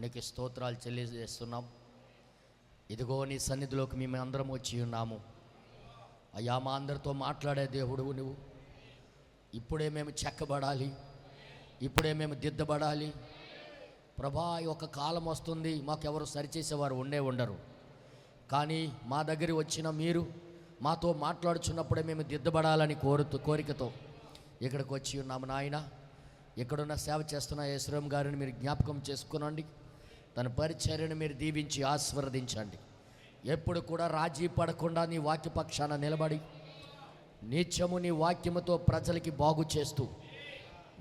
నీకు స్తోత్రాలు చెల్లిచేస్తున్నాం. ఇదిగో నీ సన్నిధిలోకి మేము అందరం వచ్చి ఉన్నాము. అయ్యా, మా అందరితో మాట్లాడే దేవుడు నువ్వు. ఇప్పుడే మేము చెక్కబడాలి, ఇప్పుడే మేము దిద్దబడాలి. ప్రభా, ఒక కాలం వస్తుంది మాకెవరు సరిచేసేవారు ఉండరు. కానీ మా దగ్గర వచ్చిన మీరు మాతో మాట్లాడుచున్నప్పుడే మేము దిద్దబడాలని కోరికతో ఇక్కడికి వచ్చి ఉన్నాము నాయన. ఇక్కడున్న సేవ చేస్తున్న యేసురామ్ గారిని మీరు జ్ఞాపకం చేసుకునండి. తన పరిచర్యను మీరు దీవించి ఆశీర్వదించండి. ఎప్పుడు కూడా రాజీ పడకుండా నీ వాక్యపక్షాన నిలబడి నిత్యము నీ వాక్యముతో ప్రజలకి బాగు చేస్తూ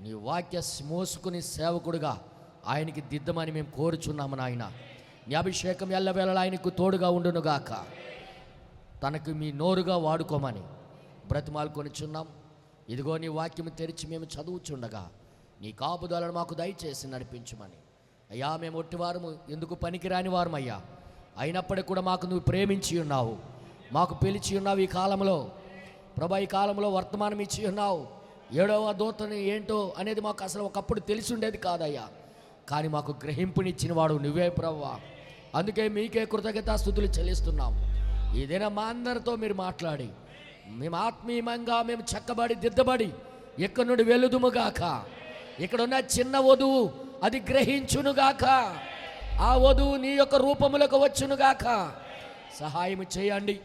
నీ వాక్య మోసుకుని సేవకుడుగా ఆయనకి దిద్దమని మేము కోరుచున్నాము నాయన. నీ అభిషేకం ఎల్లవేళలా ఆయనకు తోడుగా ఉండునుగాక. తనకు మీ నోరుగా వాడుకోమని బ్రతిమాలుకొనిచున్నాం. ఇదిగో నీ వాక్యము తెరిచి మేము చదువుచుండగా నీ కాపుదలను మాకు దయచేసి నడిపించమని. అయ్యా, మేము ఒట్టివారము, ఎందుకు పనికిరాని వారమయ్యా. అయినప్పటికీ కూడా మాకు నువ్వు ప్రేమించి ఉన్నావు, మాకు పిలిచి ఉన్నావు. ఈ కాలంలో ప్రభా, ఈ కాలంలో వర్తమానం ఇచ్చి ఉన్నావు. 7వ దూతని ఏంటో అనేది మాకు అసలు ఒకప్పుడు తెలిసి ఉండేది కాదయ్యా. కానీ మాకు గ్రహింపునిచ్చిన వాడు నువ్వే ప్రభువా. అందుకే మీకే కృతజ్ఞతాస్తుతులు చెల్లిస్తున్నాం. ఏదైనా మా అందరితో మీరు మాట్లాడి మేము ఆత్మీయంగా మేము చక్కబడి దిద్దబడి ఇక్కడ నుండి వెలుదుముగాక. ఇక్కడ ఉన్న చిన్న వధువు అది గ్రహించునుగాక. ఆ వధువు నీ యొక్క రూపములకు వచ్చునుగాక. సహాయం చేయండి.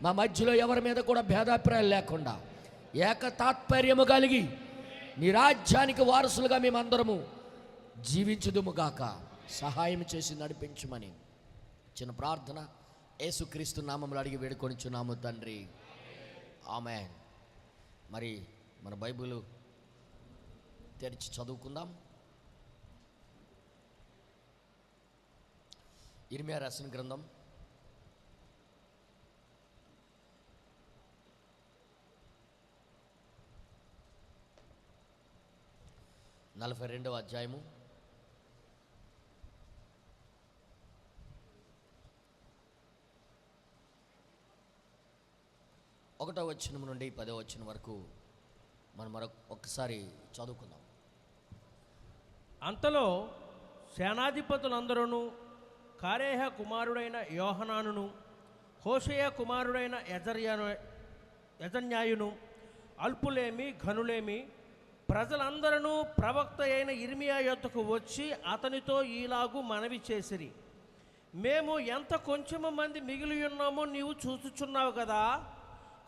మా మధ్యలో ఎవరి మీద కూడా భేదాభిప్రాయాలు లేకుండా ఏకతాత్పర్యము కలిగి నీ రాజ్యానికి వారసులుగా మేమందరము జీవించుదుముగాక. సహాయం చేసి నడిపించమని చిన్న ప్రార్థన యేసుక్రీస్తు నామములో అడిగి వేడుకొనిచున్నాము తండ్రి, ఆమేన్. మరి మన బైబిల్ తెరిచి చదువుకుందాం. ఇర్మియా రాసిన గ్రంథం 42వ అధ్యాయము 1వ వచనం నుండి 10వ వచనం వరకు మనం ఒక్కసారి చదువుకుందాం. అంతలో సేనాధిపతులందరూ కారేహ కుమారుడైన యోహనానును, హోషేయ కుమారుడైన యజన్యాయును, అల్పులేమి ఘనులేమి ప్రజలందరూ ప్రవక్త అయిన ఇర్మియా యొద్దకు వచ్చి అతనితో ఈలాగు మనవి చేసిరి. మేము ఎంత కొంచెము మంది మిగిలి ఉన్నామో నీవు చూచుచున్నావు కదా.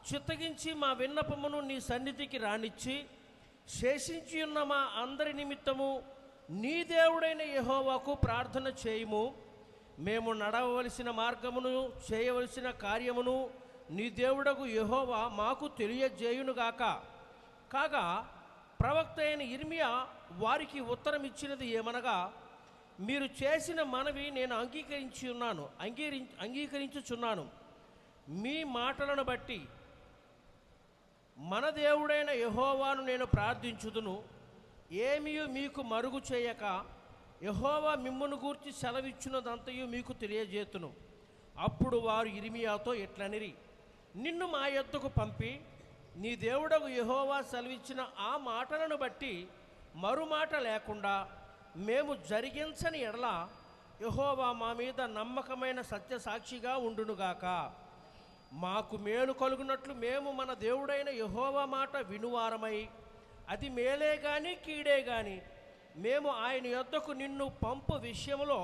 చిత్తగించి మా విన్నపమును నీ సన్నిధికి రానిచ్చి శేషించి ఉన్న మా అందరి నిమిత్తము నీ దేవుడైన యెహోవాకు ప్రార్థన చేయుము. మేము నడవవలసిన మార్గమును చేయవలసిన కార్యమును నీ దేవుడకు యెహోవా మాకు తెలియజేయునుగాక. కాగా ప్రవక్త అయిన ఇర్మియా వారికి ఉత్తరం ఇచ్చినది ఏమనగా, మీరు చేసిన మనవి నేను అంగీకరించుచున్నాను. మీ మాటలను బట్టి మన దేవుడైన యెహోవాను నేను ప్రార్థించుదును. ఏమీ మీకు మరుగు చేయక యెహోవా మిమ్మును గూర్చి సెలవిచ్చున్నదంతయు మీకు తెలియజేతును. అప్పుడు వారు ఇర్మియాతో ఇట్లనిరి, నిన్ను మా యొద్దకు పంపి నీ దేవుడకు యెహోవా సెలవిచ్చిన ఆ మాటలను బట్టి మరుమాట లేకుండా మేము జరిగించని ఎడల యెహోవా మా మీద నమ్మకమైన సత్యసాక్షిగా ఉండునుగాక. మాకు మేలు కలుగునట్లు మేము మన దేవుడైన యెహోవా మాట వినువారమై, అది మేలే గాని కీడే గాని మేము ఆయన యొద్దకు నిన్ను పంపు విషయంలో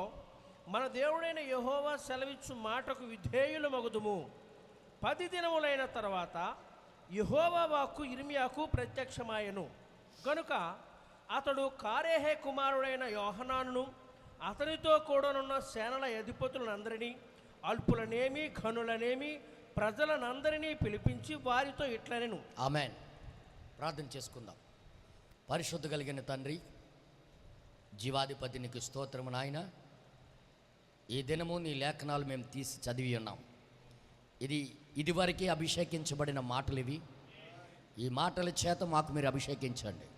మన దేవుడైన యెహోవా సెలవిచ్చు మాటకు విధేయులమగుదుము. 10 దినములైన తర్వాత యెహోవా వాక్కు ఇర్మియాకు ప్రత్యక్షమాయెను. కనుక అతడు కారేహే కుమారుడైన యోహనానును అతనితో కూడానున్న సేనల అధిపతులందరినీ, అల్పులనేమి ఘనులనేమి ప్రజలనందరినీ పిలిపించి వారితో ఇట్లనెను. ఆమేన్. ప్రార్థన చేసుకుందాం. పరిశుద్ధ కలిగిన తండ్రి, జీవాధిపతి నీకు స్తోత్రము నాయన. ఈ దినము నీ లేఖనాలు మేము తీసి చదివి ఉన్నాం. ఇదివరకే అభిషేకించబడిన మాటలు ఇవి. ఈ మాటల చేత మాకు మీరు అభిషేకించండి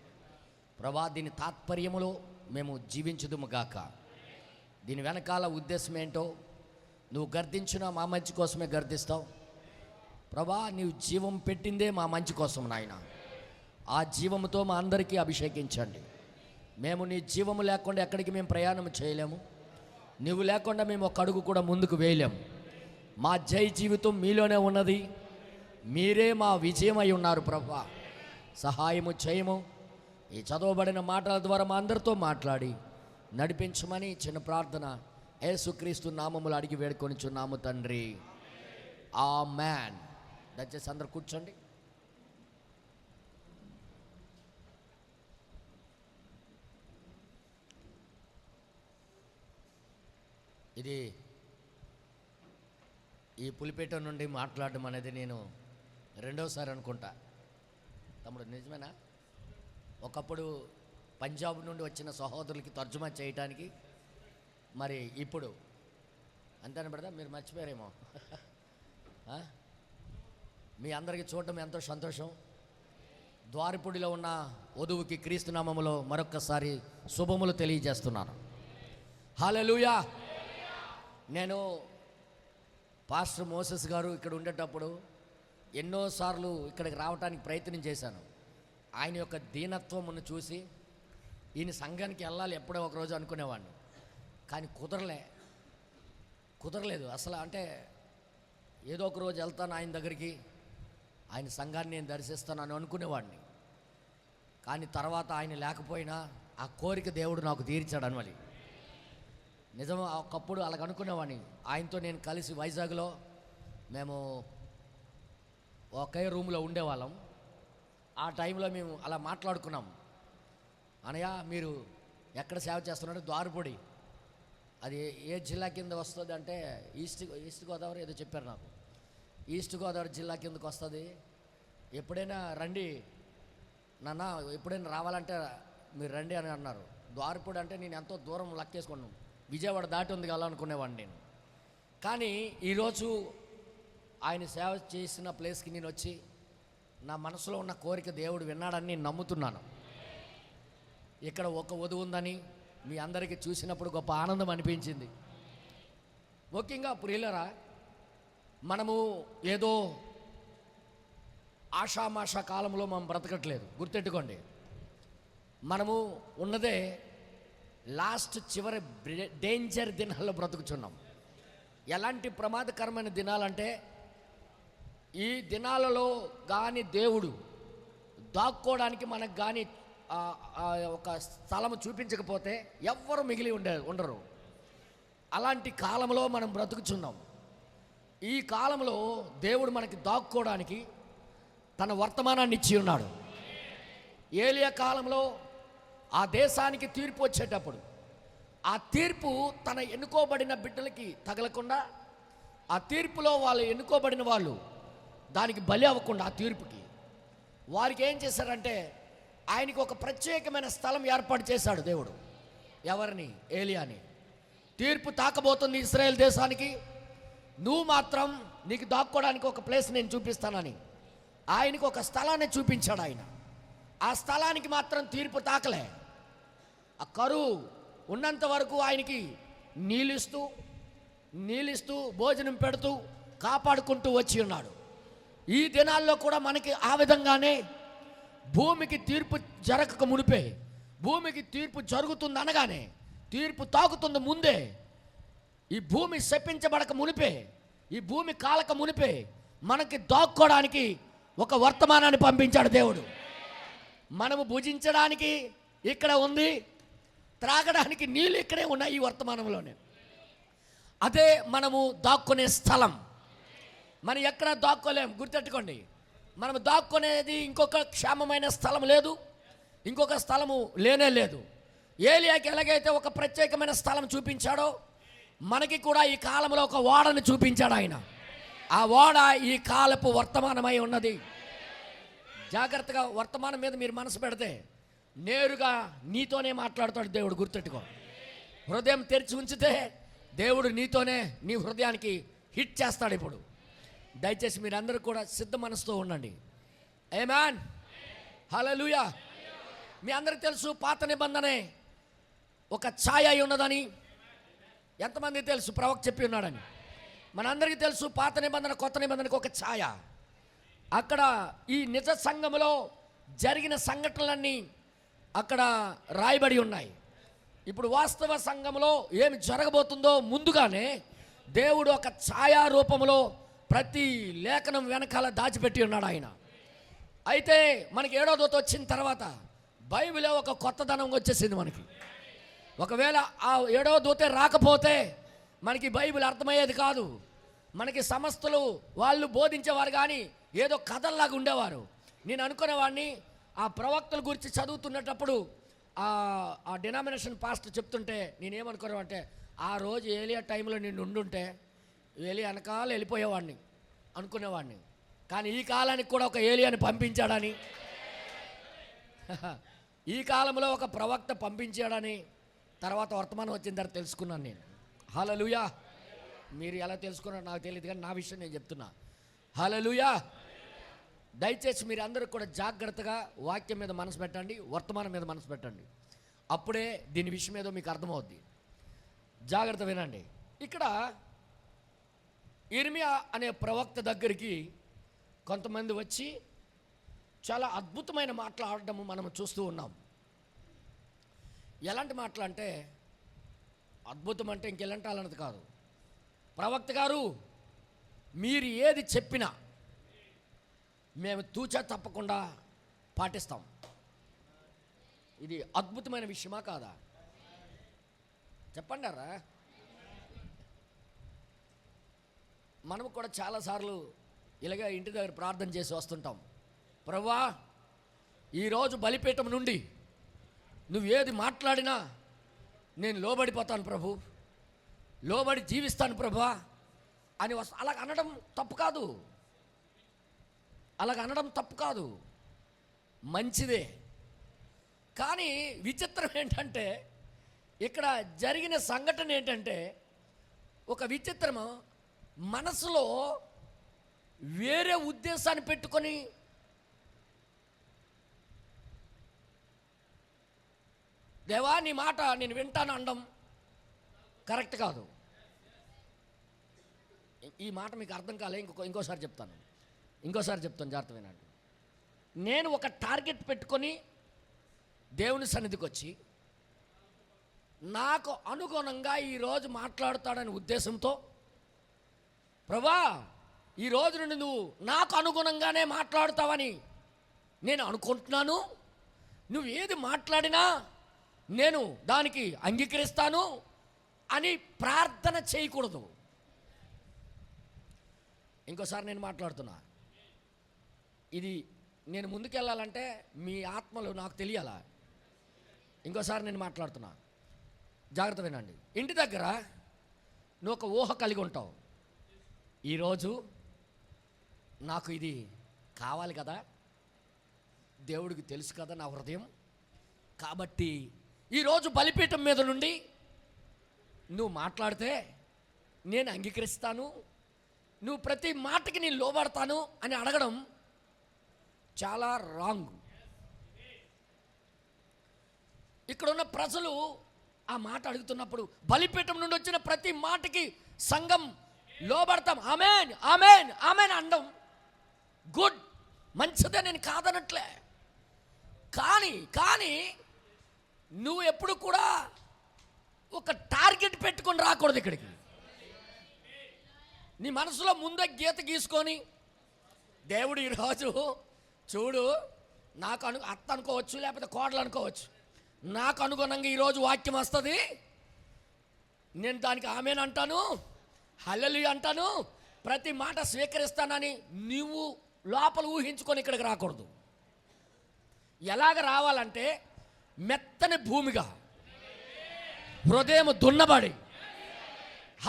ప్రభా. దీని తాత్పర్యములో మేము జీవించుదుముగాక. దీని వెనకాల ఉద్దేశం ఏంటో నువ్వు గర్దించిన మా మంచి కోసమే గర్దిస్తావు ప్రభా. నీవు జీవం పెట్టిందే మా మంచి కోసం నాయన. ఆ జీవముతో మా అందరికీ అభిషేకించండి. మేము నీ జీవము లేకుండా ఎక్కడికి మేము ప్రయాణం చేయలేము. నువ్వు లేకుండా మేము ఒక అడుగు కూడా ముందుకు వేయలేం. మా జై జీవితం మీలోనే ఉన్నది. మీరే మా విజయం అయి ఉన్నారు ప్రభువా. సహాయము చేయము. ఈ చదవబడిన మాటల ద్వారా మా అందరితో మాట్లాడి నడిపించమని చిన్న ప్రార్థన యేసుక్రీస్తు నామములు అడిగి వేడుకొనిచున్నాము తండ్రి. ఆమేన్. దయచేసి అందరు కూర్చోండి. ఇది ఈ పులిపేట నుండి మాట్లాడడం అనేది నేను రెండోసారి అనుకుంటా. తమ్ముడు నిజమేనా? ఒకప్పుడు పంజాబ్ నుండి వచ్చిన సహోదరులకి తర్జుమా చేయటానికి, మరి ఇప్పుడు అంతేనా బ్రదర్? మీరు మర్చిపోయారేమో. మీ అందరికీ చూడటం ఎంతో సంతోషం. ద్వారపుడిలో ఉన్న వధువుకి క్రీస్తు నామములో మరొక్కసారి శుభములు తెలియజేస్తున్నాను. హల్లెలూయా. నేను పాస్టర్ మోసెస్ గారు ఇక్కడ ఉండేటప్పుడు ఎన్నోసార్లు ఇక్కడికి రావడానికి ప్రయత్నం చేశాను. ఆయన యొక్క దీనత్వమును చూసి ఈయన సంఘానికి వెళ్ళాలి ఎప్పుడో ఒకరోజు అనుకునేవాడిని. కానీ కుదరలేదు అసలు. అంటే ఏదో ఒక రోజు వెళ్తాను ఆయన దగ్గరికి, ఆయన సంఘాన్ని నేను దర్శిస్తానని అనుకునేవాడిని. కానీ తర్వాత ఆయన లేకపోయినా ఆ కోరిక దేవుడు నాకు తీర్చాడు అనమలి. నిజం, ఒకప్పుడు అలాగ అనుకునేవాడిని. ఆయనతో నేను కలిసి వైజాగ్లో మేము ఒకే రూమ్లో ఉండేవాళ్ళం. ఆ టైంలో మేము అలా మాట్లాడుకున్నాం. అనయ్య మీరు ఎక్కడ సేవ చేస్తున్నాడు? ద్వారపూడి. అది ఏ జిల్లా కింద వస్తుంది అంటే ఈస్ట్ గోదావరి ఏదో చెప్పారు నాకు. ఈస్ట్ గోదావరి జిల్లా కిందకు వస్తుంది. ఎప్పుడైనా రండి నాన్న, ఎప్పుడైనా రావాలంటే మీరు రండి అని అన్నారు. ద్వారపూడి అంటే నేను ఎంతో దూరం లెక్కేసుకున్నాను. విజయవాడ దాటి ఉంది కదా అనుకునేవాడిని నేను. కానీ ఈరోజు ఆయన సేవ చేసిన ప్లేస్కి నేను వచ్చి నా మనసులో ఉన్న కోరిక దేవుడు విన్నాడని నేను నమ్ముతున్నాను. ఇక్కడ ఒక వధువు ఉందని మీ అందరికీ చూసినప్పుడు గొప్ప ఆనందం అనిపించింది. ముఖ్యంగా ప్రియులరా, మనము ఏదో ఆషామాషా కాలంలో మనం బ్రతకట్లేదు. గుర్తెట్టుకోండి, మనము ఉన్నదే లాస్ట్ చివరి డేంజర్ దినాల్లో బ్రతుకుచున్నాం. ఎలాంటి ప్రమాదకరమైన దినాలంటే, ఈ దినాలలో కానీ దేవుడు దాక్కోవడానికి మనకు కానీ ఒక స్థలము చూపించకపోతే ఎవ్వరు మిగిలి ఉండరు. అలాంటి కాలంలో మనం బ్రతుకుచున్నాం. ఈ కాలంలో దేవుడు మనకి దాక్కోవడానికి తన వర్తమానాన్ని ఇచ్చి ఉన్నాడు. ఏలియా కాలంలో ఆ దేశానికి తీర్పు వచ్చేటప్పుడు ఆ తీర్పు తన ఎన్నుకోబడిన బిడ్డలకి తగలకుండా, ఆ తీర్పులో వాళ్ళు ఎన్నుకోబడిన వాళ్ళు దానికి బలి అవ్వకుండా, ఆ తీర్పుకి వారికి ఏం చేశారంటే ఆయనకి ఒక ప్రత్యేకమైన స్థలం ఏర్పాటు చేశాడు దేవుడు. ఎవరిని? ఏలియాని. తీర్పు తాకబోతుంది ఇశ్రాయేల్ దేశానికి, నువ్వు మాత్రం నీకు దాక్కోవడానికి ఒక ప్లేస్ నేను చూపిస్తానని ఆయనకు ఒక స్థలాన్ని చూపించాడు. ఆయన ఆ స్థలానికి మాత్రం తీర్పు తాకలే. ఆ కరువు ఉన్నంత వరకు ఆయనకి నీళ్ళిస్తూ భోజనం పెడుతూ కాపాడుకుంటూ వచ్చి ఉన్నాడు. ఈ దినాల్లో కూడా మనకి ఆ విధంగానే భూమికి తీర్పు జరగక మునిపే, భూమికి తీర్పు జరుగుతుంది అనగానే, తీర్పు తాకుతుంది ముందే, ఈ భూమి శపించబడక మునిపే, ఈ భూమి కాలక మునిపే మనకి దాక్కోవడానికి ఒక వర్తమానాన్ని పంపించాడు దేవుడు. మనము భుజించడానికి ఇక్కడ ఉంది, త్రాగడానికి నీళ్ళు ఇక్కడే ఉన్నాయి ఈ వర్తమానంలోనే. అదే మనము దాక్కునే స్థలం. మనం ఎక్కడ దాక్కోలేం. గుర్తెట్టుకోండి, మనం దాక్కునేది ఇంకొక క్షేమమైన స్థలం లేదు, ఇంకొక స్థలము లేనే లేదు. ఏలియాకి ఎలాగైతే ఒక ప్రత్యేకమైన స్థలం చూపించాడో మనకి కూడా ఈ కాలంలో ఒక ఓడని చూపించాడు ఆయన. ఆ ఓడ ఈ కాలపు వర్తమానమై ఉన్నది. జాగ్రత్తగా వర్తమానం మీద మీరు మనసు పెడితే నేరుగా నీతోనే మాట్లాడుతాడు దేవుడు. గుర్తెట్టుకో, హృదయం తెరిచి ఉంచితే దేవుడు నీతోనే నీ హృదయానికి హిట్ చేస్తాడు. ఇప్పుడు దయచేసి మీరందరూ కూడా సిద్ధ మనసుతో ఉండండి. ఆమేన్, హల్లెలూయా. మీ అందరికీ తెలుసు పాత నిబంధనే ఒక ఛాయ అయి ఉన్నదని. ఎంతమంది తెలుసు? ప్రవక్త చెప్పి ఉన్నాడని. మనందరికీ తెలుసు పాత నిబంధన కొత్త నిబంధనకు ఒక ఛాయ. అక్కడ ఈ నిజ సంఘములో జరిగిన సంఘటనలన్నీ అక్కడ రాయబడి ఉన్నాయి. ఇప్పుడు వాస్తవ సంఘంలో ఏమి జరగబోతుందో ముందుగానే దేవుడు ఒక ఛాయా రూపంలో ప్రతి లేఖనం వెనకాల దాచిపెట్టి ఉన్నాడు ఆయన. అయితే మనకి 7వ దూత వచ్చిన తర్వాత బైబిల్లో ఒక కొత్తదనం వచ్చేసింది మనకి. ఒకవేళ ఆ 7వ దూతే రాకపోతే మనకి బైబిల్ అర్థమయ్యేది కాదు. మనకి సమస్తలు వాళ్ళు బోధించేవారు కానీ ఏదో కథల్లాగా ఉండేవారు. నేను అనుకునేవాడిని ఆ ప్రవక్తల గురించి చదువుతున్నప్పుడు ఆ డినామినేషన్ పాస్టర్ చెప్తుంటే నేనేమనుకున్నానంటే, ఆ రోజు ఏలియా టైంలో నేను ఉండుంటే ఏలియా వెనకాల వెళ్ళిపోయేవాడిని అనుకునేవాడిని. కానీ ఈ కాలానికి కూడా ఒక ఏలియాని పంపించాడని, ఈ కాలంలో ఒక ప్రవక్త పంపించాడని తర్వాత వర్తమానం వచ్చిన తర్వాత తెలుసుకున్నాను నేను. హల్లెలూయా. మీరు ఎలా తెలుసుకున్నారో నాకు తెలియదు కానీ నా విషయం నేను చెప్తున్నా. హల్లెలూయా. దయచేసి మీరు అందరూ కూడా జాగ్రత్తగా వాక్యం మీద మనసు పెట్టండి, వర్తమానం మీద మనసు పెట్టండి. అప్పుడే దీని విషయం ఏదో మీకు అర్థమవుద్ది. జాగ్రత్త వినండి. ఇక్కడ ఇర్మియా అనే ప్రవక్త దగ్గరికి కొంతమంది వచ్చి చాలా అద్భుతమైన మాటలు ఆడటము మనం చూస్తూ ఉన్నాం. ఎలాంటి మాటలు అంటే, అద్భుతం అంటే ఇంకెలాంటి అన్నది కాదు. ప్రవక్త గారు, మీరు ఏది చెప్పినా మేము తూచా తప్పకుండా పాటిస్తాం. ఇది అద్భుతమైన విషయమా కాదా? చెప్పండారా? మనము కూడా చాలాసార్లు ఇలాగ ఇంటి దగ్గర ప్రార్థన చేసి వస్తుంటాం. ప్రభువా, ఈరోజు బలిపీఠం నుండి నువ్వు ఏది మాట్లాడినా నేను లోబడిపోతాను ప్రభు, లోబడి జీవిస్తాను ప్రభువా అని అలాగ అనడం తప్పు కాదు. అలాగ అనడం తప్పు కాదు, మంచిదే. కానీ విచిత్రం ఏంటంటే, ఇక్కడ జరిగిన సంఘటన ఏంటంటే, ఒక విచిత్రము మనసులో వేరే ఉద్దేశాన్ని పెట్టుకొని దేవా నీ మాట నేను వింటాను అనడం కరెక్ట్ కాదు. ఈ మాట మీకు అర్థం కాలే, ఇంకోసారి చెప్తాను జాగ్రత్త వినండి. నేను ఒక టార్గెట్ పెట్టుకొని దేవుని సన్నిధికి వచ్చి నాకు అనుగుణంగా ఈరోజు మాట్లాడుతాడనే ఉద్దేశంతో, ప్రభా ఈ రోజు నుండి నువ్వు నాకు అనుగుణంగానే మాట్లాడుతావని నేను అనుకుంటున్నాను, నువ్వు ఏది మాట్లాడినా నేను దానికి అంగీకరిస్తాను అని ప్రార్థన చేయకూడదు. ఇంకోసారి నేను మాట్లాడుతున్నా, ఇది నేను ముందుకెళ్ళాలంటే మీ ఆత్మలు నాకు తెలియాలా. ఇంకోసారి నేను మాట్లాడుతున్నా, జాగ్రత్త వినండి. ఇంటి దగ్గర నువ్వు ఒక ఊహ కలిగి ఉంటావు, ఈరోజు నాకు ఇది కావాలి కదా, దేవుడికి తెలుసు కదా నా హృదయం, కాబట్టి ఈరోజు బలిపీఠం మీద నుండి నువ్వు మాట్లాడితే నేను అంగీకరిస్తాను, నువ్వు ప్రతి మాటకి నేను లోబడతాను అని అడగడం చాలా రాంగ్. ఇక్కడున్న ప్రజలు ఆ మాట అడుగుతున్నప్పుడు బలిపీఠం నుండి వచ్చిన ప్రతి మాటకి సంఘం లోబడతాం, ఆమేన్ ఆమేన్ ఆమేన్ అనడం గుడ్, మంచిదే, నేను కాదనట్లే. కానీ నువ్వు ఎప్పుడు కూడా ఒక టార్గెట్ పెట్టుకొని రాకూడదు ఇక్కడికి. నీ మనసులో ముందే గీత గీసుకొని, దేవుడు ఈరోజు చూడు నాకు అత్త అనుకోవచ్చు, లేకపోతే కోడలు అనుకోవచ్చు, నాకు అనుగుణంగా ఈరోజు వాక్యం వస్తుంది, నేను దానికి ఆమేన్ అంటాను, హల్లెలూయా అంటాను, ప్రతి మాట స్వీకరిస్తానని నువ్వు లోపల ఊహించుకొని ఇక్కడికి రాకూడదు. ఎలాగ రావాలంటే మెత్తని భూమిగా హృదయం దున్నబడి,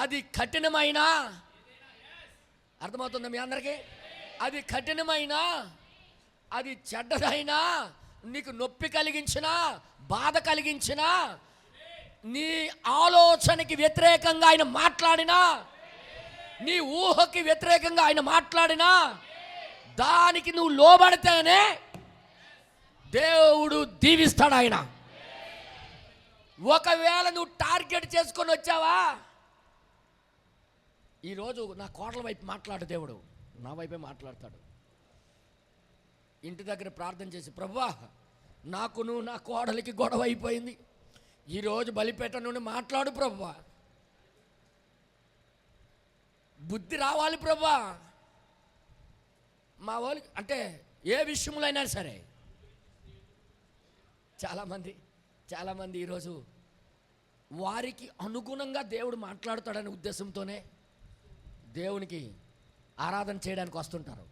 అది కఠినమైన, అర్థమవుతుందా మీ అందరికీ? అది కఠినమైన, అది చెడ్డదైనా, నీకు నొప్పి కలిగించినా, బాధ కలిగించినా, నీ ఆలోచనకి వ్యతిరేకంగా ఆయన మాట్లాడినా, నీ ఊహకి వ్యతిరేకంగా ఆయన మాట్లాడినా, దానికి నువ్వు లోబడితేనే దేవుడు దీవిస్తాడు ఆయన. ఒకవేళ నువ్వు టార్గెట్ చేసుకొని వచ్చావా, ఈరోజు నా కోడల వైపు మాట్లాడు, దేవుడు నా వైపే మాట్లాడతాడు. ఇంటి దగ్గర ప్రార్థన చేసి, ప్రభువా నాకును నా కోడలికి గొడవ అయిపోయింది, ఈరోజు బలిపీఠం నుండి మాట్లాడు ప్రభువా, బుద్ధి రావాలి ప్రభువా. మా వాళ్ళకి అంటే ఏ విషయంలో అయినా సరే చాలామంది ఈరోజు వారికి అనుగుణంగా దేవుడు మాట్లాడతాడనే ఉద్దేశంతోనే దేవునికి ఆరాధన చేయడానికి వస్తుంటారు.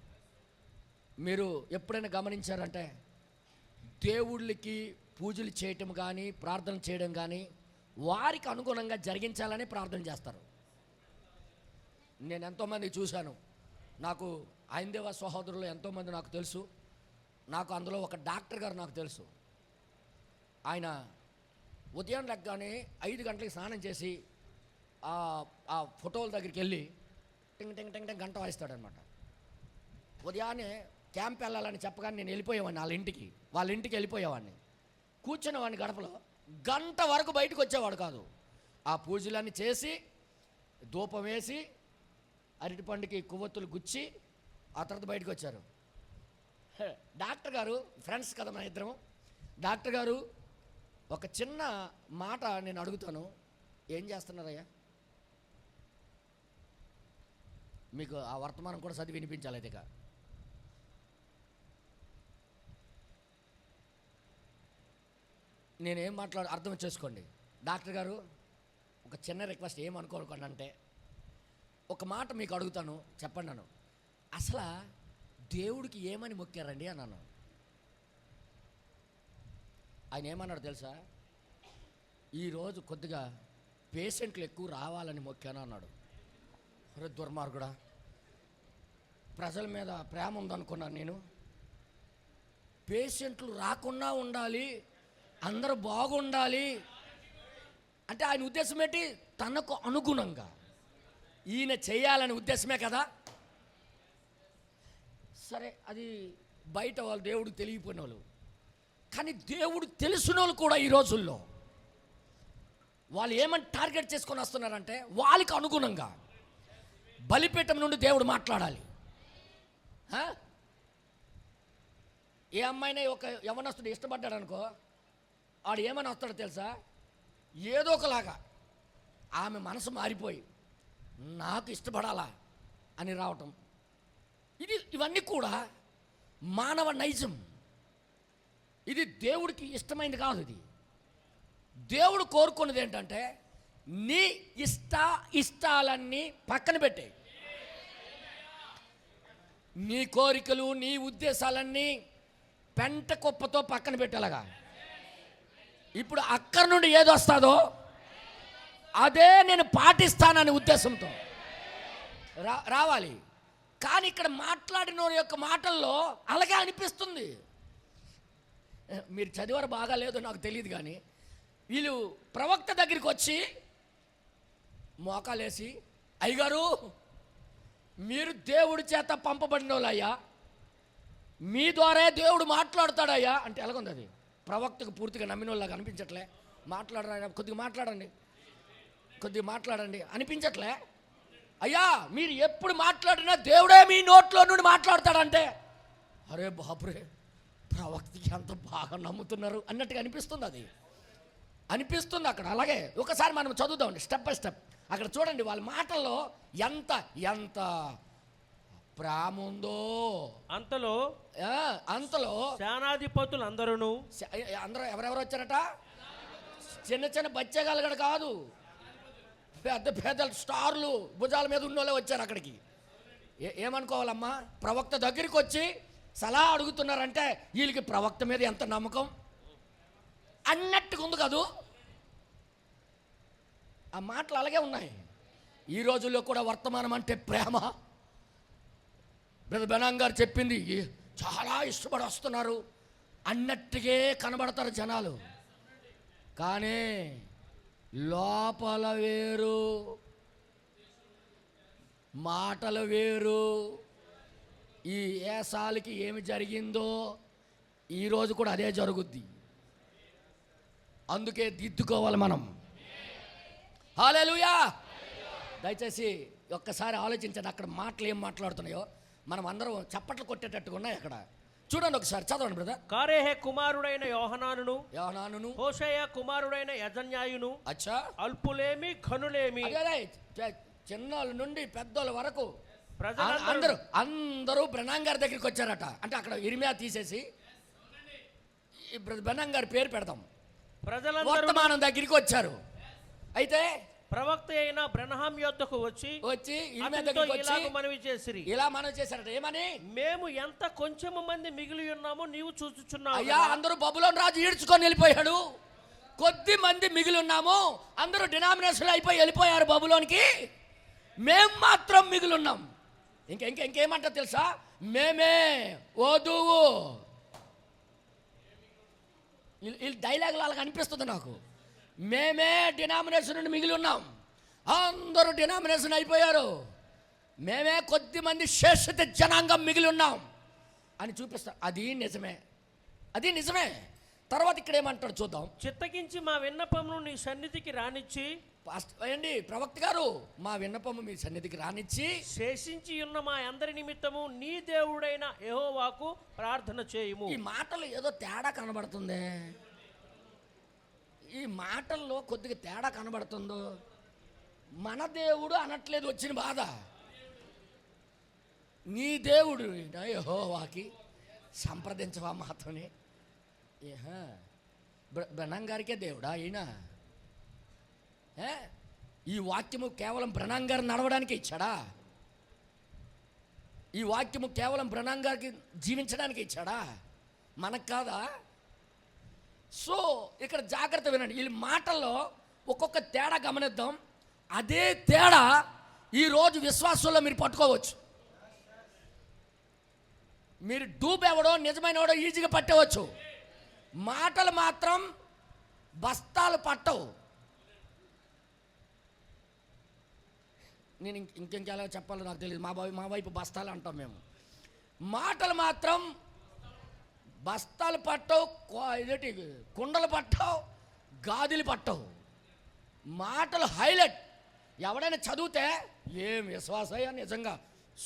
మీరు ఎప్పుడైనా గమనించారంటే దేవుళ్ళకి పూజలు చేయటం కానీ ప్రార్థన చేయడం కానీ వారికి అనుగుణంగా జరిగించాలని ప్రార్థన చేస్తారు. నేను ఎంతోమంది చూశాను. నాకు హైందవ సహోదరులు ఎంతోమంది నాకు తెలుసు. నాకు అందులో ఒక డాక్టర్ గారు నాకు తెలుసు. ఆయన ఉదయం లెగ్గానే 5 గంటలకి స్నానం చేసి ఆ ఫోటోల దగ్గరికి వెళ్ళి టింగ్ టింగ్ టింగ్ టింగ్ గంట వాయిస్తాడనమాట. ఉదయాన్నే క్యాంప్ వెళ్ళాలని చెప్పగానే నేను వెళ్ళిపోయేవాడిని వాళ్ళ ఇంటికి వెళ్ళిపోయేవాడిని. కూర్చున్న వాడిని గడపలో గంట వరకు బయటకు వచ్చేవాడు కాదు. ఆ పూజలన్నీ చేసి ధూపం వేసి అరటిపండుకి కొవ్వొత్తులు గుచ్చి ఆ తర్వాత బయటకు వచ్చారు. డాక్టర్ గారు ఫ్రెండ్స్ కదా మన ఇద్దరం. డాక్టర్ గారు ఒక చిన్న మాట నేను అడుగుతాను, ఏం చేస్తున్నారయ్యా? మీకు ఆ వర్తమానం కూడా చదివి వినిపించాలి. అయితే నేనేం అర్థం చేసుకోండి. డాక్టర్ గారు ఒక చిన్న రిక్వెస్ట్, ఏమనుకోకుండా అంటే ఒక మాట మీకు అడుగుతాను, చెప్పండి. నన్ను అసలు దేవుడికి ఏమని మొక్కారండి అన్నాను. ఆయన ఏమన్నాడు తెలుసా? ఈరోజు కొద్దిగా పేషెంట్లు ఎక్కువ రావాలని మొక్కాను అన్నాడు. అరే దుర్మార్గుడా, ప్రజల మీద ప్రేమ ఉందనుకున్నాను నేను. పేషెంట్లు రాకుండా ఉండాలి, అందరూ బాగుండాలి అంటే ఆయన ఉద్దేశం ఏంటి? తనకు అనుగుణంగా ఈయన చేయాలనే ఉద్దేశమే కదా. సరే, అది బయట వాళ్ళు దేవుడికి తెలియపోయిన వాళ్ళు. కానీ దేవుడు తెలిసిన వాళ్ళు కూడా ఈ రోజుల్లో వాళ్ళు ఏమని టార్గెట్ చేసుకొని వస్తున్నారంటే వాళ్ళకి అనుగుణంగా బలిపీఠం నుండి దేవుడు మాట్లాడాలి. ఏ అమ్మాయినా ఒక యవనస్తుడు ఇష్టపడ్డాడు అనుకో, ఆడు ఏమని వస్తాడో తెలుసా? ఏదో ఒకలాగా ఆమె మనసు మారిపోయి నాకు ఇష్టపడాలా అని రావటం. ఇవన్నీ కూడా మానవ నైజం. ఇది దేవుడికి ఇష్టమైనది కాదు. ఇది దేవుడు కోరుకున్నది ఏంటంటే నీ ఇష్టాలన్నీ పక్కన పెట్టే, నీ కోరికలు నీ ఉద్దేశాలన్నీ పెంట కుప్పతో పక్కన పెట్టేలాగా. ఇప్పుడు అక్కడి నుండి ఏది వస్తుందో అదే నేను పాటిస్తాననే ఉద్దేశంతో రావాలి. కానీ ఇక్కడ మాట్లాడిన యొక్క మాటల్లో అలాగే అనిపిస్తుంది. మీరు చదివారు బాగా లేదో నాకు తెలియదు, కానీ వీళ్ళు ప్రవక్త దగ్గరికి వచ్చి మోకాలేసి, అయ్యగారు మీరు దేవుడి చేత పంపబడిన వాళ్ళయ్యా, మీ ద్వారా దేవుడు మాట్లాడతాడయ్యా అంటే ఎలాగుంది అది? ప్రవక్తకు పూర్తిగా నమ్మిన వాళ్ళగా అనిపించట్లే. కొద్దిగా మాట్లాడండి అనిపించట్లే. అయ్యా మీరు ఎప్పుడు మాట్లాడినా దేవుడే మీ నోట్లో నుండి మాట్లాడతాడంటే, అరే బాపురే, ప్రవక్తకి ఎంత బాగా నమ్ముతున్నారు అన్నట్టుగా అనిపిస్తుంది. అది అనిపిస్తుంది అక్కడ. అలాగే ఒకసారి మనం చదువుదామండి స్టెప్ బై స్టెప్. అక్కడ చూడండి వాళ్ళ మాటల్లో ఎంత ఎంత ప్రేమ ఉందో. అంతలో సేనాధిపతులు అందరూ ఎవరెవరు వచ్చారట? చిన్న చిన్న బచ్చగాళ్ళు కాదు, పెద్ద పెద్ద స్టార్లు భుజాల మీద ఉన్న వాళ్ళే వచ్చారు అక్కడికి. ఏమనుకోవాలమ్మా? ప్రవక్త దగ్గరికి వచ్చి సలహా అడుగుతున్నారంటే వీళ్ళకి ప్రవక్త మీద ఎంత నమ్మకం అన్నట్టుగా ఉంది కదూ. ఆ మాటలు అలాగే ఉన్నాయి. ఈ రోజుల్లో కూడా వర్తమానం అంటే ప్రేమ. బ్రదర్ బెనాంగ్ గారు చెప్పింది, చాలా ఇష్టపడి వస్తున్నారు అన్నట్టుగా కనబడతారు జనాలు, కానీ లోపల వేరు, మాటలు వేరు. ఈ ఏసాలకి ఏమి జరిగిందో ఈరోజు కూడా అదే జరుగుద్ది. అందుకే దిద్దుకోవాలి మనం. హల్లెలూయా. దయచేసి ఒక్కసారి ఆలోచించండి, అక్కడ మాటలు ఏం మాట్లాడుతున్నాయో. మనం అందరం చప్పట్లు కొట్టేటట్టుగా ఉన్నాయి అక్కడ. చూడండి ఒకసారి చదవండి బ్రదర్. కారేహే కుమారుడైన యోహనానును, యోహానానును, హోషేయ కుమారుడైన యజన్యాయును, అచ్చా అల్పులేమి ఘనులేమి, చిన్నోళ్ళ నుండి పెద్దోళ్ళ వరకు ప్రజలందరూ అందరూ బ్రహ్నాం గారి దగ్గరికి వచ్చారట. అంటే అక్కడ ఇర్మియా తీసేసి బ్రహ్నాం గారి పేరు పెడతాం. ప్రజలందరూ వర్తమానం దగ్గరికి వచ్చారు. అయితే ప్రవక్త అయిన బ్రహ్నాం యొద్దకు వచ్చి ఇర్మియా అతనితో దగ్గరికి వచ్చి ఇలాగు మనవి చేసిరి, ఇలా మనం చేశారట. ఏమని? మేము ఎంత కొంచెము మంది మిగిలి ఉన్నామో నీవు చూచుచున్నావు. అయ్యా, అందరూ బబులోను రాజు ఈడ్చుకొని వెళ్ళిపోయాడు, కొద్ది మంది మిగిలి ఉన్నాము. అందరూ డినామినేషన్ అయిపోయి వెళ్ళిపోయారు బబులోనికి, మేము మాత్రం మిగిలి ఉన్నాం. ఇంకేమంటా తెలుసా? మేమే వధువు. ఈ డైలాగులు అలాగ అనిపిస్తుంది నాకు. మేమే డినామినేషన్ నుండి మిగిలి ఉన్నాం, అందరూ డినామినేషన్ అయిపోయారు, మేమే కొద్ది మంది శేషిత జనాంగం మిగిలి ఉన్నాం అని చూపిస్తాం. అది నిజమే. తర్వాత ఇక్కడ ఏమంటాడు చూద్దాం. చిత్తగించి మా విన్నపమును నీ సన్నిధికి రానిచ్చి, ఏంటి ప్రవక్త గారు, మా విన్నపము మీ సన్నిధికి రానిచ్చి శేషించి ఉన్న మా అందరి నిమిత్తము నీ దేవుడైన యెహోవాకు ప్రార్థన చేయుము. ఈ మాటలు ఏదో తేడా కనబడుతుంది. ఈ మాటల్లో కొద్దిగా తేడా కనబడుతుందో. మన దేవుడు అనట్లేదు వచ్చిన బాధ, నీ దేవుడు యెహోవాకి సంప్రదించవా మాతోనే. బ్రహ్నాం గారికే దేవుడా ఈయన? ఈ వాక్యము కేవలం బ్రహ్నాం గారు నడవడానికి ఇచ్చాడా? ఈ వాక్యము కేవలం బ్రహ్నాం గారికి జీవించడానికి ఇచ్చాడా? మనకు కాదా? సో ఇక్కడ జాగ్రత్త వినండి. ఈ మాటల్లో ఒక్కొక్క తేడా గమనిద్దాం. అదే తేడా ఈరోజు విశ్వాసంలో మీరు పట్టుకోవచ్చు. మీరు డూబెవడో నిజమైనవాడో ఈజీగా పట్టవచ్చు, మాటలు మాత్రం బస్తాలు పట్టవు. నేను ఇంకెలా చెప్పాలో నాకు తెలియదు. మా వైపు బస్తాలు అంటాం మేము. మాటలు మాత్రం బస్తాలు పట్టవు, ఇదేంటి కుండలు పట్టవు, గాదిలు పట్టవు. మాటలు హైలైట్. ఎవడైనా చదివితే ఏం విశ్వాసయ్యా, నిజంగా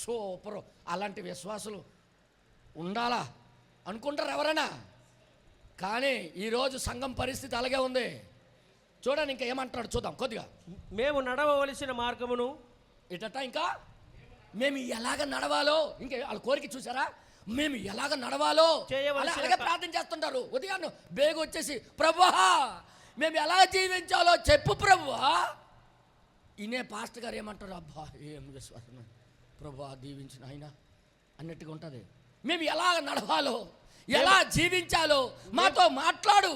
సూపర్, అలాంటి విశ్వాసులు ఉండాలా అనుకుంటారు ఎవరైనా. కానీ ఈరోజు సంఘం పరిస్థితి అలాగే ఉంది. చూడండి ఇంకా ఏమంటాడు చూద్దాం కొద్దిగా. మేము నడవవలసిన మార్గమును ఇటట, ఇంకా మేము ఎలాగ నడవాలో, ఇంకా వాళ్ళ కోరిక చూసారా, మేము ఎలాగ నడవాలో అలాగే ప్రార్థన చేస్తుంటారు. ఉదయాన్నే బేగ వచ్చేసి ప్రభువా మేము ఎలా జీవించాలో చెప్పు ప్రభువా. ఇనే పాస్టర్ గారు ఏమంటారు, అబ్బా ఏం విశ్వాసం ప్రభువా దీవించిన ఆయన అన్నట్టుగా ఉంటుంది. మేము ఎలా నడవాలో, ఎలా జీవించాలో మాతో మాట్లాడు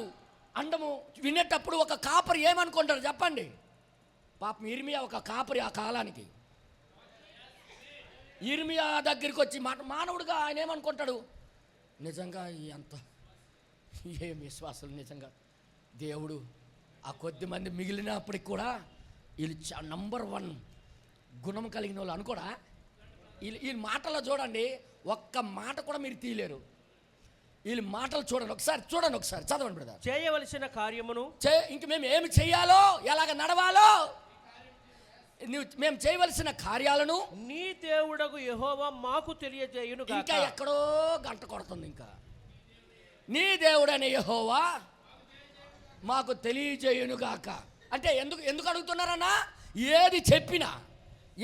అండము వినేటప్పుడు ఒక కాపరి ఏమనుకుంటారు చెప్పండి? పాపం ఇర్మియా ఒక కాపరి ఆ కాలానికి. ఇర్మియా దగ్గరికి వచ్చి మానవుడిగా ఆయన ఏమనుకుంటాడు, నిజంగా ఎంత ఏం విశ్వాసం, నిజంగా దేవుడు ఆ కొద్ది మంది మిగిలినప్పటికి కూడా వీళ్ళు నంబర్ 1 గుణం కలిగిన వాళ్ళు అనుకోడా. ఈ మాటల్లో చూడండి, ఒక్క మాట కూడా మీరు తీయలేరు. వీళ్ళ మాటలు చూడండి ఒకసారి చదవండి బ్రదర్. చేయవలసిన కార్యమును ఇంక మేము ఏమి చెయ్యాలో, ఎలాగ నడవాలో, మేము చేయవలసిన కార్యాలను నీ దేవుడగు యెహోవా మాకు తెలియజేయును గాక. ఇంకా ఎక్కడో గంట కొడుతుంది. ఇంకా నీ దేవుడైన యెహోవా మాకు తెలియజేయును గాక అంటే ఎందుకు అడుగుతున్నారన్నా? ఏది చెప్పినా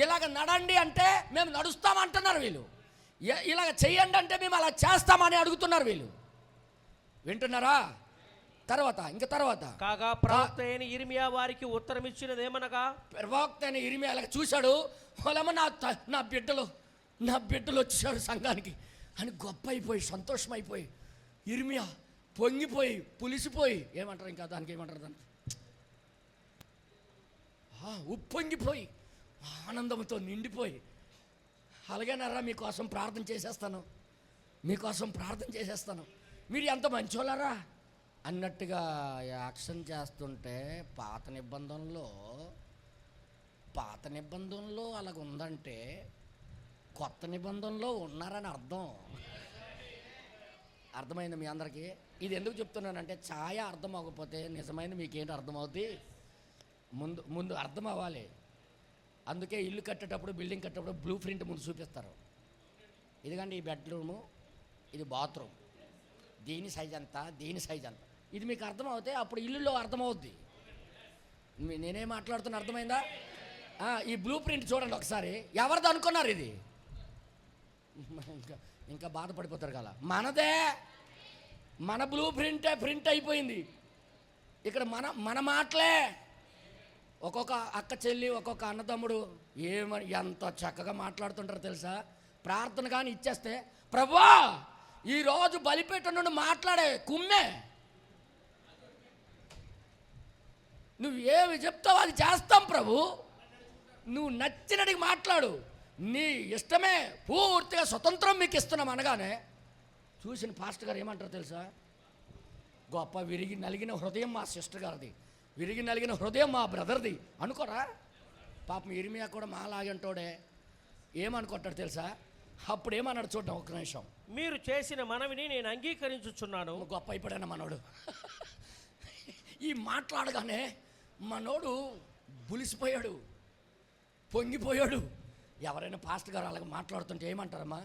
ఇలాగ నడండి అంటే మేము నడుస్తామంటున్నారు వీళ్ళు. ఇలాగ చెయ్యండి అంటే మేము అలా చేస్తామని అడుగుతున్నారు వీళ్ళు. వింటున్నారా? తర్వాత కాగా ప్రవక్త అయిన ఇర్మియా వారికి ఉత్తరం ఇచ్చినదేమనగా, ప్రవక్త అయిన ఇర్మియా అలాగ చూశాడు, వాళ్ళమ్మ నా బిడ్డలు వచ్చారు సంఘానికి అని గొప్ప అయిపోయి సంతోషమైపోయి ఇర్మియా పొంగిపోయి పులిసిపోయి ఏమంటారు, ఇంకా దానికి ఏమంటారు, దానికి ఉప్పొంగిపోయి ఆనందంతో నిండిపోయి, అలాగేనారా మీకోసం ప్రార్థన చేసేస్తాను, మీరు ఎంత మంచోళ్ళారా అన్నట్టుగా యాక్షన్ చేస్తుంటే పాత నిబంధనలో అలాగ ఉందంటే కొత్త నిబంధనలో ఉన్నారని అర్థమైంది మీ అందరికీ. ఇది ఎందుకు చెప్తున్నానంటే ఛాయ అర్థం అవ్వకపోతే నిజమైన మీకేంటి అర్థమవుతుంది, ముందు అర్థం అవ్వాలి. అందుకే ఇల్లు కట్టేటప్పుడు బిల్డింగ్ కట్టేటప్పుడు బ్లూ ప్రింట్ ముందు చూపిస్తారు. ఇదిగండి ఈ బెడ్రూము, ఇది బాత్రూమ్, దీని సైజ్ అంత, దీని సైజ్ అంత. ఇది మీకు అర్థమవుతే అప్పుడు ఇల్లులో అర్థమవుద్ది. నేనేం మాట్లాడుతున్నా అర్థమైందా? ఈ బ్లూ ప్రింట్ చూడండి ఒకసారి. ఎవరిది అనుకున్నారు ఇది? ఇంకా బాధపడిపోతారు కదా. మనదే, మన బ్లూ ప్రింట్ అయిపోయింది. ఇక్కడ మన మాటలే. ఒక్కొక్క అక్క చెల్లి, ఒక్కొక్క అన్నతమ్ముడు ఎంత చక్కగా మాట్లాడుతుంటారో తెలుసా? ప్రార్థన కానీ ఇచ్చేస్తే, ప్రభువా ఈరోజు బలిపీఠం నుండి మాట్లాడే కుమ్మే, నువ్వు ఏమి చెప్తావు అది చేస్తాం ప్రభు, నువ్వు నచ్చినట్టుగా మాట్లాడు, నీ ఇష్టమే, పూర్తిగా స్వతంత్రం మీకు ఇస్తున్నాం అనగానే చూసిన పాస్టర్ గారు ఏమంటారు తెలుసా? గొప్ప విరిగి నలిగిన హృదయం మా సిస్టర్ గారిది, విరిగి నలిగిన హృదయం మా బ్రదర్ది అనుకోరా? పాపం ఇర్మియా కూడా మాలాగంటోడే. ఏమనుకుంటాడు తెలుసా? అప్పుడు ఏమన్నాడు చూద్దాం ఒక్క నిమిషం. మీరు చేసిన మనవిని నేను అంగీకరించుచున్నాను. గొప్ప అయిపోయాడు మనోడు. ఈ మాట్లాడగానే మనోడు బులిసిపోయాడు, పొంగిపోయాడు. ఎవరైనా పాస్టర్ గారు అలాగ మాట్లాడుతుంటే ఏమంటారమ్మా?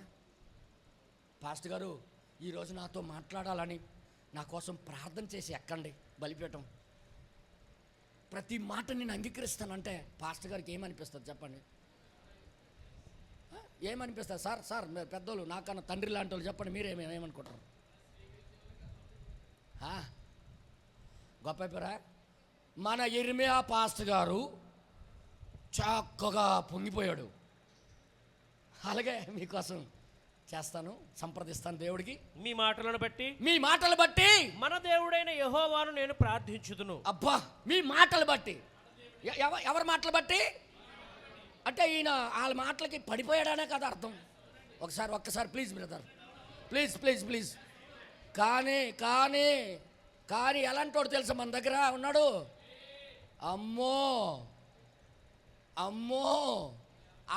పాస్టర్ గారు ఈరోజు నాతో మాట్లాడాలని నా కోసం ప్రార్థన చేసి ఎక్కండి బలిపీఠం, ప్రతి మాట నేను అంగీకరిస్తానంటే పాస్టర్ గారికి ఏమనిపిస్తుంది చెప్పండి? ఏమనిపిస్తుంది? సార్ మీరు పెద్దోళ్ళు, నాకన్నా తండ్రి లాంటి వాళ్ళు, చెప్పండి మీరేమేమనుకుంటారు? గొప్ప అయిపోయారా? మన ఇర్మియా పాస్టర్ గారు చక్కగా పొంగిపోయాడు. అలాగే మీకోసం చేస్తాను, సంప్రదిస్తాను దేవుడికి. మీ మాటలను బట్టి మన దేవుడైన యెహోవాను నేను ప్రార్థించుదును. అబ్బా, మీ మాటలు బట్టి. ఎవరి మాటలు బట్టి అంటే ఈయన వాళ్ళ మాటలకి పడిపోయాడనే కదా అర్థం. ఒక్కసారి ప్లీజ్ బ్రదర్, ప్లీజ్. కానీ ఎలాంటి వాడు తెలుసా మన దగ్గర ఉన్నాడు? అమ్మో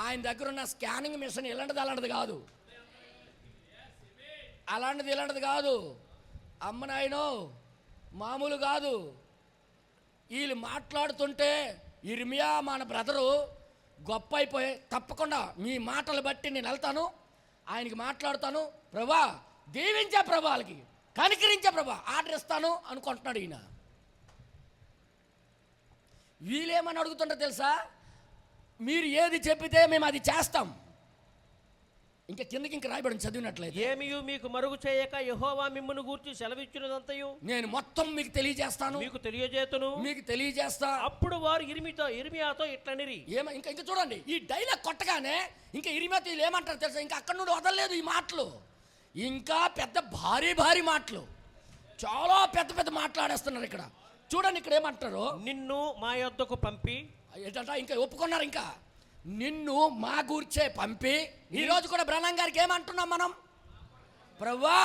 ఆయన దగ్గర ఉన్న స్కానింగ్ మిషన్ ఇలాంటిది కాదు, ఇలాంటిది కాదు. అమ్మ నాయనో మామూలు కాదు. వీళ్ళు మాట్లాడుతుంటే ఇర్మియా మన బ్రదరు గొప్ప అయిపోయి, తప్పకుండా మీ మాటలు బట్టి నేను వెళ్తాను, ఆయనకి మాట్లాడుతాను, ప్రభా దీవించే ప్రభా, వాళ్ళకి కనికరించే ప్రభా, ఆర్డర్ ఇస్తాను అనుకుంటున్నాడు ఈయన. వీళ్ళేమని అడుగుతుంటారు తెలుసా? మీరు ఏది చెప్పితే మేము అది చేస్తాం. ఇంకా కిందకి ఇంకా రాయబడి చదివినట్లయితే, ఏమియు మీకు మరుగు చేయక యెహోవా మిమ్మును గూర్చి సెలవిచ్చినదంతయు నేను మొత్తం మీకు తెలియజేస్తాను, మీకు తెలియజేస్తా. అప్పుడు వారు ఇర్మియాతో ఇట్లనిరి. ఇంకా చూడండి, ఈ డైలాగ్ కొట్టగానే ఇంకా ఇర్మియాతో వీళ్ళు ఏమంటారు తెలుసా? ఇంకా అక్కడ నుండి వదలలేదు ఈ మాటలు, ఇంకా పెద్ద భారీ మాటలు, చాలా పెద్ద మాట్లాడేస్తున్నారు ఇక్కడ. చూడండి ఇక్కడ ఏమంటారు? నిన్ను మా యొద్దకు పంపి, ఏంటంట ఇంకా ఒప్పుకున్నారు, ఇంకా నిన్ను మా గూర్చే పంపి. ఈరోజు కూడా బ్రహ్మం గారికి ఏమంటున్నాం మనం? ప్రభువా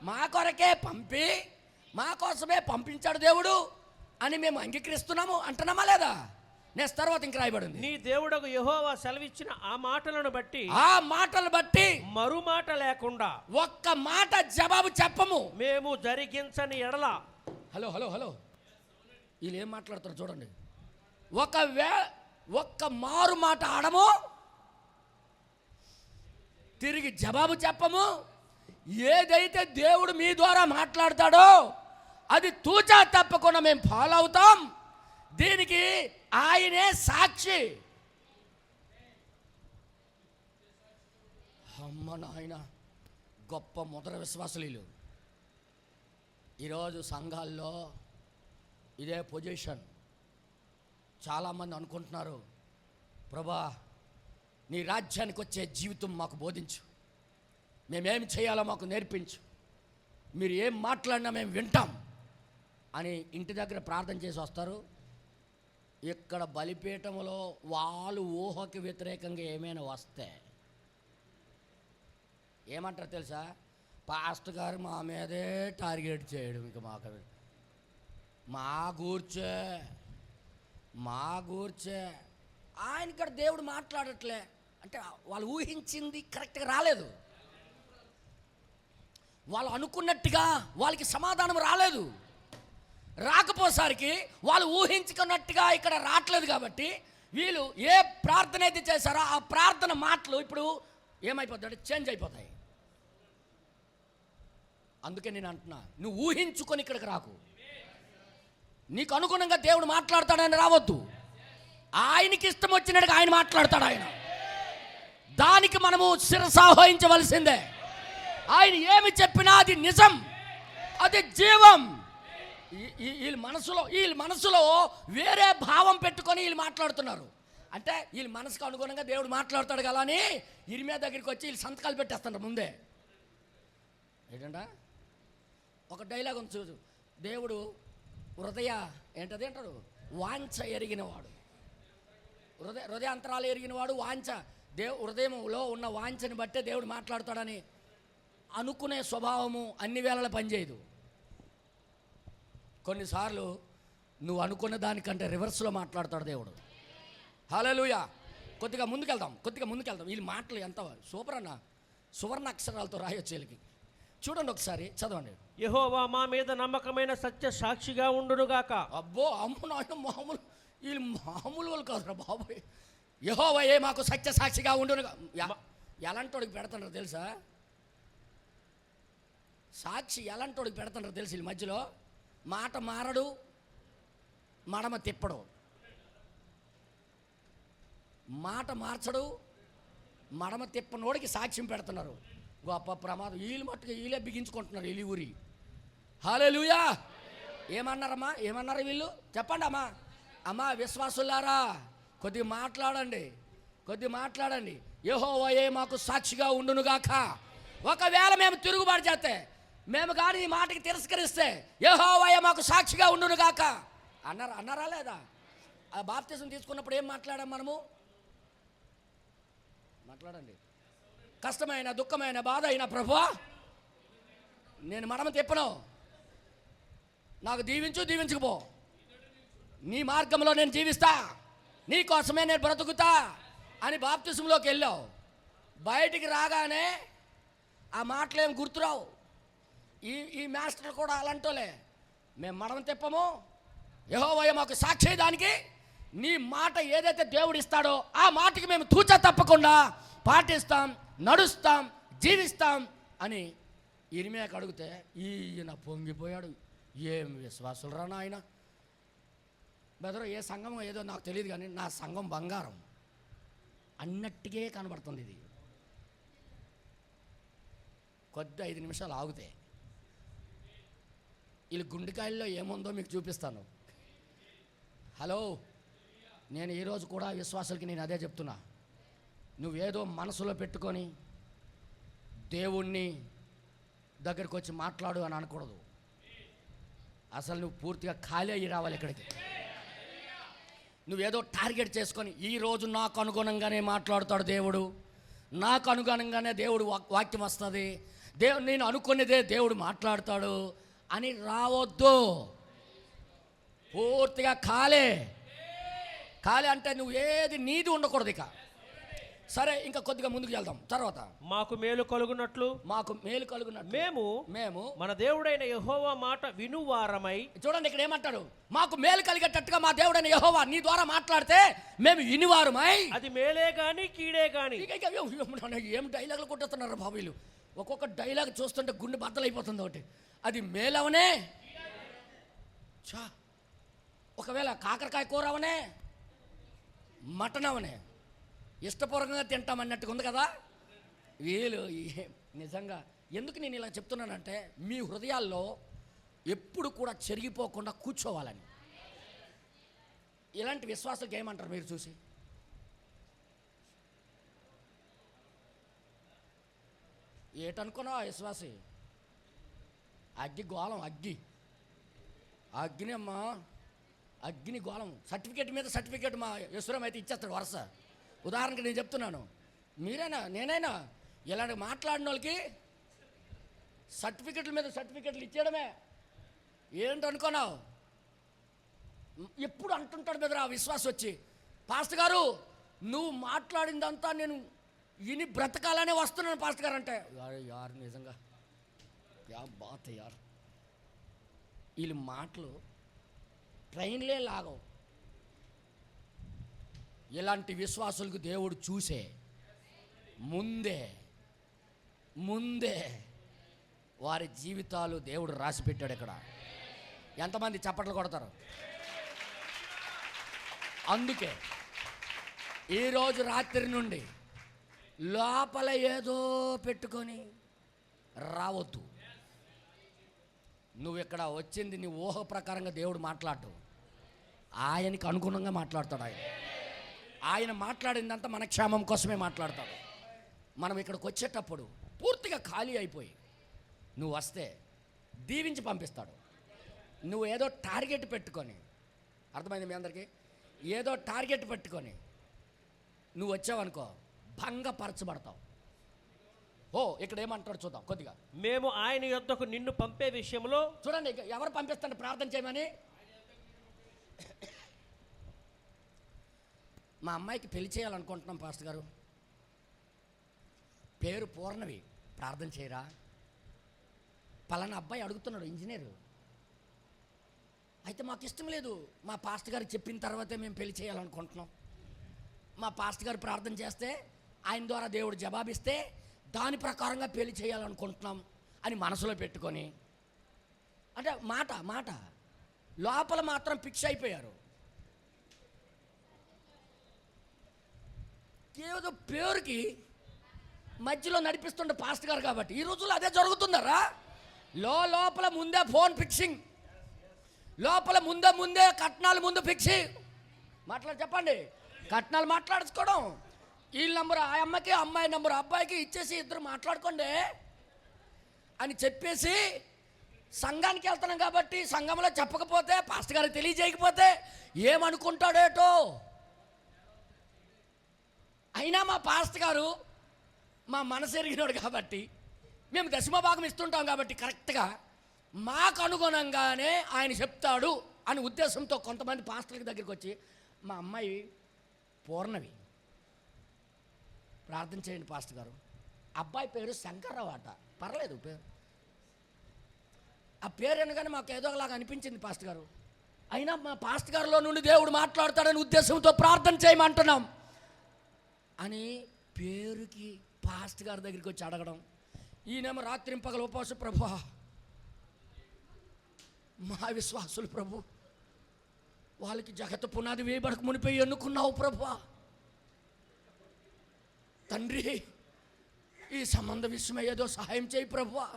మా కొరకే పంపి, మా కోసమే పంపించాడు దేవుడు అని మేము అంగీకరిస్తున్నాము అంటున్నామా లేదా? నెక్స్ట్ తర్వాత ఇంక రాయబడింది, నీ దేవుడకు యెహోవా సెలవిచ్చిన ఆ మాటలను బట్టి మరు మాట లేకుండా ఒక్క మాట జవాబు చెప్పము మేము జరిగించని ఎడల. హలో వీళ్ళు ఏం మాట్లాడతారు చూడండి. ఒక్క మారు మాట ఆడము, తిరిగి జవాబు చెప్పము. ఏదైతే దేవుడు మీ ద్వారా మాట్లాడతాడో అది తూచా తప్పకుండా మేము ఫాలో అవుతాం. దీనికి ఆయనే సాక్షి. అమ్మ నాయన, గొప్ప మొదటి విశ్వాసులు. ఈరోజు సంఘాల్లో ఇదే పొజిషన్. చాలామంది అనుకుంటున్నారు, ప్రభా నీ రాజ్యానికి వచ్చే జీవితం మాకు బోధించు, మేమేం చేయాలో మాకు నేర్పించు, మీరు ఏం మాట్లాడినా మేము వింటాం అని ఇంటి దగ్గర ప్రార్థన చేసి వస్తారు. ఇక్కడ బలిపీఠంలో వాళ్ళు ఊహకి వ్యతిరేకంగా ఏమైనా వస్తే ఏమంటారు తెలుసా? పాస్టర్ గారు మా మీదే టార్గెట్ చేయడం, ఇంకా మా గూర్చే ఆయన ఇక్కడ దేవుడు మాట్లాడట్లే అంటే వాళ్ళు ఊహించింది కరెక్ట్గా రాలేదు, వాళ్ళు అనుకున్నట్టుగా వాళ్ళకి సమాధానం రాలేదు. రాకపోసరికి వాళ్ళు ఊహించుకున్నట్టుగా ఇక్కడ రావట్లేదు. కాబట్టి వీళ్ళు ఏ ప్రార్థన అయితే చేశారో ఆ ప్రార్థన మాటలు ఇప్పుడు ఏమైపోతాయి? చేంజ్ అయిపోతాయి. అందుకే నేను అంటున్నా, నువ్వు ఊహించుకొని ఇక్కడికి రాకు. నీకు అనుగుణంగా దేవుడు మాట్లాడతాడని రావద్దు. ఆయనకి ఇష్టం వచ్చినట్టుగా ఆయన మాట్లాడతాడు. ఆయన దానికి మనము శిరసావహించవలసిందే. ఆయన ఏమి చెప్పినా అది నిజం, అది జీవం. వీళ్ళ మనసులో వేరే భావం పెట్టుకొని వీళ్ళు మాట్లాడుతున్నారు. అంటే వీళ్ళ మనసుకు అనుగుణంగా దేవుడు మాట్లాడతాడు కదా అని ఇర్మియా దగ్గరికి వచ్చి వీళ్ళు సంతకాలు పెట్టేస్తున్నారు ముందే. ఏంటంట ఒక డైలాగ్ ఉంది చూడు, దేవుడు హృదయ ఏంటది అంటాడు, వాంఛ ఎరిగినవాడు, హృదయాంతరాలు ఎరిగినవాడు. వాంఛ హృదయంలో ఉన్న వాంఛని బట్టే దేవుడు మాట్లాడతాడని అనుకునే స్వభావము అన్ని వేళలా పనిచేయదు. కొన్నిసార్లు నువ్వు అనుకున్న దానికంటే రివర్స్లో మాట్లాడతాడు దేవుడు. హల్లెలూయా. కొద్దిగా ముందుకెళ్దాం. వీళ్ళ మాటలు ఎంత సూపర్ అన్న, సువర్ణ అక్షరాలతో రాయొచ్చు వీళ్ళకి. చూడండి ఒకసారి చదవండి. యెహోవా మా మీద నమ్మకమైన సత్య సాక్షిగా ఉండునుగాక. అబ్బో అమ్ము నాయన, మామూలు వీళ్ళు మామూలు వాళ్ళు కాదురా బాబోయ్. యెహోవాయే మాకు సత్య సాక్షిగా ఉండునుగా. ఎలాంటోడికి పెడుతున్నారు తెలుసా? సాక్షి ఎలాంటోడికి పెడుతున్నారు తెలుసు? వీళ్ళ మధ్యలో మాట మారడు, మడమ తిప్పడు, మాట మార్చడు, మడమ తిప్పనోడికి సాక్ష్యం పెడుతున్నారు. గొప్ప ప్రమాదం. వీళ్ళు మట్టుకు వీళ్ళే బిగించుకుంటున్నారు వీళ్ళు ఊరి. హల్లెలూయా. ఏమన్నారు వీళ్ళు? చెప్పండి అమ్మా విశ్వాసులారా, కొద్దిగా మాట్లాడండి. యెహోవాయే మాకు సాక్షిగా ఉండునుగాక. ఒకవేళ మేము తిరుగుబాటు చేస్తే, మేము కానీ ఈ మాటకి తిరస్కరిస్తే, యెహోవాయే మాకు సాక్షిగా ఉండునుగాక అన్నారా లేదా? ఆ బాప్తిజం తీసుకున్నప్పుడు ఏం మాట్లాడాం మనము? మాట్లాడండి. కష్టమైన, దుఃఖమైన, బాధ అయినా ప్రభువా నేను మడమ తిప్పను, నాకు దీవించుకుపో, నీ మార్గంలో నేను జీవిస్తా, నీ కోసమే నేను బ్రతుకుతా అని బాప్తిజంలోకి వెళ్ళావు. బయటికి రాగానే ఆ మాటలేం గుర్తురావు. ఈ మాస్టర్ కూడా అలాంటోలే. మేము మడమ తిప్పము, యెహోవా మాకు సాక్షి, దానికి నీ మాట ఏదైతే దేవుడు ఇస్తాడో ఆ మాటకి మేము తూచా తప్పకుండా పాటిస్తాం, నడుస్తాం, జీవిస్తాం అని ఇర్మియాకి అడిగితే ఈయన పొంగిపోయాడు. ఏం విశ్వాసులు రా నాయన. బెదరు ఏ సంఘం ఏదో నాకు తెలియదు కానీ నా సంఘం బంగారం అన్నట్టుగా కనబడుతుంది. ఇది కొద్ది 5 నిమిషాలు ఆగితే వీళ్ళ గుండెకాయల్లో ఏముందో మీకు చూపిస్తాను. హలో, నేను ఈరోజు కూడా విశ్వాసులకి నేను అదే చెప్తున్నా. నువ్వేదో మనసులో పెట్టుకొని దేవుణ్ణి దగ్గరికి వచ్చి మాట్లాడు అని అనకూడదు. అసలు నువ్వు పూర్తిగా ఖాళీ అయ్యి రావాలి ఇక్కడికి. నువ్వేదో టార్గెట్ చేసుకొని ఈరోజు నాకు అనుగుణంగానే మాట్లాడుతాడు దేవుడు, నాకు అనుగుణంగానే దేవుడు వాక్యం వస్తుంది, నేను అనుకునేదే దేవుడు మాట్లాడతాడు అని రావద్దు. పూర్తిగా ఖాళీ అంటే నువ్వు ఏది నీది ఉండకూడదు ఇక. సరే, ఇంకా కొద్దిగా ముందుకు వెళ్దాం. తర్వాత మాకు మేలు కలుగునట్లు మేము మన దేవుడైన యెహోవా మాట వినువారమై. చూడండి ఇక్కడ ఏమంటాడు? మాకు మేలు కలిగేటట్టుగా మా దేవుడైన యెహోవా నీ ద్వారా మాట్లాడితే మేము వినివారమై. అది మేలే గాని కీడే గాని. ఏం డైలాగులు కొట్టేస్తున్నారు బాబులు. ఒక్కొక్క డైలాగ్ చూస్తుంటే గుండె బద్దలైపోతుంది. ఒకటి అది మేలవనే, ఒకవేళ కాకరకాయ కూర అవనే, మటన్ అవనే, ఇష్టపూర్వకంగా తింటామన్నట్టుగా ఉంది కదా. వీళ్ళు నిజంగా ఎందుకు నేను ఇలా చెప్తున్నానంటే, మీ హృదయాల్లో ఎప్పుడు కూడా చెరిగిపోకుండా కూర్చోవాలని. ఇలాంటి విశ్వాసాలకు ఏమంటారు మీరు చూసి? ఏటనుకున్నావు విశ్వాసి? అగ్గి గోళం, అగ్ని అమ్మా, అగ్ని గోళం. సర్టిఫికేట్ మీద సర్టిఫికేట్ మా యశ్వరం అయితే ఇచ్చేస్తాడు వరుస. ఉదాహరణకి నేను చెప్తున్నాను, మీరైనా నేనైనా ఇలాంటి మాట్లాడిన వాళ్ళకి సర్టిఫికెట్ల మీద సర్టిఫికెట్లు ఇచ్చేయడమే. ఏంటనుకున్నావు? ఎప్పుడు అంటుంటాడు బెదరా విశ్వాసం వచ్చి, పాస్టర్ గారు నువ్వు మాట్లాడిందంతా నేను విని బ్రతకాలనే వస్తున్నాను పాస్టర్ గారు అంటే, యార్ నిజంగా యా బాత్ యార్. వీళ్ళ మాటలు ట్రైన్లే లాగవు. ఇలాంటి విశ్వాసులకు దేవుడు చూసే ముందే వారి జీవితాలు దేవుడు రాసి పెట్టాడు ఇక్కడ. ఎంతమంది చప్పట్లు కొడతారు? అందుకే ఈరోజు రాత్రి నుండి లోపల ఏదో పెట్టుకొని రావద్దు. నువ్వు ఇక్కడ వచ్చింది నీ ఊహ ప్రకారంగా దేవుడు మాట్లాడు, ఆయనకి అనుగుణంగా మాట్లాడతాడు. ఆయన మాట్లాడిందంతా మన క్షేమం కోసమే మాట్లాడతాడు. మనం ఇక్కడికి వచ్చేటప్పుడు పూర్తిగా ఖాళీ అయిపోయి నువ్వు వస్తే దీవించి పంపిస్తాడు. నువ్వు ఏదో టార్గెట్ పెట్టుకొని, అర్థమైంది మీ అందరికీ? ఏదో టార్గెట్ పెట్టుకొని నువ్వు వచ్చావనుకో, భంగపరచబడతావు. ఇక్కడ ఏమంటాడు చూద్దాం కొద్దిగా. మేము ఆయన యొద్దకు నిన్ను పంపే విషయంలో, చూడండి ఎవరు పంపిస్తాడు ప్రార్థన చేయమని. మా అమ్మాయికి పెళ్లి చేయాలనుకుంటున్నాం పాస్టర్ గారు, పేరు పూర్ణవి, ప్రార్థన చేయరా? పలానా అబ్బాయి అడుగుతున్నాడు, ఇంజనీరు. అయితే మాకు ఇష్టం లేదు, మా పాస్టర్ గారు చెప్పిన తర్వాతే మేము పెళ్లి చేయాలనుకుంటున్నాం. మా పాస్టర్ గారు ప్రార్థన చేస్తే ఆయన ద్వారా దేవుడు జవాబిస్తే దాని ప్రకారంగా పెళ్లి చేయాలనుకుంటున్నాం అని మనసులో పెట్టుకొని, అంటే మాట లోపల మాత్రం ఫిక్స్ అయిపోయారు. ఏదో పేరుకి మధ్యలో నడిపిస్తుండే పాస్టర్ గారు కాబట్టి ఈ రోజుల్లో అదే జరుగుతుందరా. లోపల ముందే ఫోన్ ఫిక్సింగ్, లోపల ముందే కట్నాలు ముందు ఫిక్సింగ్. చెప్పండి, కట్నాలు మాట్లాడుకోవడం. వీళ్ళ నంబర్ ఆ అమ్మకి, అమ్మాయి నంబర్ అబ్బాయికి ఇచ్చేసి ఇద్దరు మాట్లాడుకోండి అని చెప్పేసి సంఘానికి వెళ్తున్నాం కాబట్టి సంఘంలో చెప్పకపోతే, పాస్టర్ గారికి తెలియజేయకపోతే ఏమనుకుంటాడేటో. అయినా మా పాస్టర్ గారు మా మనసు ఎరిగినాడు కాబట్టి, మేము దశమ భాగం ఇస్తుంటాం కాబట్టి కరెక్ట్గా మాకు అనుగుణంగానే ఆయన చెప్తాడు అని ఉద్దేశంతో కొంతమంది పాస్టర్ల దగ్గరికి వచ్చి, మా అమ్మాయి పూర్ణవి ప్రార్థన చేయండి పాస్టర్ గారు. అబ్బాయి పేరు శంకర్రావు అట, పర్లేదు పేరు. ఆ పేరు అనగానే మాకు ఏదో ఒకలాగా అనిపించింది పాస్టర్ గారు. అయినా మా పాస్టర్ గారిలో నుండి దేవుడు మాట్లాడతాడని ఉద్దేశంతో ప్రార్థన చేయమంటున్నాం అని పేరుకి పాస్టర్ గారి దగ్గరికి వచ్చి అడగడం. ఈయనేమో రాత్రింపగల ఉపవాసం, ప్రభువా మా విశ్వాసులు ప్రభు, వాళ్ళకి జగత పునాది వేయబడక మునిపోయి ఎన్నుకున్నావు ప్రభువా. తండ్రి ఈ సంబంధ విషయమై ఏదో సహాయం చేయి ప్రభువా,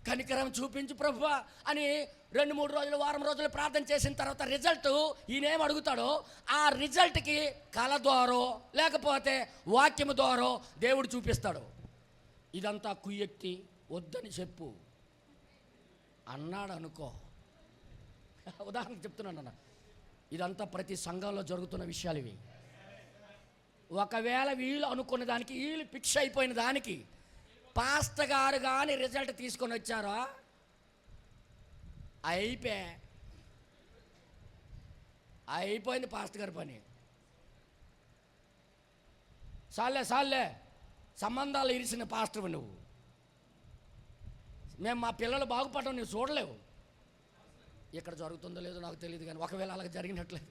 కనికరం చూపించు ప్రభువా అని 2-3 రోజులు, వారం రోజులు ప్రార్థన చేసిన తర్వాత రిజల్ట్ ఈయనేం అడుగుతాడో ఆ రిజల్ట్కి కళ ద్వారో లేకపోతే వాక్యము ద్వారో దేవుడు చూపిస్తాడు. ఇదంతా కుయ్యెత్తి వద్దని చెప్పు అన్నాడు అనుకో. ఉదాహరణకు చెప్తున్నాను అన్న, ఇదంతా ప్రతి సంఘంలో జరుగుతున్న విషయాలు ఇవి. ఒకవేళ వీళ్ళు అనుకున్న దానికి, వీళ్ళు ఫిక్స్ అయిపోయిన దానికి పాస్టర్ గారు కానీ రిజల్ట్ తీసుకొని వచ్చారో అయిపోయింది పాస్టర్ గారి పని. సాల్లే సంబంధాలు ఇరిసిన పాస్టర్ నువ్వు. మేము మా పిల్లలు బాగుపడడం నువ్వు చూడలేవు. ఇక్కడ జరుగుతుందో లేదో నాకు తెలియదు, కానీ ఒకవేళ అలాగ జరిగినట్లేదు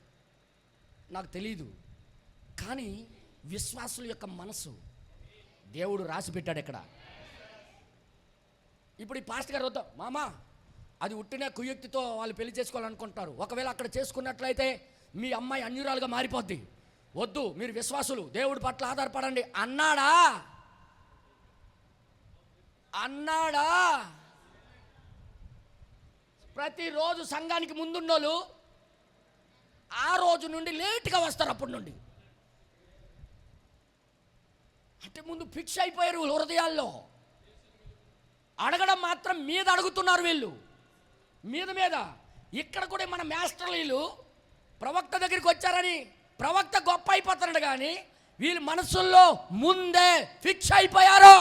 నాకు తెలియదు. కానీ విశ్వాసుల యొక్క మనసు దేవుడు రాసి పెట్టాడు ఇక్కడ. ఇప్పుడు ఈ పాస్టర్ గారు వద్దాం మామా, అది ఉట్టిన కుయుక్తితో వాళ్ళు పెళ్లి చేసుకోవాలనుకుంటారు. ఒకవేళ అక్కడ చేసుకున్నట్లయితే మీ అమ్మాయి అన్యురాలుగా మారిపోద్ది. వద్దు, మీరు విశ్వాసులు, దేవుడి పట్ల ఆధారపడండి అన్నాడా? ప్రతిరోజు సంఘానికి ముందున్నోళ్ళు ఆ రోజు నుండి లేట్గా వస్తారు. అప్పటి నుండి అంటే ముందు ఫిక్స్ అయిపోయారు హృదయాల్లో. అడగడం మాత్రం మీద అడుగుతున్నారు వీళ్ళు, మీద. ఇక్కడ కూడా మన మాస్టర్లు వీళ్ళు ప్రవక్త దగ్గరికి వచ్చారని ప్రవక్త గొప్ప అయిపోతున్నాడు, కానీ వీళ్ళు మనసుల్లో ముందే ఫిక్స్ అయిపోయారు.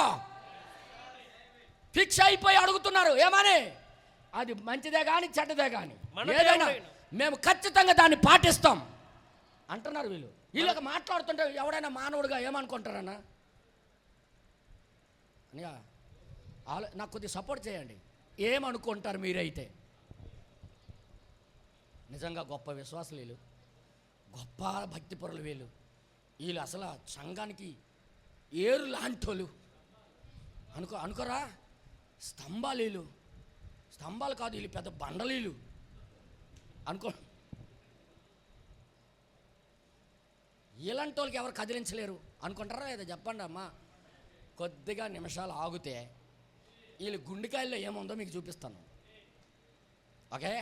ఫిక్స్ అయిపోయి అడుగుతున్నారు ఏమని, అది మంచిదే కానీ చెడ్డదే కానీ ఏదైనా మేము ఖచ్చితంగా దాన్ని పాటిస్తాం అంటున్నారు వీళ్ళు. వీళ్ళకి మాట్లాడుతుంటే ఎవడైనా మానవుడిగా ఏమనుకుంటారన్నా? నాకు కొద్దిగా సపోర్ట్ చేయండి. ఏమనుకుంటారు మీరైతే? నిజంగా గొప్ప విశ్వాసులు వీళ్ళు, గొప్ప భక్తిపరులు వీళ్ళు. వీళ్ళు అసలు సంఘానికి ఏరు లాంటోళ్ళు అనుకోరా. స్తంభాలు కాదు, వీళ్ళు పెద్ద బండలీలు అనుకో. ఇలాంటి వాళ్ళకి ఎవరు కదిలించలేరు అనుకుంటారా లేదా చెప్పండి అమ్మా. కొద్దిగా నిమిషాలు ఆగితే వీళ్ళు గుండెకాయల్లో ఏముందో మీకు చూపిస్తాను. ఓకే,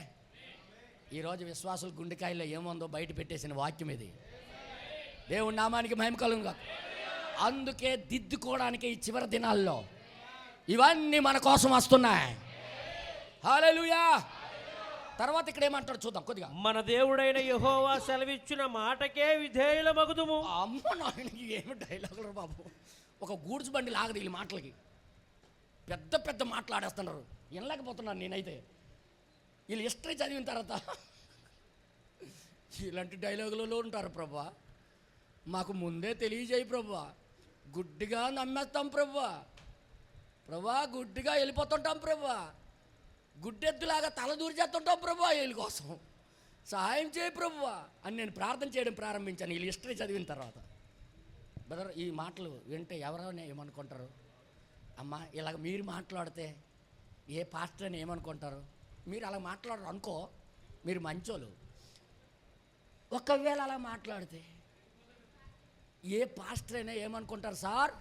ఈరోజు విశ్వాసుల గుండెకాయల్లో ఏముందో బయట పెట్టేసిన వాక్యం ఇది. దేవుడి నామానికి మహిమ కలుగును గాక. అందుకే దిద్దుకోవడానికి ఈ చివరి దినాల్లో ఇవన్నీ మన కోసం వస్తున్నాయి. హల్లెలూయా. తర్వాత ఇక్కడ ఏమంటాడు చూద్దాం కొద్దిగా. మన దేవుడైన యెహోవా సెలవిచ్చిన మాటకే విధేయులమగుదుము. అమ్మ నాయనకి ఏమి డైలాగులు బాబు. ఒక గూడ్స్ బండి లాగదు వీళ్ళ మాటలకి. పెద్ద పెద్ద మాట్లాడేస్తున్నారు, వినలేకపోతున్నాను నేనైతే. వీళ్ళు హిస్టరీ చదివిన తర్వాత ఇలాంటి డైలాగులలో ఉంటారు. ప్రభా మాకు ముందే తెలియజేయి ప్రభా, గుడ్డిగా నమ్మేస్తాం ప్రభా, గుడ్డిగా వెళ్ళిపోతుంటాం ప్రభా, గుడ్డెద్దులాగా తలదూరి చేస్తుంటాం ప్రభా, వీళ్ళ కోసం సహాయం చేయి ప్రభువా అని నేను ప్రార్థన చేయడం ప్రారంభించాను వీళ్ళు హిస్టరీ చదివిన తర్వాత. బ్రదర్, ఈ మాటలు వింటే ఎవరైనా ఏమనుకుంటారు? అమ్మా ఇలాగ మీరు మాట్లాడితే ఏ పాస్టర్ అని ఏమనుకుంటారు? మీరు అలా మాట్లాడరు అనుకో, మీరు మంచోళ్ళు. ఒకవేళ అలా మాట్లాడితే ఏ పాస్టర్ అయినా ఏమనుకుంటారు సార్?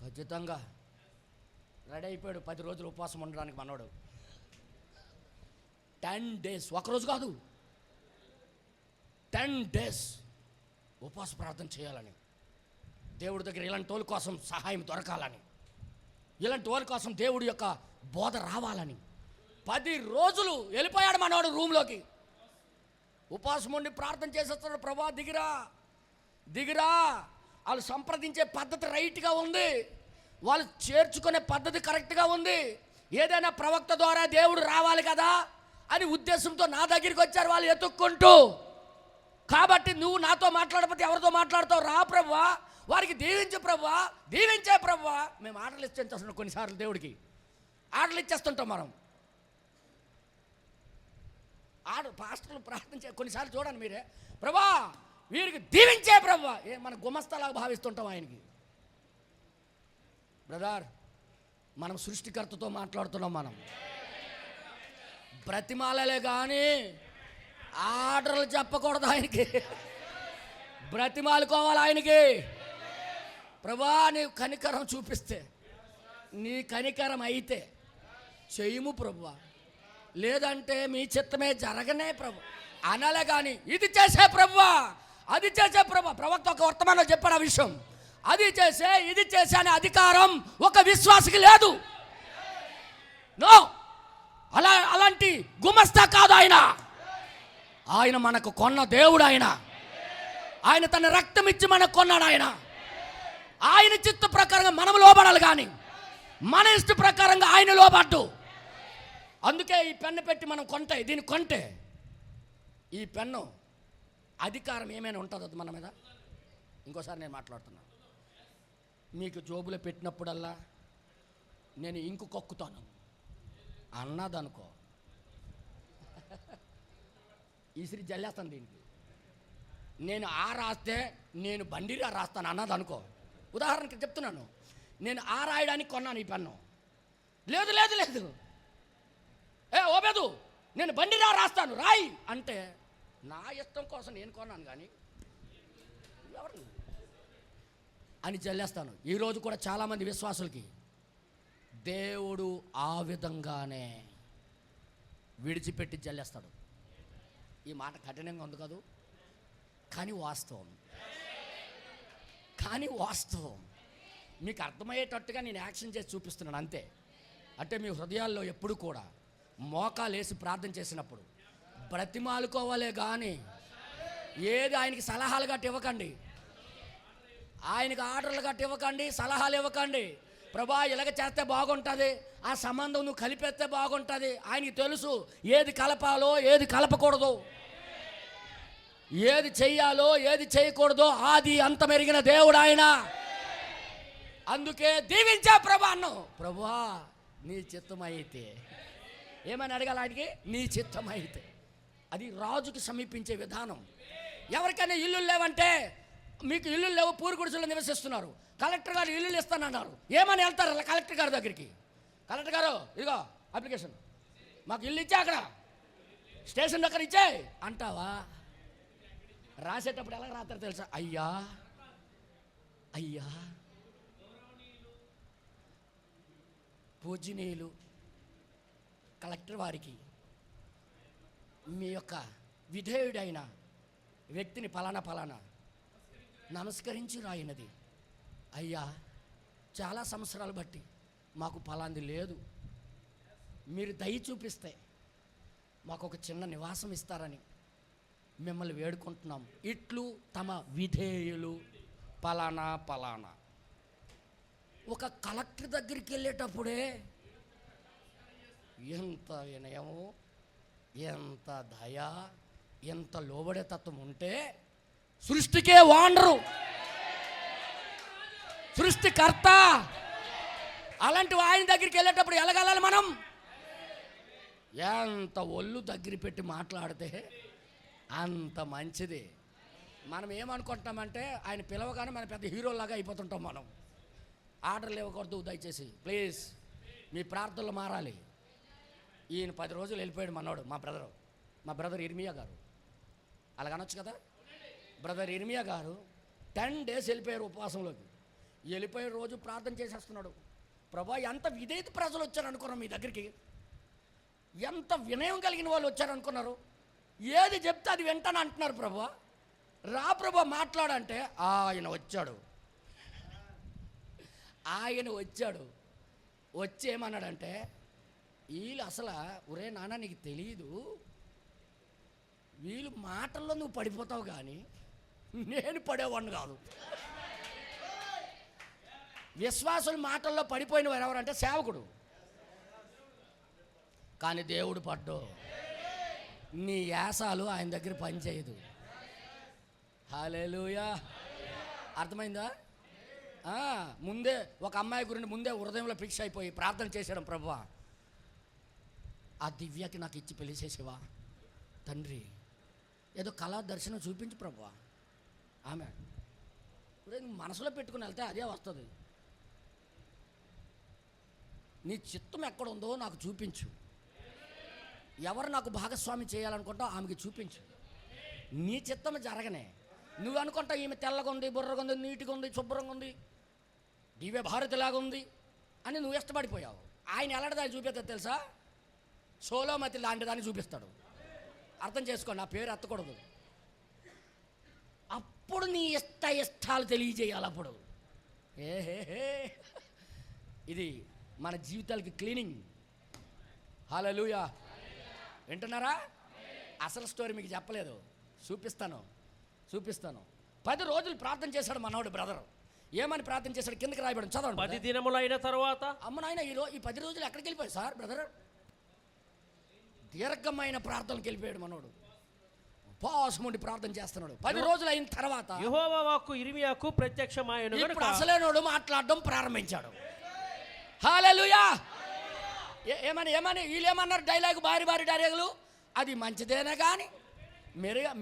ఖచ్చితంగా రెడీ అయిపోయాడు 10 రోజులు ఉపవాసం ఉండడానికి మనోడు. 10 days, ఒకరోజు కాదు 10 days ఉపవాస ప్రార్థన చేయాలని, దేవుడి దగ్గర ఇలాంటి వాళ్ళ కోసం సహాయం దొరకాలని, ఇలాంటి వాళ్ళ కోసం దేవుడి యొక్క బోధ రావాలని 10 రోజులు వెళ్ళిపోయాడు మనోడు రూమ్లోకి. ఉపవాసం ఉండి ప్రార్థన చేసేస్తాడు. ప్రభా దిగిరా, వాళ్ళు సంప్రదించే పద్ధతి రైట్గా ఉంది, వాళ్ళు చేర్చుకునే పద్ధతి కరెక్ట్గా ఉంది, ఏదైనా ప్రవక్త ద్వారా దేవుడు రావాలి కదా అని ఉద్దేశంతో నా దగ్గరికి వచ్చారు వాళ్ళు ఎత్తుక్కుంటూ. కాబట్టి నువ్వు నాతో మాట్లాడకపోతే ఎవరితో మాట్లాడతావు? రా ప్రభువా, వారికి దీవించే ప్రభువా. మేము ఆర్డర్లు ఇచ్చేస్తాం కొన్నిసార్లు, దేవుడికి ఆర్డర్లు ఇచ్చేస్తుంటాం మనం. పాస్టర్లు ప్రార్థన కొన్నిసార్లు చూడండి మీరే, ప్రభా వీరికి దీవించే ప్రభువా, మన గుమస్తలాగా భావిస్తుంటాం ఆయనకి. బ్రదర్, మనం సృష్టికర్తతో మాట్లాడుతున్నాం. మనం బ్రతిమాలలే కానీ ఆర్డర్లు చెప్పకూడదు ఆయనకి, బ్రతిమాలుకోవాలి ఆయనకి. ప్రభా నీ కనికరం చూపిస్తే, నీ కనికరం అయితే చెయ్యము ప్రభువా, లేదంటే మీ చిత్తమే జరగనే ప్రభు అనాలే కానీ ఇది చేసే ప్రభువా, అది చేసే ప్రభు. ప్రవక్త ఒక వర్తమానంలో చెప్పాడు ఆ విషయం. అది చేసే ఇది చేసే అనే అధికారం ఒక విశ్వాసికి లేదు. నో, అలాంటి గుమస్తా కాదు ఆయన మనకు కొన్న దేవుడు. ఆయన తన రక్తం ఇచ్చి మనకు కొన్నాడు. ఆయన చిత్త ప్రకారంగా మనం లోబడాలి కానీ మన ఇష్ట ప్రకారంగా ఆయన లోబడ్డు. అందుకే ఈ పెన్ను పెట్టి మనం దీన్ని కొంటే ఈ పెన్ను అధికారం ఏమైనా ఉంటుంది అది మన మీద. ఇంకోసారి నేను మాట్లాడుతున్నాను, మీకు జోబులో పెట్టినప్పుడల్లా నేను ఇంకు కొక్కుతాను అన్నదనుకో, ఈసిరి జల్లేస్తాను దీనికి. నేను రాస్తే నేను బండిరా రాస్తాను అన్నదనుకో. ఉదాహరణకి చెప్తున్నాను, నేను రాయడానికి కొన్నాను ఈ పెన్ను. లేదు ఓబేదు నేను బండిరా రాస్తాను రాయి అంటే నా ఇష్టం కోసం నేను కొన్నాను కానీ ఎవరు అని జల్లేస్తాను. ఈరోజు కూడా చాలామంది విశ్వాసులకి దేవుడు ఆ విధంగానే విడిచిపెట్టి జల్లేస్తాడు. ఈ మాట కఠినంగా ఉంది కాదు, కానీ వాస్తవం మీకు అర్థమయ్యేటట్టుగా నేను యాక్షన్ చేసి చూపిస్తున్నాను అంతే. అంటే మీ హృదయాల్లో ఎప్పుడు కూడా మోకాలేసి ప్రార్థన చేసినప్పుడు బ్రతిమాలుకోవాలే కానీ ఏది ఆయనకి సలహాలు గట్టి ఇవ్వకండి, ఆయనకి ఆర్డర్లు గట్టి ఇవ్వకండి, సలహాలు ఇవ్వకండి. ప్రభా ఇలాగ చేస్తే బాగుంటుంది, ఆ సంబంధం నువ్వు కలిపేస్తే బాగుంటుంది. ఆయనకి తెలుసు ఏది కలపాలో ఏది కలపకూడదు, ఏది చెయ్యాలో ఏది చేయకూడదో ఆది అంతమెరిగిన దేవుడు ఆయన. అందుకే దీవించా ప్రభా అన్ను. ప్రభువా నీ చిత్తమైతే ఏమని అడగాలి ఆయనకి? నీ చిత్తమైతే. అది రాజుకి సమీపించే విధానం. ఎవరికైనా ఇల్లు లేవంటే మీకు ఇల్లు లేవు, పూరి గుడిసెలో నివసిస్తున్నారు, కలెక్టర్ గారు ఇల్లు ఇస్తానన్నారు. ఏమని వెళ్తారు అలా కలెక్టర్ గారి దగ్గరికి? కలెక్టర్ గారు ఇదిగో అప్లికేషన్, మాకు ఇల్లు ఇచ్చే అక్కడ స్టేషన్ దగ్గర ఇచ్చే అంటావా? రాసేటప్పుడు ఎలా రాస్తారో తెలుసా? అయ్యా అయ్యా పూజనీయులు కలెక్టర్ వారికి మీ యొక్క విధేయుడైన వ్యక్తిని పలానా నమస్కరించి రాయినది. అయ్యా చాలా సంవత్సరాలు బట్టి మాకు పలాంది లేదు, మీరు దయ చూపిస్తే మాకు ఒక చిన్న నివాసం ఇస్తారని మిమ్మల్ని వేడుకుంటున్నాం. ఇట్లు తమ విధేయులు పలానా. ఒక కలెక్టర్ దగ్గరికి వెళ్ళేటప్పుడే ఎంత వినయము, ఎంత దయ, ఎంత లోబడే తత్వం ఉంటే సృష్టికే వాండరు, సృష్టికర్త, అలాంటి ఆయన దగ్గరికి వెళ్ళేటప్పుడు ఎలాగలాలి మనం? ఎంత ఒళ్ళు దగ్గర పెట్టి మాట్లాడితే అంత మంచిది. మనం ఏమనుకుంటామంటే ఆయన పిలవగానే మన పెద్ద హీరోలాగా అయిపోతుంటాం. మనం ఆర్డర్లు ఇవ్వకూడదు దయచేసి, ప్లీజ్ మీ ప్రార్థనలు మారాలి. ఈయన 10 రోజులు వెళ్ళిపోయాడు మనోడు, మా బ్రదర్ ఇర్మియా గారు. అలాగనొచ్చు కదా, బ్రదర్ ఇర్మియా గారు 10 days వెళ్ళిపోయారు ఉపవాసంలోకి. వెళ్ళిపోయే రోజు ప్రార్థన చేసేస్తున్నాడు. ప్రభా ఎంత విధేయత ప్రజలు వచ్చారు అనుకున్నారు మీ దగ్గరికి, ఎంత వినయం కలిగిన వాళ్ళు వచ్చారు అనుకున్నారు, ఏది చెప్తే అది వెంటనే అంటున్నారు. ప్రభా రా ప్రభా మాట్లాడంటే ఆయన వచ్చాడు. వచ్చి ఏమన్నాడంటే, వీళ్ళు అసలు ఒరే నాన్న నీకు తెలియదు, వీళ్ళు మాటల్లో నువ్వు పడిపోతావు కానీ నేను పడేవాడిని కాదు. విశ్వాసుల మాటల్లో పడిపోయిన వారు ఎవరంటే సేవకుడు, కానీ దేవుడు పడ్డు. నీ యాసాలు ఆయన దగ్గర పనిచేయదు. హల్లెలూయా, అర్థమైందా? ముందే ఒక అమ్మాయి గురించి ముందే హృదయంలో ఫిక్స్ అయిపోయి ప్రార్థన చేశాడు, ప్రభువా ఆ దివ్యకి నాకు ఇచ్చి పెళ్లి చేసేవా తండ్రి, ఏదో కళా దర్శనం చూపించు ప్రభువా. ఆమె మనసులో పెట్టుకుని వెళ్తే అదే వస్తుంది. నీ చిత్తం ఎక్కడుందో నాకు చూపించు, ఎవరు నాకు భాగస్వామి చేయాలనుకుంటావు ఆమెకి చూపించు. నీ చిత్తం జరగనే. నువ్వు అనుకుంటావు ఈమె తెల్లగా ఉంది, బుర్రగా ఉంది, నీట్గా ఉంది, శుభ్రంగా ఉంది, దివ్య భారతిలాగా ఉంది అని నువ్వు ఇష్టపడిపోయావు. ఆయన ఎలాంటిదాన్ని చూపిస్తాడు తెలుసా? సోలోమతి లాంటి దాన్ని చూపిస్తాడు. అర్థం చేసుకోండి, ఆ పేరు ఎత్తకూడదు. అప్పుడు నీ ఇష్టాలు తెలియజేయాలి. అప్పుడు ఇది మన జీవితాలకి క్లీనింగ్. హల్లెలూయా, వింటున్నారా? అసలు స్టోరీ మీకు చెప్పలేదు, చూపిస్తాను. 10 రోజులు ప్రార్థన చేశాడు మనోడు బ్రదర్. ఏమని ప్రార్థన చేశాడు కిందకి రాయబడి చదవండి. 10 దినములు అయిన తర్వాత అమ్మ నాయన ఈ 10 రోజులు ఎక్కడికి వెళ్ళిపోయాడు సార్ బ్రదర్? దీర్ఘమైన ప్రార్థనకి వెళ్ళిపోయాడు మనోడు. ఉపవాసం ఉండి ప్రార్థన చేస్తున్నాడు. 10 రోజులు అయిన తర్వాత యెహోవా వాక్కు ఇర్మియాకు ప్రత్యక్షమాయెను గనుక ఇప్పుడు అసలేనోడు మాట్లాడడం ప్రారంభించాడు. హల్లెలూయా. ఏమని వీళ్ళేమన్నారు డైలాగు, భారీ డైలాగులు. అది మంచిదైనా కానీ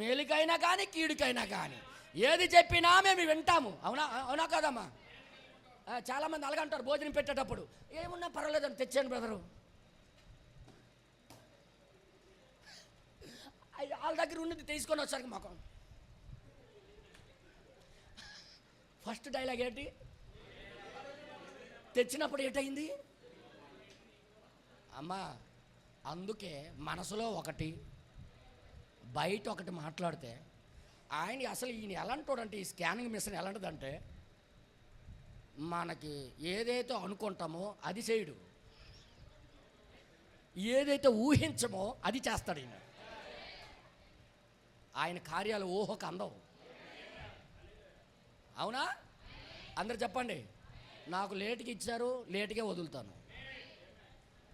మేలుకైనా కానీ కీడుకైనా కానీ ఏది చెప్పినా మేము వింటాము. అవునా కదమ్మా? చాలామంది అలాగంటారు భోజనం పెట్టేటప్పుడు, ఏమున్నా పర్వాలేదని తెచ్చాను బ్రదరు. వాళ్ళ దగ్గర ఉన్నది తీసుకొని వచ్చారు మాకు. ఫస్ట్ డైలాగ్ ఏంటి? తెచ్చినప్పుడు ఏంటయింది అమ్మా? అందుకే మనసులో ఒకటి బయట ఒకటి మాట్లాడితే ఆయన అసలు ఈయన ఎలాంటోడంటే, ఈ స్కానింగ్ మిషన్ ఎలాంటిదంటే మనకి ఏదైతే అనుకుంటామో అది చేయడు, ఏదైతే ఊహించమో అది చేస్తాడు. ఆయన కార్యాలు ఊహకు అందవు. అవునా? అందరు చెప్పండి. నాకు లేటుకి ఇచ్చారు, లేటుగా వదులుతాను.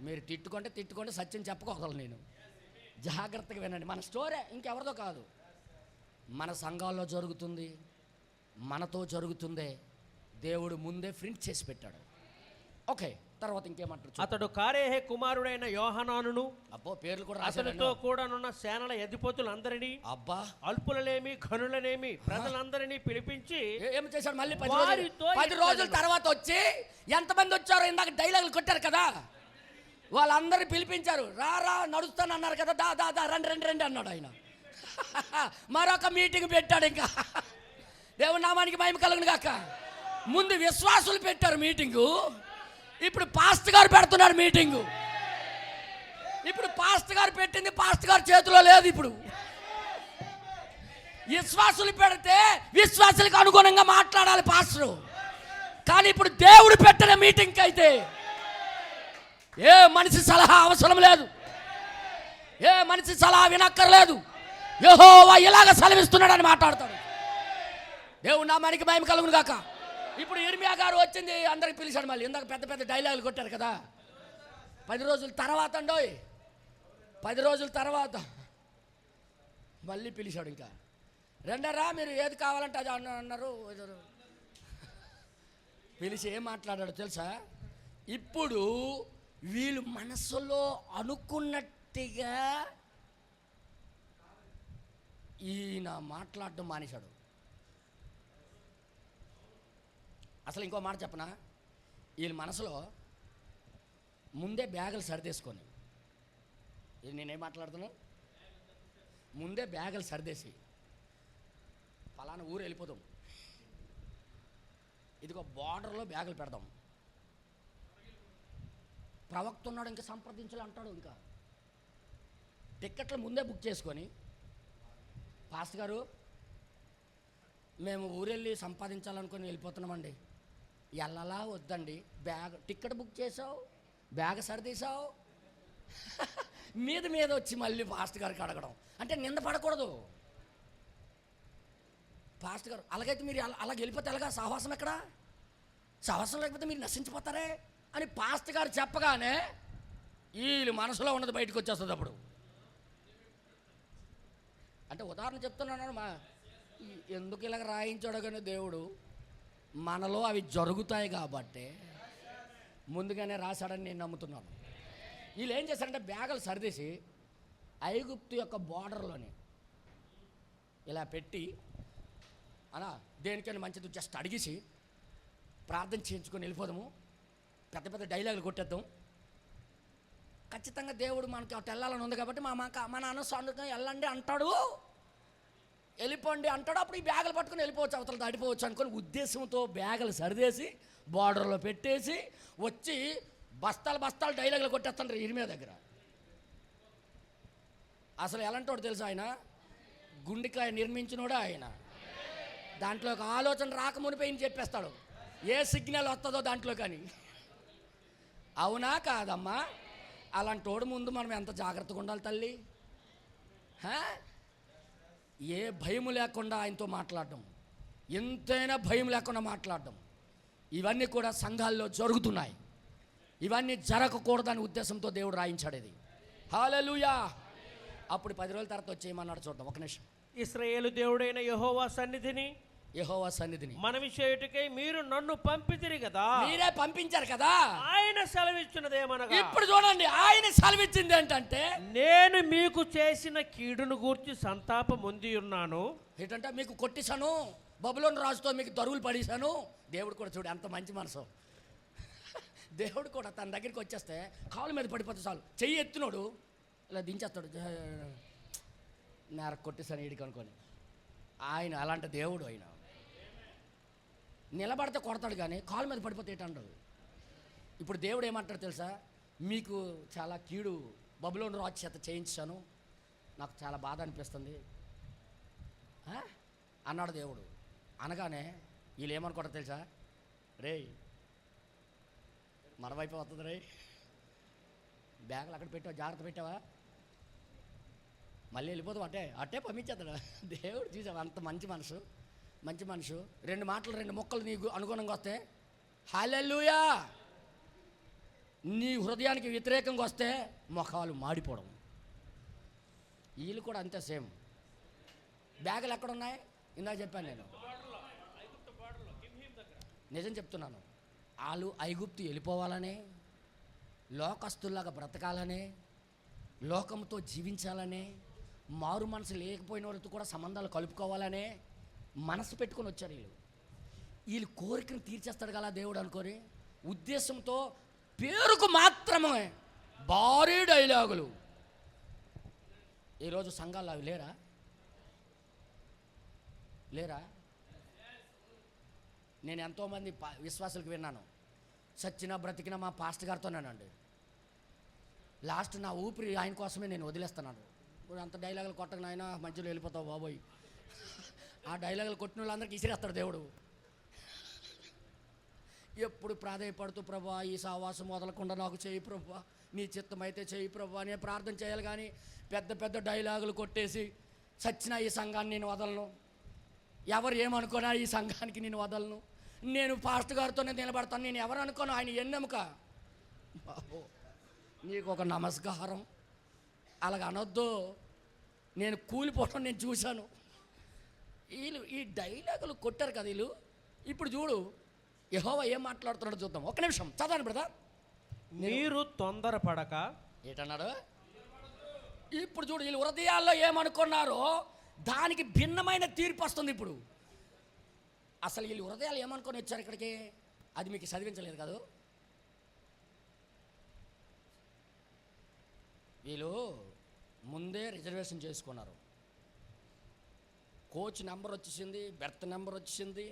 మీరు తిట్టుకుంటే సత్యం చెప్పకూడదు. నేను జాగ్రత్తగా వినండి. మన స్టోరీ ఇంకెవరిదో కాదు, మన సంఘాల్లో జరుగుతుంది, మనతో జరుగుతుందే దేవుడు ముందే ప్రింట్ చేసి పెట్టాడు. ఓకే, తర్వాత ఇంకేమంటారు? అతడు కారేహే కుమారుడైన యోహానానును అబ్బో పేర్లు కూడా అతనితో కూడానున్న సేనల అధిపతులందరినీ, అబ్బా అల్పులనేమి ఘనులనేమి ప్రజలందరినీ పిలిపించి ఏం చేశాడు? మళ్ళీ వారితో 10 రోజుల తర్వాత వచ్చి ఎంతమంది వచ్చారో ఇందాక డైలాగులు కొట్టారు కదా, వాళ్ళందరినీ పిలిపించారు. రా నడుస్తాను అన్నారు కదా, దా రండి అన్నాడు ఆయన. మరొక మీటింగ్ పెట్టాడు. ఇంకా దేవుని నామానికి మహిమ కలుగును గాక. ముందు విశ్వాసులు పెట్టారు మీటింగు, ఇప్పుడు పాస్టర్ గారు పెడుతున్నాడు మీటింగు. ఇప్పుడు పాస్టర్ గారు పెట్టింది పాస్టర్ గారి చేతిలో లేదు. ఇప్పుడు విశ్వాసులు పెడితే విశ్వాసులకు అనుగుణంగా మాట్లాడాలి పాస్టరు. కానీ ఇప్పుడు దేవుడు పెట్టిన మీటింగ్కి అయితే ఏ మనిషి సలహా అవసరం లేదు, ఏ మనిషి సలహా వినక్కర్లేదు. యెహోవా ఇలాగ సెలవిస్తున్నాడని మాట్లాడతాడు. దేవుడు నామానికి మహిమ కలుగును గాక. ఇప్పుడు ఇర్మియా గారు వచ్చింది, అందరికి పిలిచాడు. మళ్ళీ ఇందాక పెద్ద డైలాగులు కొట్టారు కదా. 10 రోజుల తర్వాత 10 రోజుల తర్వాత మళ్ళీ పిలిచాడు. ఇంకా రెండరా మీరు ఏది కావాలంటే అది అన్నారు. పిలిచి ఏం మాట్లాడాడు తెలుసా? ఇప్పుడు వీళ్ళు మనసులో అనుకున్నట్టుగా ఈయన మాట్లాడడం మానేశాడు. అసలు ఇంకో మాట చెప్పనా, వీళ్ళ మనసులో ముందే బ్యాగులు సర్దేసుకొని, ఇది నేనేం మాట్లాడుతున్నా, ముందే బ్యాగులు సర్దేసి పలానా ఊరు వెళ్ళిపోతాం, ఇదిగో బార్డర్లో బ్యాగులు పెడదాం, ప్రవక్త ఉన్నాడు ఇంకా సంప్రదించాలి అంటాడు. ఇంకా టిక్కెట్లు ముందే బుక్ చేసుకొని, పాస్టర్ గారు మేము ఊరెళ్ళి సంపాదించాలనుకొని వెళ్ళిపోతున్నామండి, ఎల్లలా వద్దండి, బ్యాగ్ టిక్కెట్ బుక్ చేసావు, బ్యాగ్ సరిదీసావు. మీద వచ్చి మళ్ళీ పాస్టర్ గారికి అడగడం అంటే నింద పడకూడదు. పాస్టర్ గారు అలాగైతే మీరు అలా వెళ్ళిపోతే ఎలాగా, సహవాసం ఎక్కడా, సహవాసం లేకపోతే మీరు నశించిపోతారే అని పాస్టర్ గారు చెప్పగానే వీళ్ళు మనసులో ఉన్నది బయటకు వచ్చేస్తుంది. అప్పుడు అంటే ఉదాహరణ చెప్తున్నాను, ఎందుకు ఇలాగ రాయించాడు కానీ దేవుడు మనలో అవి జరుగుతాయి కాబట్టి ముందుగానే రాశాడని నేను నమ్ముతున్నాను. వీళ్ళు ఏం చేశారంటే బ్యాగులు సరిదేసి ఐగుప్తు యొక్క బార్డర్లోని ఇలా పెట్టి అలా దేనికైనా మంచిది జస్ట్ అడిగేసి ప్రార్థన చేయించుకొని వెళ్ళిపోదాము, పెద్ద డైలాగులు కొట్టేద్దాం. ఖచ్చితంగా దేవుడు మనకి అటు వెళ్ళాలని ఉంది కాబట్టి మన అనుసారంగా వెళ్ళండి అంటాడు, వెళ్ళిపోండి అంటాడు. అప్పుడు ఈ బ్యాగులు పట్టుకొని వెళ్ళిపోవచ్చు, అవతల దాటిపోవచ్చు అనుకొని ఉద్దేశంతో బ్యాగులు సరిదేసి బార్డర్లో పెట్టేసి వచ్చి బస్తాలు డైలాగులు కొట్టేస్తాడు ఇరిమియా దగ్గర. అసలు ఎలాంటోడు తెలుసు ఆయన, గుండెకాయ నిర్మించినోడా ఆయన. దాంట్లో ఒక ఆలోచన రాకమునిపోయి చెప్పేస్తాడు, ఏ సిగ్నల్ వస్తుందో దాంట్లో. కానీ అవునా కాదమ్మా, అలాంటోడు ముందు మనం ఎంత జాగ్రత్తగా ఉండాలి తల్లి. ఏ భయం లేకుండా ఆయనతో మాట్లాడడం, ఎంతైనా భయం లేకుండా మాట్లాడడం, ఇవన్నీ కూడా సంఘాల్లో జరుగుతున్నాయి. ఇవన్నీ జరగకూడదని ఉద్దేశంతో దేవుడు రాయించాడు ఇది. హల్లెలూయా. అప్పుడు 10 రోజుల తర్వాత వచ్చి ఏమన్నాడు చూద్దాం, ఒక నిమిషం. ఇశ్రాయేలు దేవుడైన యెహోవా సన్నిధిని మనవి చేయుటకై మీరు నన్ను పంపితిరి కదా, మీరే పంపించారు కదా, ఆయన సెలవిచ్చినదేమనగా, ఇప్పుడు చూడండి ఆయన సెలవిచ్చింది ఏంటంటే, నేను మీకు చేసిన కీడును గూర్చి సంతాపం పొంది ఉన్నాను. ఏంటంటే మీకు కొట్టేశాను, బబులోను రాజుతో మీకు దరువులు పడేశాను. దేవుడు కూడా చూడు ఎంత మంచి మనసు. దేవుడు కూడా తన దగ్గరికి వచ్చేస్తే కాళ్ళ మీద పడిపోతే చాలు, చెయ్యి ఎత్తినోడు ఇలా దించేస్తాడు, నేర కొట్టేశాను ఈడికి అనుకొని. ఆయన అలాంటి దేవుడు. ఆయన నిలబడితే కొడతాడు కానీ కాళ్ళ మీద పడిపోతే ఏంటంటాడు. ఇప్పుడు దేవుడు ఏమంటాడు తెలుసా, మీకు చాలా కీడు బబులోను రాజు చేత చేయించాను, నాకు చాలా బాధ అనిపిస్తుంది అన్నాడు దేవుడు. అనగానే వీళ్ళు ఏమనుకుంటారు తెలుసా, రే మన వైపు వస్తుంది రే, బ్యాగులు అక్కడ పెట్టావా, జాగ్రత్త పెట్టావా, మళ్ళీ వెళ్ళిపోతాం అట్టే పంపించేస్తాడు. దేవుడు చూసావు అంత మంచి మనసు. 2 మాటలు 2 మొక్కలు నీకు అనుగుణంగా వస్తే హల్లెలూయా, నీ హృదయానికి వ్యతిరేకంగా వస్తే మొఖాలు మాడిపోవడం. వీళ్ళు కూడా అంతే సేమ్. బ్యాగులు ఎక్కడున్నాయి ఇందాక చెప్పాను నేను, నిజం చెప్తున్నాను. వాళ్ళు ఐగుప్తు వెళ్ళిపోవాలనే లోకస్తుల్లాగా బ్రతకాలనే, లోకంతో జీవించాలనే, మారు మనసు లేకపోయిన వాళ్ళతో కూడా సంబంధాలు కలుపుకోవాలనే మనసు పెట్టుకొని వచ్చారు వీళ్ళు కోరికను తీర్చేస్తాడు కదా దేవుడు అనుకోని ఉద్దేశంతో పేరుకు మాత్రమే భారీ డైలాగులు. ఈరోజు సంఘాలు అవి లేరా? నేను ఎంతోమంది విశ్వాసులకు విన్నాను, సచ్చినా బ్రతికినా మా పాస్టర్ గారితోనేనండి, లాస్ట్ నా ఊపిరి ఆయన కోసమే నేను వదిలేస్తున్నాను. ఇప్పుడు అంత డైలాగులు కొట్టగా ఆయన మధ్యలో వెళ్ళిపోతావు బాబోయ్, ఆ డైలాగులు కొట్టిన వాళ్ళందరికీ ఇసిరేస్తాడు దేవుడు. ఎప్పుడు ప్రాధాయపడుతూ ప్రభా ఈ సావాసం వదలకుండా నాకు చేయి ప్రభా, నీ చిత్తమైతే చేయి ప్రభా అని ప్రార్థన చేయాలి. కానీ పెద్ద పెద్ద డైలాగులు కొట్టేసి సచ్చినా ఈ సంఘాన్ని నేను వదలను, ఎవరు ఏమనుకోనా ఈ సంఘానికి నేను వదలను, నేను పాస్టర్ గారితోనే నిలబడతాను, నేను ఎవరు అనుకోను, ఆయన ఎన్నెముక బాబో నీకు ఒక నమస్కారం, అలాగ అనొద్దు. నేను కూలిపోవడం నేను చూశాను. వీళ్ళు ఈ డైలాగులు కొట్టారు కదా వీళ్ళు. ఇప్పుడు చూడు యెహోవా ఏం మాట్లాడుతున్నాడో చూద్దాం. ఒక్క నిమిషం చదవండి బ్రదర్. మీరు తొందరపడక ఏంటన్నాడు? ఇప్పుడు చూడు వీళ్ళు హృదయాల్లో ఏమనుకున్నారో దానికి భిన్నమైన తీర్పు వస్తుంది. ఇప్పుడు అసలు వీళ్ళు హృదయాలు ఏమనుకొని వచ్చారు ఇక్కడికి, అది మీకు చదివించలేదు కదా. వీళ్ళు ముందే రిజర్వేషన్ చేసుకున్నారు, కోచ్ నెంబర్ వచ్చేసింది, బెర్త్ నెంబర్ వచ్చేసింది,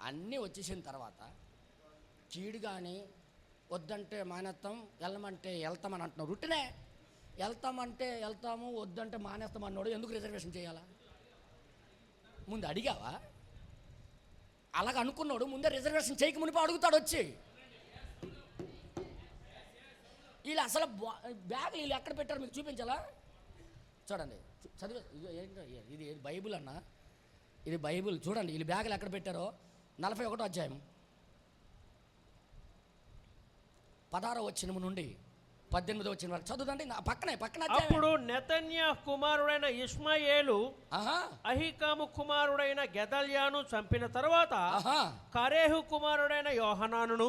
అన్నీ వచ్చేసిన తర్వాత కీడు కానీ వద్దంటే మానేస్తాం, వెళ్ళమంటే వెళ్తామని అంటున్నావు. రుట్టినే వెళ్తామంటే వెళ్తాము, వద్దంటే మానేస్తాం అన్నాడు. ఎందుకు రిజర్వేషన్ చేయాలా? ముందు అడిగావా? అలాగ అనుకున్నాడు ముందే రిజర్వేషన్ చేయక మునిపో అడుగుతాడు వచ్చి. వీళ్ళు అసలు బ్యాగులు వీళ్ళు ఎక్కడ పెట్టారు మీకు చూపించాలా? చూడండి చదివే ఇది బైబుల్ అన్న, ఇది బైబుల్. చూడండి వీళ్ళు బ్యాగులు ఎక్కడ పెట్టారో. 41వ అధ్యాయం 16వ వచనం నుండి 18వ వచనం వరకు చదువుదండి. పక్కన అప్పుడు నెతన్యా కుమారుడైన ఇష్మాయేలు అహీకాము కుమారుడైన గెదల్యాను చంపిన తర్వాత కరేహు కుమారుడైన యోహనానును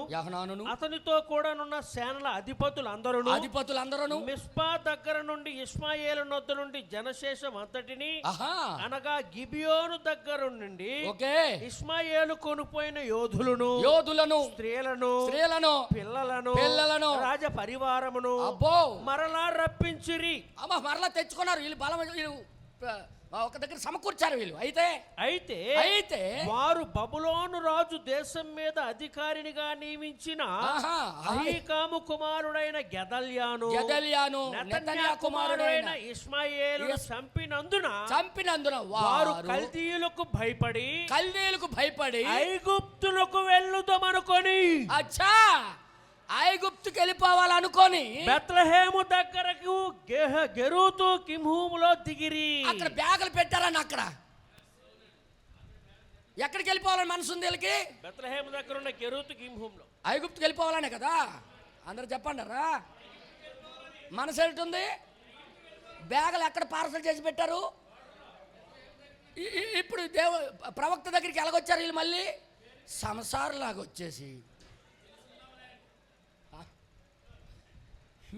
అతనితో కూడానున్న సేనల అధిపతులందరూ మిస్పా దగ్గర నుండి ఇష్మాయేలు నొద్ద నుండి జనశేషం అంతటిని అనగా గిబియోను దగ్గర నుండి ఇష్మాయేలు కొనుపోయిన యోధులను స్త్రీలను పిల్లలను రాజ పరివారమును మరలా రప్పించిరి. మరలా తెచ్చుకున్నారు వీళ్ళు, బలం ఒక దగ్గర సమకూర్చారు వీళ్ళు. అయితే వారు బబులోను రాజు దేశం మీద అధికారినిగా నియమించిన అహీకాము కుమారుడైన గెదల్యాను నెతన్యా కుమారుడైన ఇష్మాయేలు చంపినందున వారు కల్దీయులకు భయపడి ఐగుప్తులకు వెళ్ళుదామనుకొని ఐగుప్తుకి వెళ్ళిపోవాలనుకొని బెత్లెహేము దగ్గరకు గెరూతు కిమ్హూములో దిగిరి. అక్కడ బ్యాగులు పెట్టారని అక్కడ ఎక్కడికి వెళ్ళిపోవాలని మనసు ఉంది వీళ్ళకి? బెత్లెహేము దగ్గర ఉన్న గెరూతు కిమ్హూములో ఐగుప్తుకి వెళ్ళిపోవాలనే కదా. అందరూ చెప్పండి రా, మనసు ఏంటుంది? బ్యాగులు ఎక్కడ పార్సల్ చేసి పెట్టారు? ఇప్పుడు ప్రవక్త దగ్గరికి ఎలాగొచ్చారు వీళ్ళు? మళ్ళీ సంసారంలాగా వచ్చేసి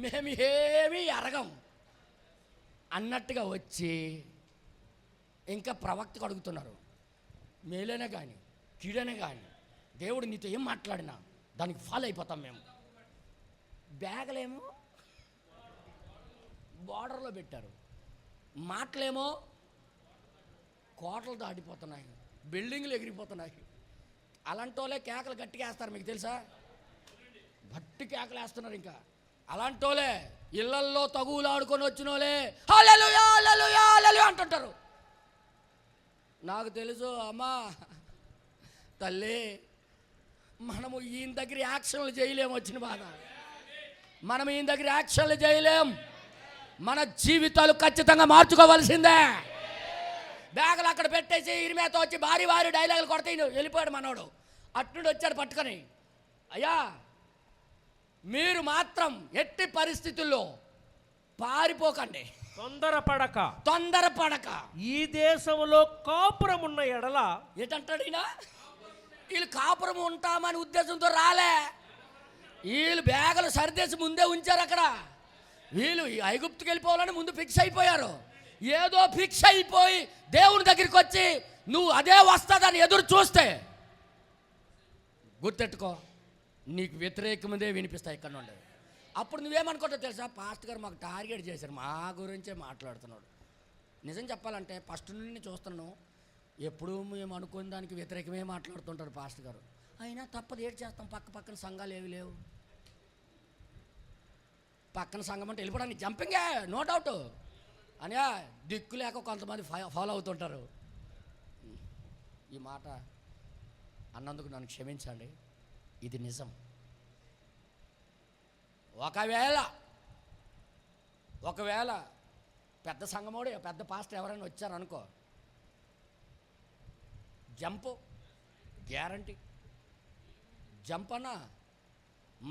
మేము ఏమీ అరగం అన్నట్టుగా వచ్చి ఇంకా ప్రవక్తకు అడుగుతున్నారు. మేలైనా కానీ కీడైనా కానీ దేవుడు నీతో ఏం మాట్లాడినా దానికి ఫాలో అయిపోతాం మేము. బ్యాగులేమో బార్డర్లో పెట్టారు, మాటలేమో కోటలు దాటిపోతున్నాయి, బిల్డింగ్లు ఎగిరిపోతున్నాయి. అలాంటి వాళ్ళే కేకలు గట్టిగా వేస్తారు, మీకు తెలుసా? గట్టి కేకలు వేస్తున్నారు. ఇంకా అలాంటి వాళ్ళే ఇళ్లల్లో తగువులు ఆడుకొని వచ్చిన వాళ్ళే హల్లెలూయా హల్లెలూయా హల్లెలూయా అంటుంటారు. నాకు తెలుసు అమ్మా తల్లి, మనము ఈయన దగ్గర యాక్షన్లు చేయలేము. వచ్చిన బాధ మనం ఈయన దగ్గర యాక్షన్లు చేయలేం. మన జీవితాలు ఖచ్చితంగా మార్చుకోవాల్సిందే. బ్యాగులు అక్కడ పెట్టేసి ఇరిమేతో వచ్చి భారీ డైలాగులు కొడితే వెళ్ళిపోయాడు మనోడు. అట్నుండి వచ్చాడు పట్టుకొని, అయ్యా మీరు మాత్రం ఎట్టి పరిస్థితుల్లో పారిపోకండి, తొందరపడక ఈ దేశంలో కాపురం ఉన్న ఎడల ఏంటంటాడు ఈయన? వీళ్ళు కాపురం ఉంటామని ఉద్దేశంతో రాలే, వీళ్ళు బ్యాగులు సరిదేసి ముందే ఉంచారు అక్కడ. వీళ్ళు ఈ ఐగుప్తుకి వెళ్ళిపోవాలని ముందు ఫిక్స్ అయిపోయారు. ఏదో ఫిక్స్ అయిపోయి దేవుని దగ్గరికి వచ్చి నువ్వు అదే వస్తుందని ఎదురు చూస్తే గుర్తెట్టుకో, నీకు వ్యతిరేకముందే వినిపిస్తాయి ఇక్కడ నుండి. అప్పుడు నువ్వేమనుకుంటావు తెలుసా, పాస్టర్ గారు మాకు టార్గెట్ చేశారు, మా గురించే మాట్లాడుతున్నాడు. నిజం చెప్పాలంటే ఫస్ట్ నుండి చూస్తున్నాను, ఎప్పుడూ మేము అనుకున్న దానికి వ్యతిరేకమే మాట్లాడుతుంటారు పాస్టర్ గారు. అయినా తప్పదు, ఏడు చేస్తాం, పక్కన సంఘాలు ఏవి లేవు. పక్కన సంఘం అంటే వెళ్ళిపోవడానికి జంపింగే, నో డౌట్ అని దిక్కు లేక కొంతమంది ఫాలో అవుతుంటారు. ఈ మాట అన్నందుకు నన్ను క్షమించండి, ఇది నిజం. ఒకవేళ పెద్ద సంఘమోడు పెద్ద పాస్టర్ ఎవరైనా వచ్చారనుకో, జంపు గ్యారంటీ. జంప్ అన్నా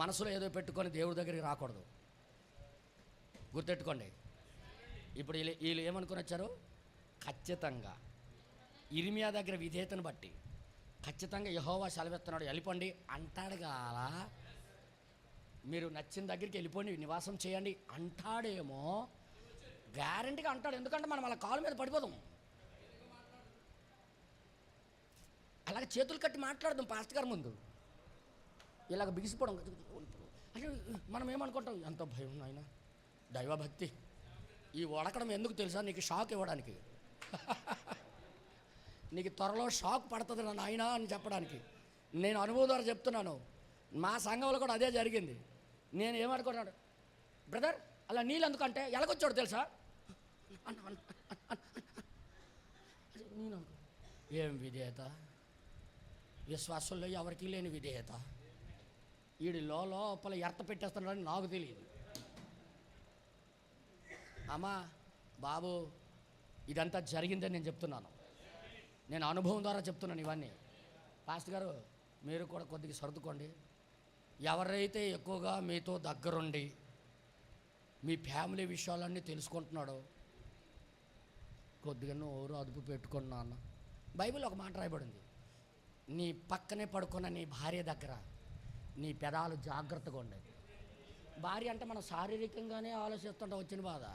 మనసులో ఏదో పెట్టుకొని దేవుడి దగ్గరికి రాకూడదు, గుర్తెట్టుకోండి. ఇప్పుడు వీళ్ళు ఏమనుకుని వచ్చారు, ఖచ్చితంగా ఇర్మియా దగ్గర విధేయతను బట్టి ఖచ్చితంగా యెహోవా సెలవిస్తున్నాడు వెళ్ళిపోండి అంటాడు కాలా, మీరు నచ్చిన దగ్గరికి వెళ్ళిపోండి నివాసం చేయండి అంటాడేమో, గ్యారంటీగా అంటాడు. ఎందుకంటే మనం అలా కాలు మీద పడిపోదాం, అలాగే చేతులు కట్టి మాట్లాడదాం పాస్టర్ గారి ముందు, ఇలాగ బిగిసిపోవడం. అంటే మనం ఏమనుకుంటాం, ఎంత భయం నాయన, దైవభక్తి. ఈ వడకడం ఎందుకు తెలుసా, నీకు షాక్ ఇవ్వడానికి. నీకు త్వరలో షాక్ పడుతుంది నా నాయన అని చెప్పడానికి. నేను అనుభవం ద్వారా చెప్తున్నాను, మా సంఘంలో కూడా అదే జరిగింది. నేను ఏమనుకున్నాడు, బ్రదర్ అలా నీళ్ళు ఎందుకంటే ఎలాగొచ్చాడు తెలుసా, ఏం విధేయత, విశ్వాసంలో ఎవరికి లేని విధేయత. వీడి లోపల ఎర్త పెట్టేస్తున్నాడని నాకు తెలియదు. అమ్మా బాబు, ఇదంతా జరిగిందని నేను చెప్తున్నాను, నేను అనుభవం ద్వారా చెప్తున్నాను ఇవన్నీ. పాస్టర్ గారు మీరు కూడా కొద్దిగా సర్దుకోండి. ఎవరైతే ఎక్కువగా మీతో దగ్గరుండి మీ ఫ్యామిలీ విషయాలన్నీ తెలుసుకుంటున్నాడో కొద్దిగా నోరు అదుపు పెట్టుకోండి నాన్న. బైబిల్ ఒక మాట రాయబడింది, నీ పక్కనే పడుకున్న నీ భార్య దగ్గర నీ పెదాలు జాగ్రత్తగా ఉండే. భార్య అంటే మనం శారీరకంగానే ఆలోచిస్తుంటా వచ్చిన బాధ,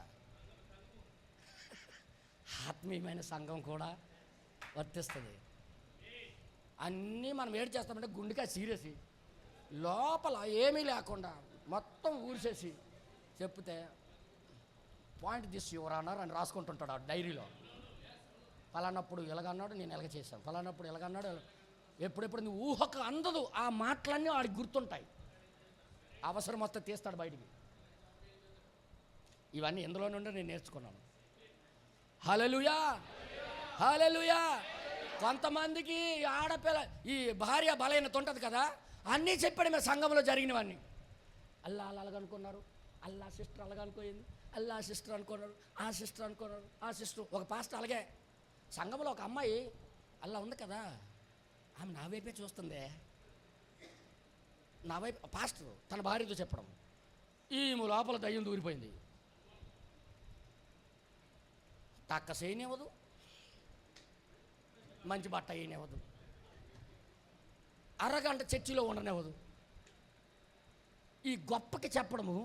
ఆత్మీయమైన సంఘం కూడా వర్తిస్తుంది. అన్నీ మనం ఏడు చేస్తామంటే గుండెకాయ సీరియస్, లోపల ఏమీ లేకుండా మొత్తం ఊరిసేసి చెప్తే పాయింట్ దిస్ యువర్ ఆనర్ అని రాసుకుంటుంటాడు ఆ డైరీలో. ఫలానప్పుడు ఎలాగన్నాడు, నేను ఎలాగ చేశాను, ఫలానప్పుడు ఎలాగన్నాడు. ఎప్పుడెప్పుడు నువ్వు ఊహకు అందదు ఆ మాటలన్నీ వాడికి గుర్తుంటాయి, అవసరం వస్తే తీస్తాడు బయటికి. ఇవన్నీ ఎందులో నుండి నేను నేర్చుకున్నాను. హల్లెలూయా హల్లెలూయా. కొంతమందికి ఆడపిల్ల ఈ భార్య బలహీనత ఉంటుంది కదా, అన్నీ చెప్పాడు మేము సంఘంలో జరిగినవన్నీ. అల్లా అలాగనుకున్నారు, అల్లా సిస్టర్ అలాగనుకోయింది, అల్లా సిస్టర్ అనుకున్నారు, ఆ సిస్టర్ అనుకున్నారు, ఆ సిస్టర్. ఒక పాస్టర్ అలాగే సంఘంలో ఒక అమ్మాయి అల్లా ఉంది కదా, ఆమె నా వైపే చూస్తుంది, నా వైపు. పాస్టర్ తన భార్యతో చెప్పడం, ఈమె లోపల దయ్యం దూరిపోయింది, టక్క చేయనివ్వదు, మంచి బట్ట వేయనివ్వదు, అరగంట చర్చిలో ఉండనివ్వదు. ఈ గొప్పకి చెప్పడము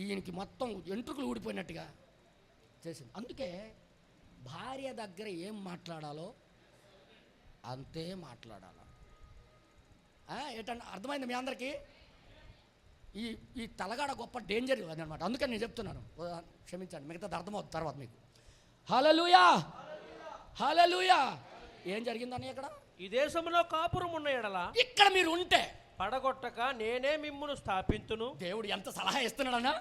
ఈయనకి మొత్తం ఎంట్రుకలు ఊడిపోయినట్టుగా చేసింది. అందుకే భార్య దగ్గర ఏం మాట్లాడాలో అంతే మాట్లాడాలి. ఏంటంటే అర్థమైంది మీ అందరికీ? ఈ తలగాడ గొప్ప డేంజర్ అదనమాట. అందుకని నేను చెప్తున్నాను, క్షమించండి, మిగతాది అర్థమవుతుంది తర్వాత మీకు. హల్లెలూయా హల్లెలూయా. ఏం జరిగిందని ఇక్కడ? ఈ దేశంలో కాపురం ఉన్న ఎడల ఇక్కడ మీరు ఉంటే పడగొట్టక నేనే మిమ్మును స్థాపించును. దేవుడు ఎంత సలహా ఇస్తున్నాడన్నా,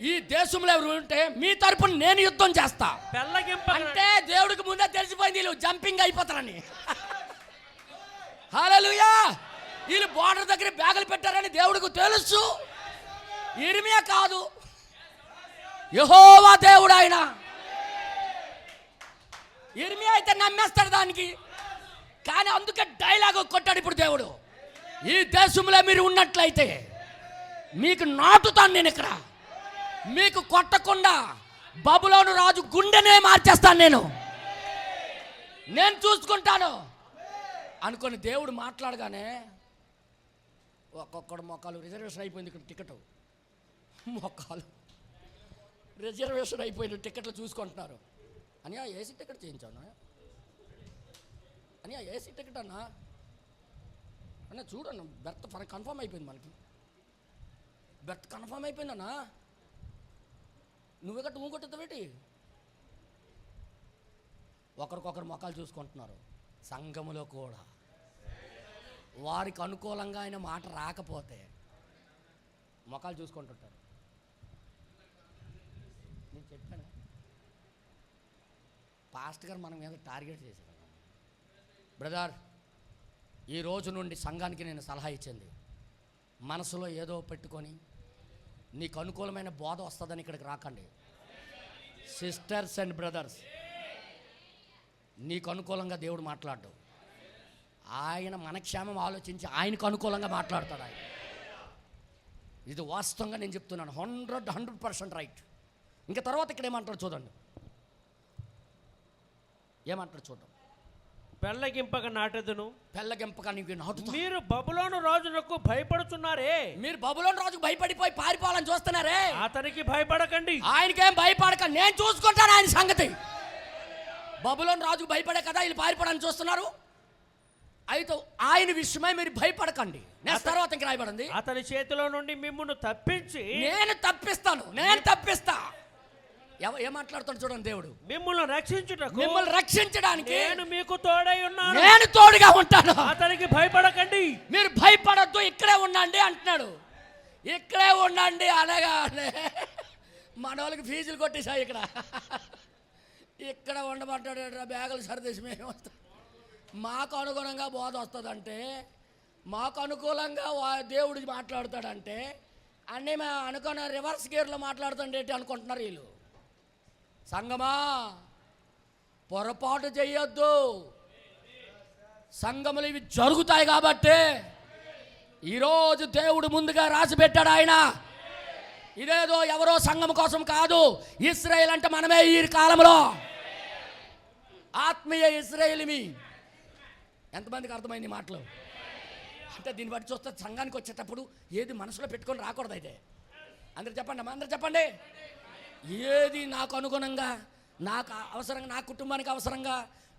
ఈ దేశంలో ఎవరు ఉంటే మీ తరపున నేను యుద్ధం చేస్తా. అంటే దేవుడికి ముందే తెలిసిపోయింది వీళ్ళు జంపింగ్ అయిపోతారని. హల్లెలూయా. వీళ్ళు బోర్డర్ దగ్గర బ్యాగులు పెట్టారని దేవుడికి తెలుసు. ఇర్మియా కాదు, యెహోవా దేవుడు ఆయన. ఇర్మియా అయితే నమ్మేస్తాడు దానికి, కానీ అందుకే డైలాగ్ కొట్టాడు ఇప్పుడు దేవుడు. ఈ దేశంలో మీరు ఉన్నట్లయితే మీకు నాటుతాను నేను, ఇక్కడ మీకు కొట్టకుండా బబులోను రాజు గుండెనే మార్చేస్తాను నేను చూసుకుంటాను అనుకొని దేవుడు మాట్లాడగానే ఒక్కొక్కడు మొక్కలు రిజర్వేషన్ అయిపోయింది ఇక్కడ టికెట్, మొక్కలు రిజర్వేషన్ అయిపోయిన టికెట్లు చూసుకుంటున్నారు. అని ఆ ఏసీ టికెట్ చేయించాను అని, ఆ ఏసీ టికెట్ అన్న చూడన్న బెర్త్ కన్ఫర్మ్ అయిపోయింది, మనకి బెర్త్ కన్ఫర్మ్ అయిపోయిందన్నా, నువ్వు కొట్టుతావేటి? ఒకరికొకరు మొక్కలు చూసుకుంటున్నారు. సంఘములో కూడా వారికి అనుకూలంగా ఆయన మాట రాకపోతే మొక్కలు చూసుకుంటుంటారు. నేను చెప్పాను పాస్ట్ గారు మన మీద టార్గెట్ చేశారు. బ్రదర్, ఈ రోజు నుండి సంఘానికి నేను సలహా ఇచ్చింది, మనసులో ఏదో పెట్టుకొని నీకు అనుకూలమైన బోధ వస్తుందని ఇక్కడికి రాకండి. సిస్టర్స్ అండ్ బ్రదర్స్, నీకు అనుకూలంగా దేవుడు మాట్లాడు. ఆయన మన క్షేమం ఆలోచించి ఆయనకు అనుకూలంగా మాట్లాడతాడు. ఆయన ఇది వాస్తవంగా నేను చెప్తున్నాను, 100% రైట్. ఇంకా తర్వాత ఇక్కడ ఏమంటాడు చూడండి, ఏమంటాడు చూద్దాం. పెళ్ళగింపక నాటెదను, పెళ్ళగింపక నీకు నాటుతా. మీరు బబులోను రాజునకు భయపడుతున్నారే, మీరు బబులోను రాజుకు భయపడిపోయి పారిపోవాలని చూస్తున్నారే, అతనికి భయపడకండి. ఆయనకేం భయపడకండి, నేను చూసుకుంటాను ఆయన సంగతి. బబులోను రాజుకు భయపడే కదా వీళ్ళు పారిపోవడానికి చూస్తున్నారు. అయితే ఆయన విషయమై మీరు భయపడకండి. నెక్స్ట్ తర్వాత ఇంక రాయబడింది, అతని చేతిలో నుండి మిమ్మును తప్పించి నేను తప్పిస్తాను, నేను తప్పిస్తా. ఏం మాట్లాడుతాడు చూడండి దేవుడు, మిమ్మల్ని రక్షించుటకు, మిమ్మల్ని రక్షించడానికి నేను మీకు తోడై ఉన్నాను, నేను తోడుగా ఉంటాను. అతనికి భయపడకండి, మీరు భయపడద్దు, ఇక్కడే ఉండండి అంటున్నాడు. ఇక్కడే ఉండండి అనగానే మన వాళ్ళకి ఫీజులు కొట్టేసాయి. ఇక్కడ ఉండమంటాడు, బ్యాగులు సరిదేసి మేము వస్తాం. మాకు అనుగుణంగా బోధ వస్తుందంటే, మాకు అనుకూలంగా దేవుడు మాట్లాడతాడంటే అన్నీ మేము అనుకున్న రివర్స్ గేర్లో మాట్లాడుతుండేటి అనుకుంటున్నారు వీళ్ళు. సంగమా, పొరపాటు చెయ్యొద్దు. సంగములు ఇవి జరుగుతాయి కాబట్టి ఈరోజు దేవుడు ముందుగా రాసి పెట్టాడు. ఆయన ఇదేదో ఎవరో సంఘం కోసం కాదు, ఇశ్రాయేల్ అంటే మనమే ఈ కాలంలో ఆత్మీయ ఇశ్రాయేలుమి. ఎంతమందికి అర్థమైంది మాటలు? అంటే దీన్ని బట్టి చూస్తే సంఘానికి వచ్చేటప్పుడు ఏది మనసులో పెట్టుకొని రాకూడదు. అయితే అందరు చెప్పండి అమ్మా, అందరు చెప్పండి. ఏది నాకు అనుగుణంగా, నాకు అవసరంగా, నా కుటుంబానికి అవసరంగా,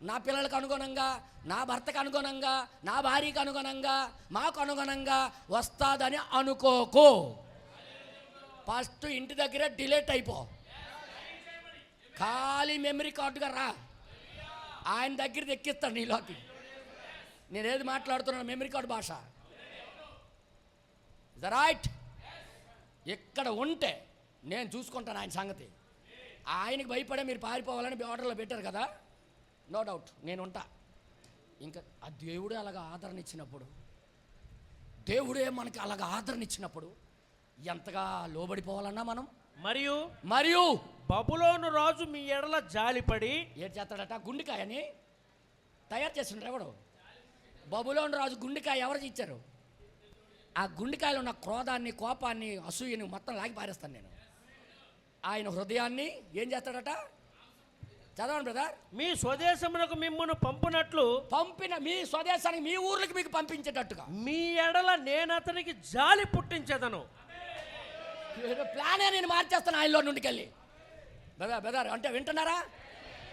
నా పిల్లలకు అనుగుణంగా, నా భర్తకు అనుగుణంగా, నా భార్యకు అనుగుణంగా, మాకు అనుగుణంగా వస్తుందని అనుకోకు. ఫస్ట్ ఇంటి దగ్గరే డిలీట్ అయిపో, ఖాళీ మెమరీ కార్డుగా రా. ఆయన దగ్గర ఎక్కిస్తాడు నీలోకి. నేనేది మాట్లాడుతున్నాను మెమరీ కార్డు భాష. రైట్? ఇక్కడ ఉంటే నేను చూసుకుంటాను ఆయన సంగతి. ఆయనకి భయపడే మీరు పారిపోవాలని ఆర్డర్లో పెట్టారు కదా, నో డౌట్ నేను ఉంటా. ఇంకా ఆ దేవుడే అలాగ ఆదరణ ఇచ్చినప్పుడు, దేవుడే మనకి అలాగ ఆదరణ ఇచ్చినప్పుడు ఎంతగా లోబడిపోవాలన్నా మనం. మరియు బబులోను రాజు మీ ఎడల జాలిపడి ఏం చేస్తాడట? గుండెకాయని తయారు చేస్తుంటారు. ఎవడు? బబులోను రాజు గుండెకాయ ఎవరికి ఇచ్చారు? ఆ గుండెకాయలో ఉన్న క్రోధాన్ని, కోపాన్ని, అసూయని మొత్తం లాగి పారేస్తాను నేను. ఆయన హృదయాన్ని ఏం చేస్తాడట? చదవండి బ్రదర్. మీ స్వదేశమునకు మిమ్మును పంపునట్లు, పంపిన మీ స్వదేశానికి, మీ ఊర్లకి మీకు పంపించేటట్టుగా మీ ఎడల నేను అతనికి జాలి పుట్టించేదను. ప్లానే నేను మార్చేస్తాను ఆయనలో నుండికి వెళ్ళి. బ్రదర్ అంటే వింటున్నారా?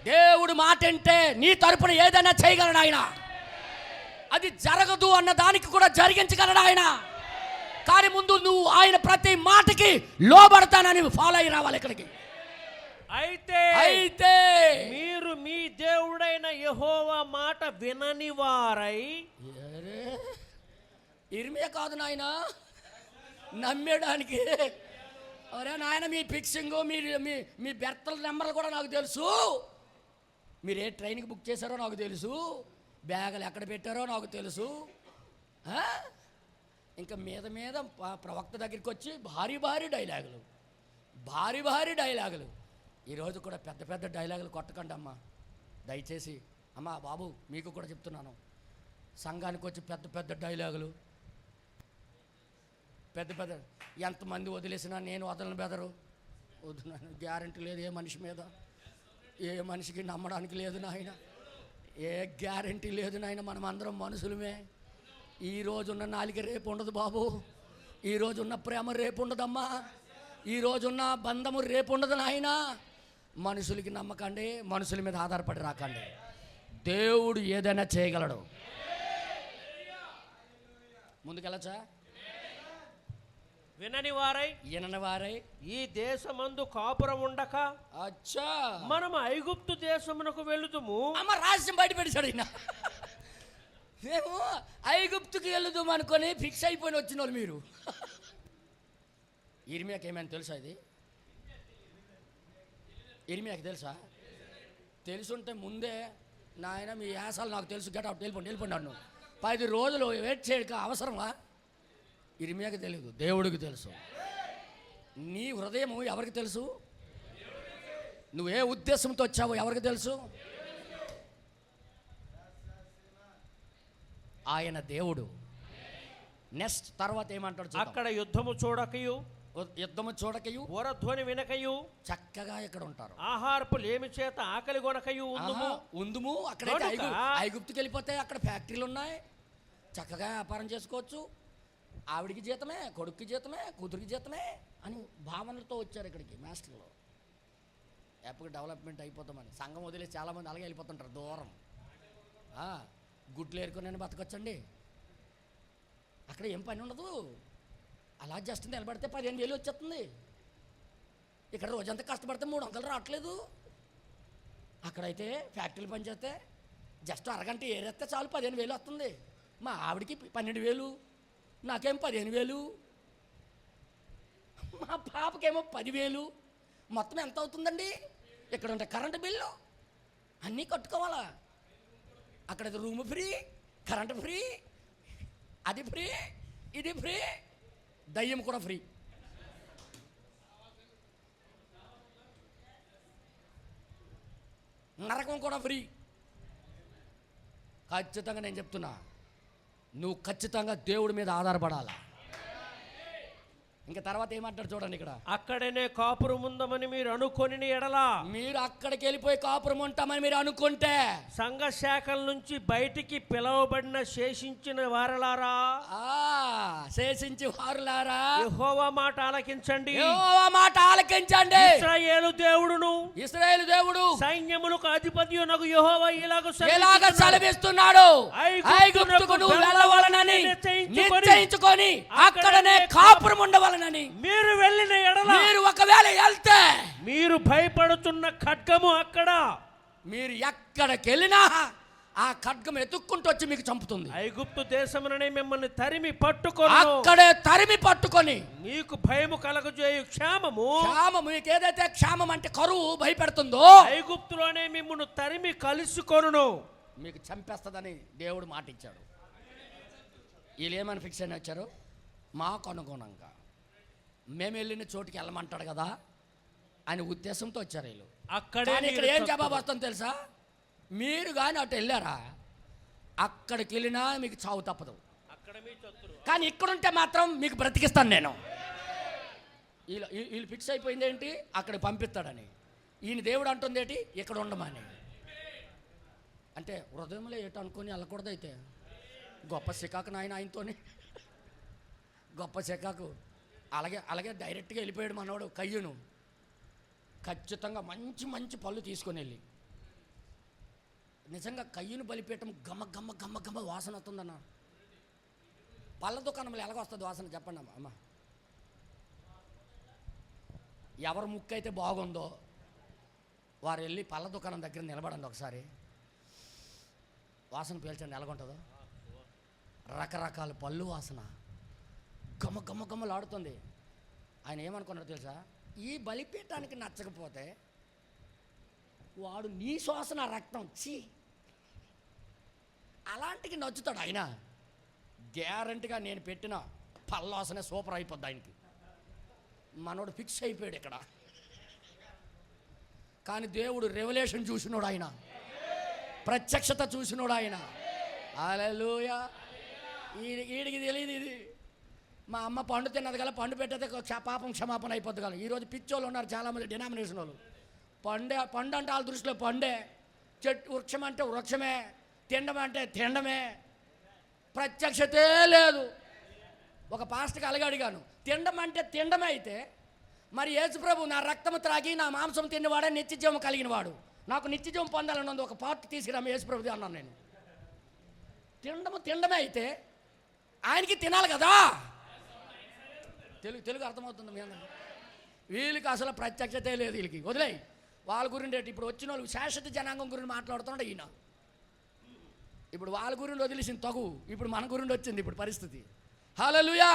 దేవుడు మాట అంటే నీ తరపున ఏదైనా చేయగలడు ఆయన. అది జరగదు అన్న దానికి కూడా జరిగించగలడు ఆయన. కానీ ముందు నువ్వు ఆయన ప్రతి మాటకి లోబడతానని ఫాలో అయ్యి రావాలి ఇక్కడికి. అయితే మీరు మీ దేవుడైన యెహోవా మాట వినని వారై, ఇర్మియా కాదు నాయన నమ్మేయడానికి. అరే నాయన, మీ ఫిక్సింగ్, మీ బెర్తల నెంబర్లు కూడా నాకు తెలుసు. మీరు ఏ ట్రైన్కి బుక్ చేశారో నాకు తెలుసు, బ్యాగులు ఎక్కడ పెట్టారో నాకు తెలుసు. ఇంకా మీద ప్రవక్త దగ్గరికి వచ్చి భారీ డైలాగులు. ఈరోజు కూడా పెద్ద డైలాగులు కొట్టకండి అమ్మా దయచేసి. అమ్మా బాబు మీకు కూడా చెప్తున్నాను, సంఘానికి వచ్చి పెద్ద డైలాగులు, పెద్ద ఎంతమంది వదిలేసినా నేను వదలను బెదరు. వద్దున్నాను, గ్యారంటీ లేదు ఏ మనిషి మీద, ఏ మనిషికి నమ్మడానికి లేదు నాయన, ఏ గ్యారంటీ లేదు నాయన. మనం అందరం మనుషులమే. ఈ రోజున్న నాలిక రేపు ఉండదు బాబు. ఈ రోజున్న ప్రేమ రేపు ఉండదమ్మా. ఈ రోజున్న బంధము రేపు ఉండదు నాయన. మనుషులకి నమ్మకండి, మనుషుల మీద ఆధారపడి రాకండి. దేవుడు ఏదైనా చేయగలడు. ముందుకెళ్ళచ్చా? వినని వారై ఈ దేశమందు కాపురం ఉండక అచ్చా మనం ఐగుప్తు దేశమునకు వెళుదుము. అమ్మ రహస్యం బయట పెట్టాడు ఈయన. మేము ఐగుప్తుకి వెళుదాం అనుకొని ఫిక్స్ అయిపోయిన వచ్చిన వాళ్ళు మీరు. ఇర్మియాకి ఏమైనా తెలుసా? ఇది ఇర్మియాకి తెలుసా? తెలుసుంటే ముందే నాయన మీ యాసాలు నాకు తెలుసు, గట్ అవుట్, వెళ్ళిపోండి నన్ను 10 రోజులు వెయిట్ చేయక అవసరమా? ఇర్మియాకి తెలియదు, దేవుడికి తెలుసు. నీ హృదయము ఎవరికి తెలుసు? నువ్వు ఏ ఉద్దేశంతో వచ్చావో ఎవరికి తెలుసు? ఆయన దేవుడు. నెక్స్ట్ తర్వాత ఏమంటాడు? అక్కడ యుద్ధము చూడకయు వరధ్వని వినకయు చక్కగా ఇక్కడ ఉంటారు. ఆహారపు లేమి చేత ఆకలి కొనకయు ఉందుము. అక్కడైతే ఐగుప్తుకి వెళ్ళిపోతే అక్కడ ఫ్యాక్టరీలు ఉన్నాయి, చక్కగా వ్యాపారం చేసుకోవచ్చు. ఆవిడికి జీతమే, కొడుక్కి జీతమే, కూతురికి జీతమే అని భావనలతో వచ్చారు ఇక్కడికి మాస్టర్లు. ఎప్పుడు డెవలప్మెంట్ అయిపోతామని సంఘం వదిలేసి చాలామంది అలాగే వెళ్ళిపోతుంటారు దూరం. గుడ్లు ఏరుకొని నేను బతకొచ్చండి, అక్కడ ఏం పని ఉండదు. అలా జస్ట్ నిలబడితే 15,000 వచ్చేస్తుంది. ఇక్కడ రోజంతా కష్టపడితే 3 అంకలు రావట్లేదు. అక్కడైతే ఫ్యాక్టరీలు పనిచేస్తే జస్ట్ అరగంట ఏరేస్తే చాలు 15,000 వస్తుంది. మా ఆవిడికి 12,000, నాకేం 15,000, మా పాపకేమో 10,000. మొత్తం ఎంత అవుతుందండి? ఇక్కడ ఉంటే కరెంటు బిల్లు అన్నీ కట్టుకోవాలా. అక్కడైతే రూమ్ ఫ్రీ, కరెంటు ఫ్రీ, అది ఫ్రీ, ఇది ఫ్రీ, దయ్యం కూడా ఫ్రీ. నరకం కూడా ఫ్రీ. ఖచ్చితంగా నేను చెప్తున్నా, నువ్వు ఖచ్చితంగా దేవుడి మీద ఆధారపడాలా. ఇంకా తర్వాత ఏమంటాడు చూడండి ఇక్కడ. అక్కడనే కాపురం ఉందామని మీరు అనుకొని ఎడలా, మీరు అక్కడికి వెళ్ళిపోయి కాపురం ఉంటామని మీరు అనుకుంటే, సంఘ శాఖల నుంచి బయటికి పిలవబడిన శేషించిన వారలారా, శేషించి వారులారా, యెహోవా మాట ఆలకించండి. యెహోవా మాట ఆలకించండి. ఇశ్రాయేలు దేవుడు సైన్యములకు అధిపతియునగు యెహోవా ఇలాగ సెలవిస్తున్నాడు, ఐగుప్తుకు నువ్వు వెళ్ళవలనని నిశ్చయించుకొని అక్కడనే కాపురం ఉండవలనని. మీరు వెళ్ళిన ఎడల, మీరు ఒకవేళ వెళ్తే, మీరు భయపడుతున్న ఖడ్గము అక్కడ, మీరు ఎక్కడికి వెళ్ళినా ఆ ఖడ్గం ఎత్తుక్కుంటూ వచ్చి మీకు చంపుతుంది. ఐగుప్తు దేశముననే మిమ్మల్ని తరిమి పట్టుకొని, అక్కడే తరిమి పట్టుకొని మీకు భయము కలగజేయు క్షామము, మీకు ఏదైతే క్షామం అంటే కరువు భయపెడుతుందో, ఐగుప్తులోనే మిమ్మల్ని తరిమి కలుసుకొనును, మీకు చంపేస్తుందని దేవుడు మాట ఇచ్చాడు. వీళ్ళు ఏమని ఫిక్స్ అయినా వచ్చారు? మాకు అనుగుణంగా మేము వెళ్ళిన చోటుకి వెళ్ళమంటాడు కదా అని ఉద్దేశంతో వచ్చారు వీళ్ళు. అక్కడే ఇక్కడ ఏం జవాబు వస్తుందో తెలుసా? మీరు కానీ అటు వెళ్ళారా, అక్కడికి వెళ్ళినా మీకు చావు తప్పదు. కానీ ఇక్కడుంటే మాత్రం మీకు బ్రతికిస్తాను నేను. వీళ్ళు ఫిక్స్ అయిపోయింది ఏంటి? అక్కడికి పంపిస్తాడని. ఈయన దేవుడు అంటుంది ఏంటి? ఇక్కడ ఉండమని. అంటే హృదయంలో ఏటో అనుకొని వెళ్ళకూడదు. అయితే గొప్ప సికాకు నాయన, ఆయనతోని గొప్ప సికాకు. అలాగే డైరెక్ట్గా వెళ్ళిపోయాడు మనోడు కయ్యూను. ఖచ్చితంగా మంచి మంచి పళ్ళు తీసుకొని వెళ్ళి, నిజంగా కయ్యూను బలిపీఠం గమ్మ గమ్మ గమ్మ గమ్మ వాసన వస్తుందన్న. పళ్ళ దుకాణంలో ఎలాగొస్తుంది వాసన చెప్పండి అమ్మ. ఎవరు ముక్కు అయితే బాగుందో వారు వెళ్ళి పళ్ళ దుకాణం దగ్గర నిలబడండి ఒకసారి, వాసన పీల్చండి ఎలాగుంటుందో. రకరకాల పళ్ళు వాసన గమ్మ గమ్మ గమ్మలాడుతుంది. ఆయన ఏమనుకున్నాడు తెలుసా? ఈ బలిపీఠానికి నచ్చకపోతే వాడు నీ శ్వాసన రక్తం చీ అలాంటికి నచ్చుతాడు ఆయన. గ్యారంటీగా నేను పెట్టిన పళ్ళ వాసనే సూపర్ అయిపోద్ది ఆయనకి. మనోడు ఫిక్స్ అయిపోయాడు ఇక్కడ. కానీ దేవుడు రెవల్యూషన్ చూసినోడు ఆయన, ప్రత్యక్షత చూసినోడు ఆయన. హల్లెలూయా. వీడికి తెలియదు ఇది. మా అమ్మ పండు తిన్నది కదా, పండు పెట్టేది పాపం క్షమాపణ అయిపోద్ది కదా. ఈరోజు పిచ్చోళ్ళు ఉన్నారు చాలామంది డినామినేషన్ వాళ్ళు. పండు అంటే వాళ్ళ దృష్టిలో పండే, చెట్టు వృక్షం అంటే వృక్షమే, తినడం అంటే తినడమే. ప్రత్యక్షతే లేదు. ఒక పాస్టర్కి అలాగే అడిగాను, తినడం అంటే తినడమే అయితే మరి యేసుప్రభు నా రక్తము త్రాగి నా మాంసం తిన్నవాడే నిత్యజీవం కలిగిన వాడు, నాకు నిత్యజీవం పొందాలని ఉంది, ఒక పార్ట్ తీసుకురా యేసుప్రభుది అన్నాను నేను. తినడమే అయితే ఆయనకి తినాలి కదా. తెలుగు అర్థమవుతుంది మీ అందరికి? వీళ్ళకి అసలు ప్రత్యక్షతే లేదు. వీళ్ళకి వదిలేయి, వాళ్ళ గురించి ఇప్పుడు వచ్చిన వాళ్ళు శాశ్వత జనాంగం గురించి మాట్లాడుతున్నాడు ఈయన. ఇప్పుడు వాళ్ళ గురించి వదిలేసింది తగు, ఇప్పుడు మన గురించి వచ్చింది ఇప్పుడు పరిస్థితి. హల్లెలూయా.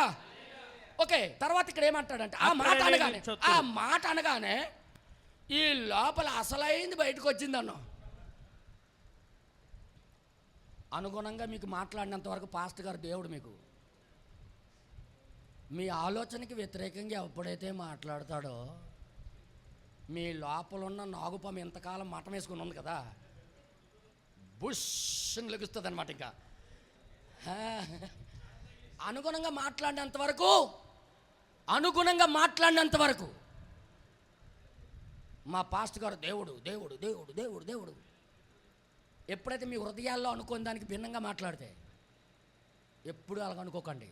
ఓకే, తర్వాత ఇక్కడ ఏమంటాడంటే ఆ మాట అనగానే ఈ లోపల అసలైంది బయటకు వచ్చిందన్న. అనుగుణంగా మీకు మాట్లాడినంత వరకు పాస్టర్ గారు దేవుడు మీకు మీ ఆలోచనకి వ్యతిరేకంగా ఎప్పుడైతే మాట్లాడతాడో మీ లోపల ఉన్న నాగుపాము ఎంతకాలం మఠం వేసుకుని ఉంది కదా, బుష్ అని లెగుస్తుంది అనమాట. ఇంకా అనుగుణంగా మాట్లాడినంత వరకు మా పాస్టర్ గారు దేవుడు దేవుడు దేవుడు దేవుడు దేవుడు. ఎప్పుడైతే మీ హృదయాల్లో అనుకున్న దానికి భిన్నంగా మాట్లాడితే ఎప్పుడు అలాగ అనుకోకండి.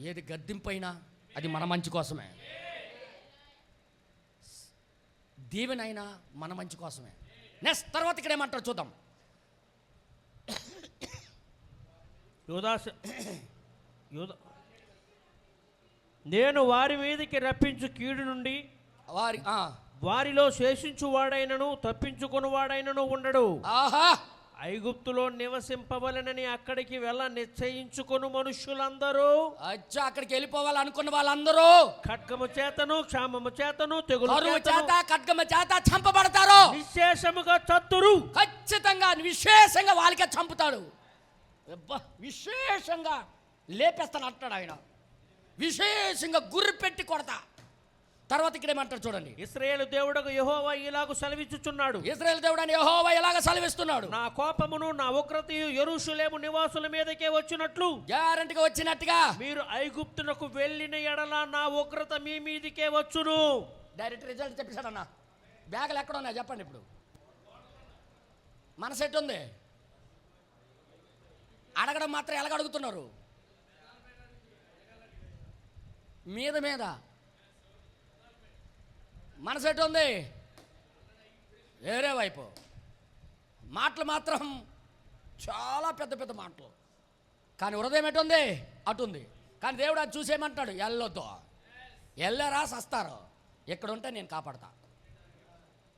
ఏది గద్దింపైనా అది మన మంచి కోసమే, దీవెనైనా మన మంచి కోసమే. నెక్స్ట్ తర్వాత ఇక్కడ ఏమంటారు చూద్దాం. నేను వారి మీదకి రప్పించు కీడు నుండి వారిలో శేషించువాడైనను తప్పించుకునివాడైనను ఉండడు. ఆహా, ఐగుప్తులో నివసింపవలనని అక్కడికి వెళ్ళ నిశ్చయించుకుని మనుష్యులందరూ అక్కడికి వెళ్ళిపోవాలనుకున్న వాళ్ళందరూ ఖడ్గము చేతను క్షామము చేతను తెగులు చేత ఖడ్గము చేత చంపబడతారు. విశేషముగా చత్తురు. ఖచ్చితంగా విశేషంగా వాళ్ళకే చంపుతాడు. విశేషంగా లేపేస్తాను అంటాడు ఆయన. విశేషంగా గుర్రు పెట్టి కొడతా. తర్వాత ఇక్కడ ఏమంటారు చూడండి. ఇశ్రాయేలు దేవుడకు యెహోవా ఇలాగ సెలవిచ్చుచున్నాడు. ఇశ్రాయేలు దేవుడని యెహోవా ఇలాగ సెలవిస్తున్నాడు, నా కోపమును నా ఉగ్రతయు యెరూషలేము నివాసుల మీదకే వచ్చినట్లు, గ్యారెంటీగా వచ్చినట్టుగా మీరు ఐగుప్తునకు వెళ్ళిన ఎడల నా ఉగ్రత మీ మీదకే వచ్చును. డైరెక్ట్ రిజల్ట్ చెప్పేశాడన్న. బ్యాగులు ఎక్కడ ఉన్నాయి చెప్పండి. ఇప్పుడు మన సెట్ ఉంది, అడగడం మాత్రం ఎలాగ అడుగుతున్నారు? మీద మీద మనసు ఎటు ఉంది? వేరే వైపు. మాటలు మాత్రం చాలా పెద్ద పెద్ద మాటలు, కానీ హృదయం ఎటుంది? అటుంది. కానీ దేవుడు అది చూసేయమంటాడు, వెళ్ళొద్దు, వెళ్ళారా సస్తారు, ఇక్కడ ఉంటే నేను కాపాడతా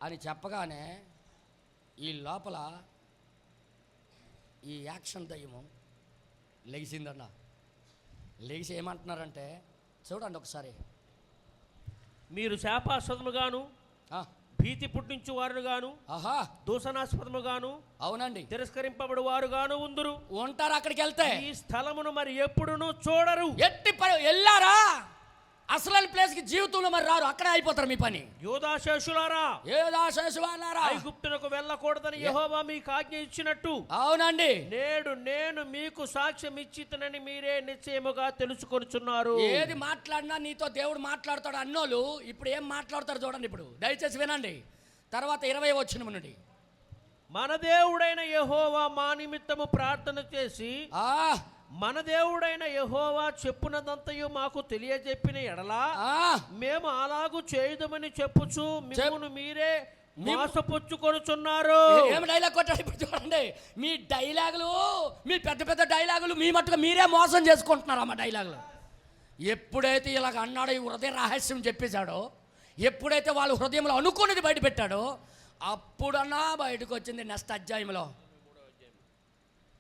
అని చెప్పగానే ఈ లోపల ఈ యాక్షన్ దయ్యము లెగిసిందన్న. లెగిసి ఏమంటున్నారంటే చూడండి ఒకసారి, మీరు శాపాస్పదముగాను భీతి పుట్టించు వారుగాను దూషణాస్పదముగాను అవునండి తిరస్కరింపబడు వారుగాను ఉంటారు. అక్కడికి వెళ్తే ఈ స్థలమును మరి ఎప్పుడును చూడరు. ఎట్టి వెళ్ళారా అసలు ప్లేస్కి జీవితంలో మరి రారు, అక్కడే అయిపోతారు మీ పని. యోధాశేషులారా ఐగుప్తునకు వెళ్ళకూడదని యెహోవా మీకు ఆజ్ఞ ఇచ్చినట్టు, అవునండి, నేడు నేను మీకు సాక్ష్యం ఇచ్చితనని మీరే నిశ్చయముగా తెలుసుకొనుచున్నారు. ఏది మాట్లాడినా నీతో దేవుడు మాట్లాడతాడు అన్నోళ్ళు ఇప్పుడు ఏం మాట్లాడతారు చూడండి. ఇప్పుడు దయచేసి వినండి. తర్వాత 20వ వచనం నుండి, మన దేవుడైన యెహోవా మా నిమిత్తము ప్రార్థన చేసి మన దేవుడైన యెహోవా చెప్పునదంతయు మాకు తెలియజెప్పిన ఎడలా మేము అలాగూ చేయుదమని చెప్పుచు మిమ్మును మీరే మోసపుచ్చుకొనుచున్నారు. ఏం డైలాగ్ కొట్టాడు ఇప్పుడు చూడండి. మీ డైలాగులు, మీ పెద్ద పెద్ద డైలాగులు మీ మట్టుగా మీరే మోసం చేసుకుంటున్నారు. అమ్మ డైలాగులు ఎప్పుడైతే ఇలాగ అన్నాడో, ఈ హృదయ రహస్యం చెప్పేశాడో, ఎప్పుడైతే వాళ్ళ హృదయంలో అనుకున్నది బయట పెట్టాడో అప్పుడన్నా బయటకు వచ్చింది. నెక్స్ట్ అధ్యాయంలో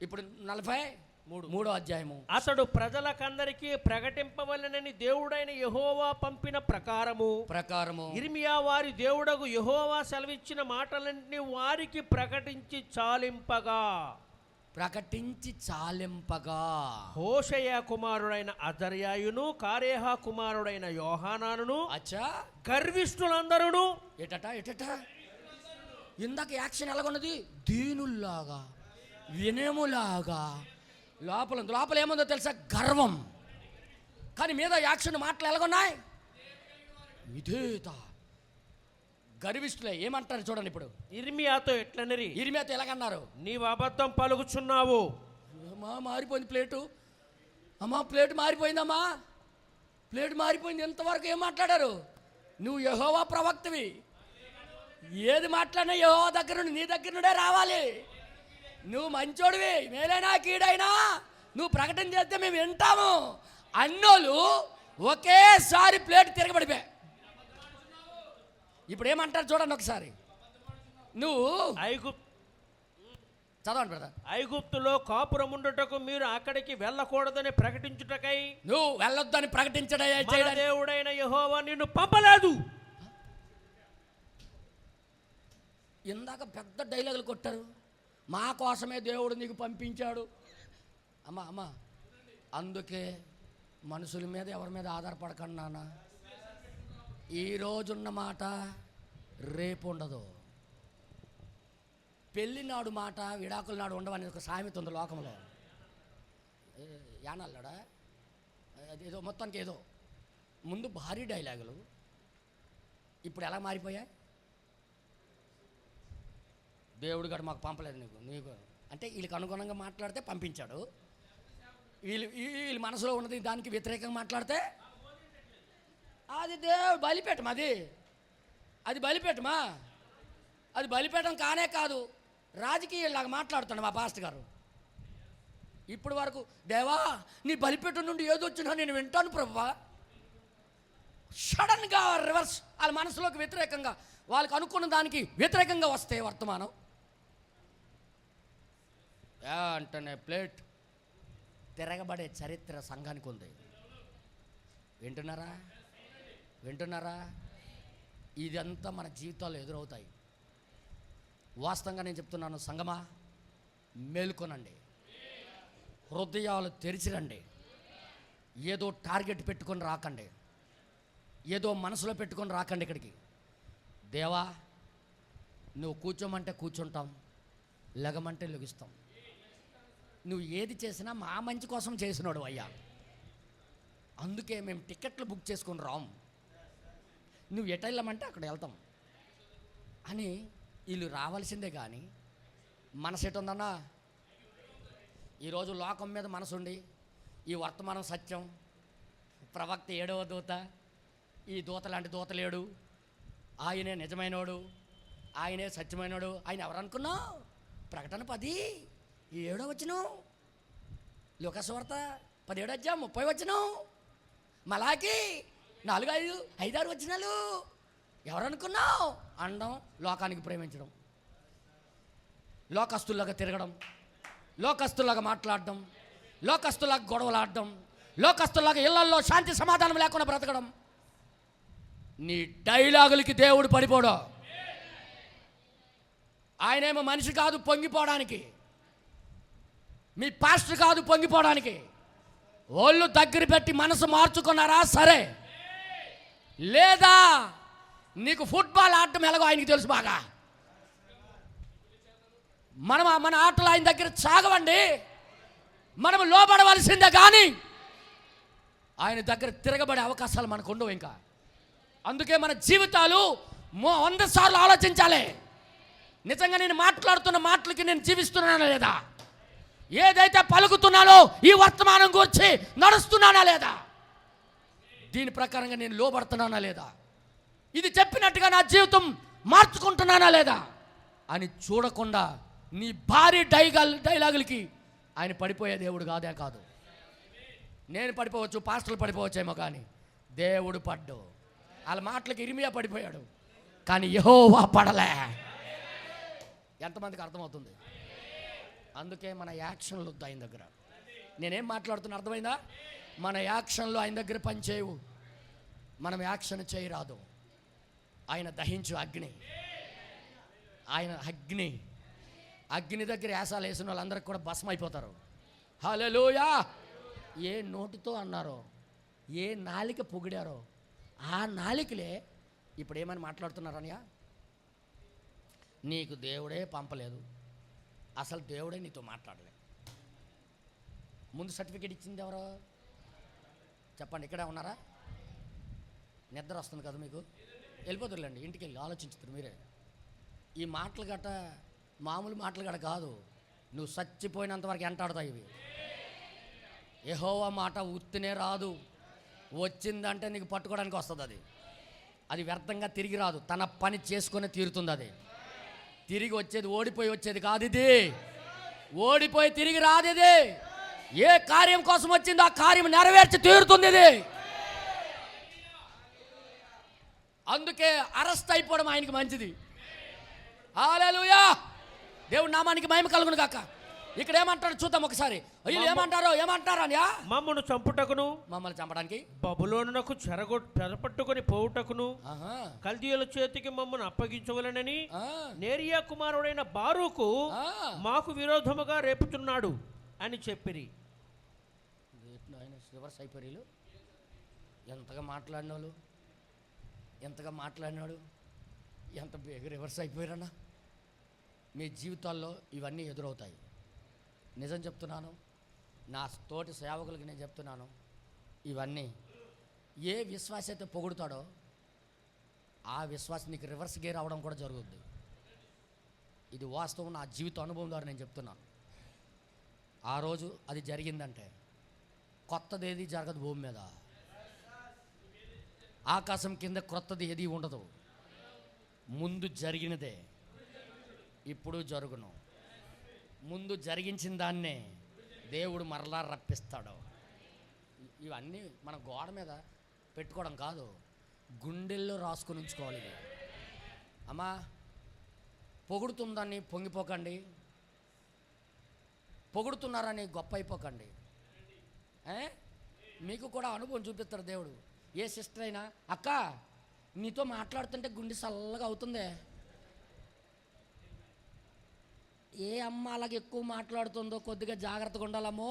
ఇప్పుడు 43వ అధ్యాయము. అతడు ప్రజలకందరికీ ప్రకటింపవలెనని దేవుడైన యెహోవా పంపిన ప్రకారము యిర్మీయా వారి దేవుడగు యెహోవా సెలవిచ్చిన మాటలన్నీ వారికి ప్రకటించి చాలింపగా హోషేయ కుమారుడైన అజర్యాయును కారేహ కుమారుడైన యోహానాను గర్విష్ఠులందరూ ఎటట ఇందాక యాక్షన్ ఎలాగొన్నది? దీనుల్లాగా, వినయములాగా, లోపల ఏముందో తెలుసా? గర్వం. కానీ మీద యాక్షన్ మాటలు ఎలాగున్నాయి? విధేయత. గర్విష్ఠులే. ఏమంటారు చూడండి. ఇప్పుడు యిర్మీయాతో ఎట్లనరి? యిర్మీయాతో ఎలాగన్నారు? నీవు అబద్ధం పలుకుచున్నావు. అమ్మా మారిపోయింది ప్లేటు, అమ్మా ప్లేటు మారిపోయిందమ్మా, ప్లేటు మారిపోయింది. ఇంతవరకు ఏం మాట్లాడారు? నువ్వు యెహోవా ప్రవక్తవి, ఏది మాట్లాడినా యెహోవా దగ్గర నుండి, నీ దగ్గర నుండే రావాలి. నువ్వు మంచోడివి, మేలైనా కీడైనా నువ్వు ప్రకటన చేస్తే మేము వింటాము అన్నోళ్ళు ఒకేసారి ప్లేట్ తిరగబడిపోయా. ఇప్పుడు ఏమంటారు చూడండి ఒకసారి. నువ్వు చదవండి బ్రదర్. ఐగుప్తులో కాపురం ఉండుటకు మీరు అక్కడికి వెళ్ళకూడదని ప్రకటించుటకై, నువ్వు వెళ్ళొద్దని ప్రకటించడం దేవుడైన యెహోవా నిన్ను పంపలేదు. ఇందాక పెద్ద డైలాగులు కొట్టారు, మా కోసమే దేవుడు నీకు పంపించాడు. అమ్మా అందుకే మనుషుల మీద ఎవరి మీద ఆధారపడకండి నాన్న. ఈరోజున్న మాట రేపు ఉండదు. పెళ్ళి నాడు మాట విడాకుల నాడు ఉండవని ఒక సామెత ఉంది లోకంలో. యానల్లాడా అదేదో మొత్తానికి ఏదో ముందు భారీ డైలాగులు, ఇప్పుడు ఎలా మారిపోయాయి? దేవుడు గారు మాకు పంపలేదు నీకు అంటే వీళ్ళకి అనుగుణంగా మాట్లాడితే పంపించాడు, వీళ్ళ మనసులో ఉన్నది దానికి వ్యతిరేకంగా మాట్లాడితే అది దేవుడు బలిపేటమా, అది బలిపేటమా, అది బలిపేటం కానే కాదు, రాజకీయాలాగా మాట్లాడుతాడు మా పాస్టర్ గారు. ఇప్పటి వరకు దేవా నీ బలిపేటం నుండి ఏదో వచ్చినా నేను వింటాను ప్రభువా. సడన్గా రివర్స్, వాళ్ళ మనసులోకి వ్యతిరేకంగా, వాళ్ళకి అనుకున్న దానికి వ్యతిరేకంగా వస్తే వర్తమానం అంటేనే ప్లేట్ తిరగబడే చరిత్ర సంఘానికి ఉంది. వింటున్నారా? ఇదంతా మన జీవితాల్లో ఎదురవుతాయి. వాస్తవంగా నేను చెప్తున్నాను, సంగమా మేలుకొనండి, హృదయాలు తెరిచిరండి. ఏదో టార్గెట్ పెట్టుకొని రాకండి, ఏదో మనసులో పెట్టుకొని రాకండి ఇక్కడికి. దేవా నువ్వు కూర్చోమంటే కూర్చుంటాం, లెగమంటే లెగుస్తాం. నువ్వు ఏది చేసినా మా మంచి కోసం చేసినాడు అయ్యా, అందుకే మేము టికెట్లు బుక్ చేసుకొని రాము, నువ్వు ఎటు వెళ్ళమంటే అక్కడ వెళ్తాం అని వీళ్ళు రావాల్సిందే. కానీ మనసు ఎటు ఉందన్నా? ఈరోజు లోకం మీద మనసుండి ఈ వర్తమానం సత్యం, ప్రవక్త 7వ దూత, ఈ దూత లాంటి దూత లేడు, ఆయనే నిజమైనోడు, ఆయనే సత్యమైనోడు, ఆయన ఎవరనుకున్నావు? ప్రకటన 10:7 వచనం, లోకస్వార్త 17:30 వచనం, మలాకి 4:5-6 వచనాలు. ఎవరనుకున్నావు? అనడం, లోకానికి ప్రేమించడం, లోకస్తుల్లాగా తిరగడం, లోకస్తుల్లాగా మాట్లాడడం, లోకస్తులాగా గొడవలాడడం, లోకస్తులాగా ఇళ్లల్లో శాంతి సమాధానం లేకుండా బ్రతకడం. నీ డైలాగులకి దేవుడు పడిపోడు. ఆయనేమో మనిషి కాదు పొంగిపోవడానికి, మీ పాస్టర్ కాదు పొంగిపోవడానికి. వాళ్ళు దగ్గర పెట్టి మనసు మార్చుకున్నారా సరే, లేదా నీకు ఫుట్బాల్ ఆడటం ఎలాగో ఆయనకి తెలుసు బాగా. మన ఆటలు ఆయన దగ్గర సాగవండి, మనం లోబడవలసిందే. కానీ ఆయన దగ్గర తిరగబడే అవకాశాలు మనకు ఉండవు ఇంకా. అందుకే మన జీవితాలు 100 సార్లు ఆలోచించాలి. నిజంగా నేను మాట్లాడుతున్న మాటలకి నేను జీవిస్తున్నానా లేదా, ఏదైతే పలుకుతున్నానో ఈ వర్తమానం గురించి నడుస్తున్నానా లేదా, దీని ప్రకారంగా నేను లోబడుతున్నానా లేదా, ఇది చెప్పినట్టుగా నా జీవితం మార్చుకుంటున్నానా లేదా అని చూడకుండా నీ భారీ డైలాగులకి ఆయన పడిపోయే దేవుడు కాదే కాదు. నేను పడిపోవచ్చు, పాస్టర్లు పడిపోవచ్చేమో, కానీ దేవుడు పడ్డు. వాళ్ళ మాటలకి ఇర్మియా పడిపోయాడు, కానీ యెహోవా పడలే. ఎంతమందికి అర్థమవుతుంది? అందుకే మన యాక్షన్లు వద్దు ఆయన దగ్గర. నేనేం మాట్లాడుతున్నా అర్థమైందా? మన యాక్షన్లు ఆయన దగ్గర పనిచేయవు, మనం యాక్షన్ చేయరాదు. ఆయన దహించు అగ్ని, ఆయన అగ్ని దగ్గర యాసాలు వేసిన వాళ్ళందరికీ కూడా భస్మం అయిపోతారు. హల్లెలూయా. ఏ నోటితో అన్నారో, ఏ నాలిక పొగిడారో ఆ నాలికలే ఇప్పుడు ఏమని మాట్లాడుతున్నారనయా? నీకు దేవుడే పంపలేదు, అసలు దేవుడే నీతో మాట్లాడలే. ముందు సర్టిఫికేట్ ఇచ్చింది ఎవరో చెప్పండి? ఇక్కడే ఉన్నారా? నిద్ర వస్తుంది కదా మీకు, వెళ్ళిపోతుర్లేండి, ఇంటికి వెళ్ళి ఆలోచించుతారు మీరే. ఈ మాటలు గట్ట మామూలు మాటలు గట్ట కాదు, నువ్వు చచ్చిపోయినంత వరకు ఎంటాడుతాయి ఇవి. యెహోవా మాట ఉత్తినే రాదు, వచ్చిందంటే నీకు పట్టుకోవడానికి వస్తుంది. అది వ్యర్థంగా తిరిగి రాదు, తన పని చేసుకొని తీరుతుంది. అది తిరిగి వచ్చేది, ఓడిపోయి వచ్చేది కాదు. ఇది ఓడిపోయి తిరిగి రాదు. ఇది ఏ కార్యం కోసం వచ్చిందో ఆ కార్యం నెరవేర్చి తీరుతుంది. ఇది అందుకే అరెస్ట్ అయిపోవడం ఆయనకి మంచిది. హల్లెలూయా, దేవుడి నామానికి మహిమ కలుగును గాక. ఇక్కడ ఏమంటాడు చూద్దాం ఒకసారి. వీళ్ళు ఏమంటారని మమ్మను చంపుటకును, మమ్మల్ని చంపడానికి బబులోనునకు చెరపట్టుకొని పోవుటకును కల్దీయుల చేతికి మమ్మను అప్పగించవలనని నేరియా కుమారుడైన బారూకు మాకు విరోధముగా రేపుతున్నాడు అని చెప్పిరి. రివర్స్ అయిపోయారు. ఎంతగా మాట్లాడినాడు, ఎంత బేగ రివర్స్ అయిపోయారన్నా. మీ జీవితాల్లో ఇవన్నీ ఎదురవుతాయి. నిజం చెప్తున్నాను, నా తోటి సేవకులకి నేను చెప్తున్నాను, ఇవన్నీ ఏ విశ్వాస అయితే పొగుడుతాడో ఆ విశ్వాసం నీకు రివర్స్ గేర్ అవడం కూడా జరుగుద్ది. ఇది వాస్తవం, నా జీవిత అనుభవం ద్వారా నేను చెప్తున్నాను. ఆ రోజు అది జరిగిందంటే కొత్తది ఏది జరగదు భూమి మీద. ఆకాశం కింద క్రొత్తది ఏది ఉండదు. ముందు జరిగినదే ఇప్పుడు జరుగును. ముందు జరిగించిన దాన్నే దేవుడు మరలా రప్పిస్తాడు. ఇవన్నీ మన గోడ మీద పెట్టుకోవడం కాదు, గుండెల్లో రాసుకొని ఉంచుకోవాలి. అమ్మా, పొగుడుతుందని పొంగిపోకండి, పొగుడుతున్నారని గొప్ప అయిపోకండి. మీకు కూడా అనుభవం చూపిస్తాడు దేవుడు. ఏ సిస్టర్ అయినా, అక్క నీతో మాట్లాడుతుంటే గుండె చల్లగా అవుతుందే, ఏ అమ్మ అలాగే ఎక్కువ మాట్లాడుతుందో కొద్దిగా జాగ్రత్తగా ఉండాలమ్మో.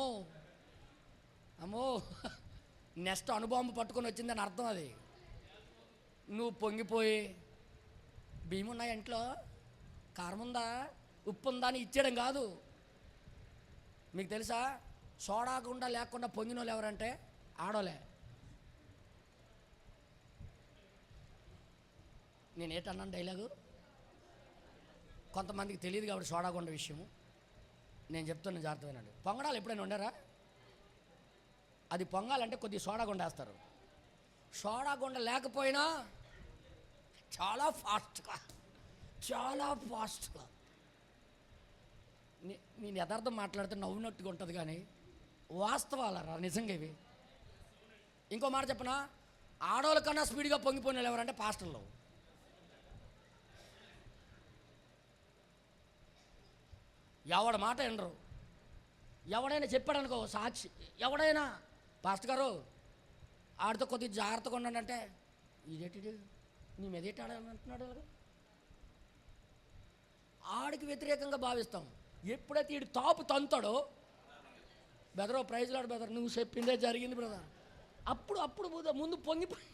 అమ్మో, నెక్స్ట్ అనుభవం పట్టుకొని వచ్చిందని అర్థం. అది నువ్వు పొంగిపోయి బియ్యం ఉన్నాయా ఇంట్లో, కారం ఉందా, ఉప్పు ఉందా అని ఇచ్చేయడం కాదు. మీకు తెలుసా, సోడా గుండా లేకుండా పొంగిన వాళ్ళు ఎవరంటే ఆడోలే. నేను ఏంటన్నాను డైలాగు, కొంతమందికి తెలియదు కాబట్టి సోడాగుండ విషయము నేను చెప్తున్న జాగ్రత్త వినండి. పొంగడాలు ఎప్పుడైనా వండారా? అది పొంగాలంటే కొద్దిగా సోడాగుండ వేస్తారు. సోడాగుండ లేకపోయినా చాలా ఫాస్ట్గా నేను యథార్థం మాట్లాడితే నవ్వునట్టుగా ఉంటుంది, కానీ వాస్తవాలరా నిజంగా ఇవి. ఇంకో మాట చెప్పనా, ఆడవాళ్ళ కన్నా స్పీడ్గా పొంగిపోయిన ఎవరంటే పాస్టర్లు. ఎవడ మాట వినరు. ఎవడైనా చెప్పాడనుకో సాక్షి, ఎవడైనా పాస్టర్ గారు ఆడితో కొద్దిగా జాగ్రత్తగా ఉన్నాడంటే, ఇదేంటి నీ మీద అంటున్నాడు. ఆడికి వ్యతిరేకంగా భావిస్తాం. ఎప్పుడైతే వీడు తాపు తంతాడో, బెదరో ప్రైజ్ లాడు బెదర్, నువ్వు చెప్పిందే జరిగింది బ్రదర్, అప్పుడు ముందు పొంగిపోయి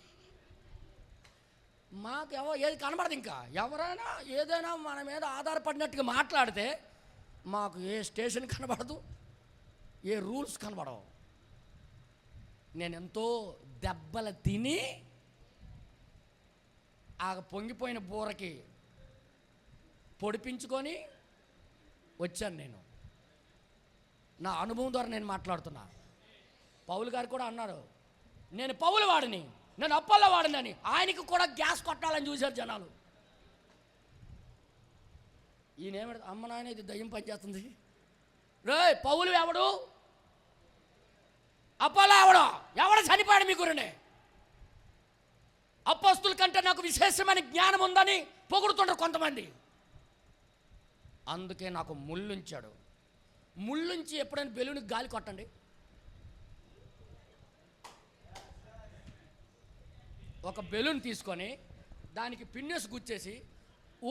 మాకు ఏది కనబడదు. ఇంకా ఎవరైనా ఏదైనా మన మీద ఆధారపడినట్టుగా మాట్లాడితే మాకు ఏ స్టేషన్ కనబడదు, ఏ రూల్స్ కనబడవు. నేను ఎంతో దెబ్బలు తిని ఆ పొంగిపోయిన బూరకి పొడిపించుకొని వచ్చాను. నేను నా అనుభవం ద్వారా నేను మాట్లాడుతున్నా. పౌలు గారు కూడా అన్నారు, నేను పౌలు వాడిని, నేను అప్పల్ల వాడిని అని. ఆయనకి కూడా గ్యాస్ కొట్టాలని చూశారు జనాలు. ఈయనేమి, అమ్మ నాయన ఇది దయ్యం పనిచేస్తుంది, రే పౌలు ఎవడు, అప్పల్ల ఎవడు చనిపోయాడు మీ గురినే, అపోస్తుల కంటే నాకు విశేషమైన జ్ఞానం ఉందని పొగుడుతుంటారు కొంతమంది. అందుకే నాకు ముళ్ళుంచాడు. ముళ్ళుంచి ఎప్పుడైనా బెలూనికి గాలి కొట్టండి, ఒక బెలూన్ తీసుకొని దానికి పిన్నెస్ గుచ్చేసి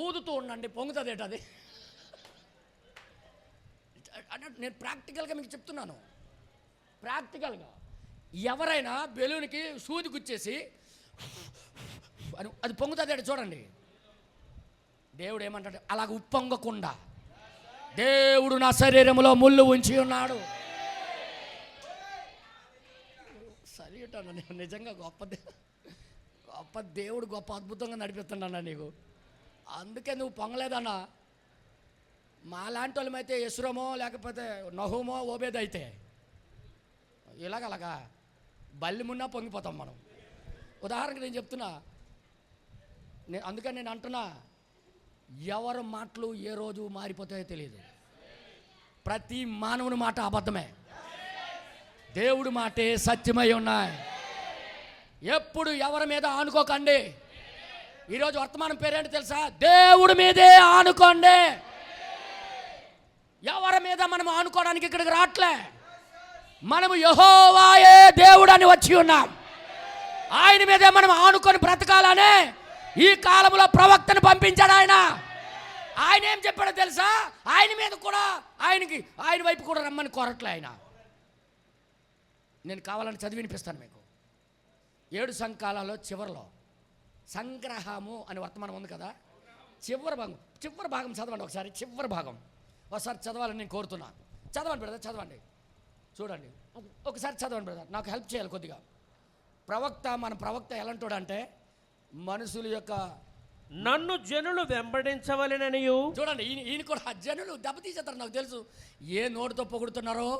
ఊదుతూ ఉండండి, పొంగుతుంది అది. అంటే నేను ప్రాక్టికల్గా మీకు చెప్తున్నాను. ప్రాక్టికల్గా ఎవరైనా బెలూన్కి సూది గుచ్చేసి అది పొంగుతుంది చూడండి. దేవుడు ఏమంటాడు, అలాగ ఉప్పొంగకుండా దేవుడు నా శరీరంలో ముళ్ళు ఉంచి ఉన్నాడు. సరిగటాను నేను నిజంగా గొప్ప దేవుడు గొప్ప అద్భుతంగా నడిపిస్తున్నాను నీకు. అందుకే నువ్వు పొంగలేదన్నా. మా లాంటి వాళ్ళమైతే యెస్రోమో లేకపోతే నహూమో ఓబేద్ అయితే ఇలాగలాగా బల్లి మున్నా పొంగిపోతాం మనం. ఉదాహరణకి నేను చెప్తున్నా, అందుకని నేను అంటున్నా, ఎవరి మాటలు ఏ రోజు మారిపోతాయో తెలియదు. ప్రతి మానవుని మాట అబద్ధమే, దేవుడి మాటే సత్యమై ఉన్నాయి. ఎప్పుడు ఎవరి మీద ఆనుకోకండి. ఈరోజు వర్తమానం పేరేంటి తెలుసా? దేవుడి మీదే ఆనుకోండి. ఎవరి మీద మనం ఆనుకోవడానికి ఇక్కడికి రావట్లే. మనము యెహోవాయే దేవుడు అని వచ్చి ఉన్నాం. ఆయన మీదే మనం ఆనుకొని బ్రతకాలనే ఈ కాలంలో ప్రవక్తను పంపించాడు ఆయన. ఆయన ఏం చెప్పాడో తెలుసా? ఆయన మీద కూడా ఆయన వైపు కూడా రమ్మని కోరట్లే ఆయన. నేను కావాలని చదివి వినిపిస్తాను మీకు. 7 సంకాలాల్లో చివరిలో సంగ్రహము అని వర్తమానం ఉంది కదా, చివరి భాగం చదవండి ఒకసారి. చివరి భాగం ఒకసారి చదవాలని నేను కోరుతున్నాను. చదవండి బ్రదర్, చదవండి, చూడండి ఒకసారి చదవండి బ్రదర్, నాకు హెల్ప్ చేయాలి కొద్దిగా. మన ప్రవక్త ఎలాంటోడు అంటే మనుషుల యొక్క నన్ను జనులు వెంబడించవలెననియు. చూడండి, ఈయన కూడా జనులు దెబ్బతీసేస్తారు. నాకు తెలుసు ఏ నోటితో పొగుడుతున్నారో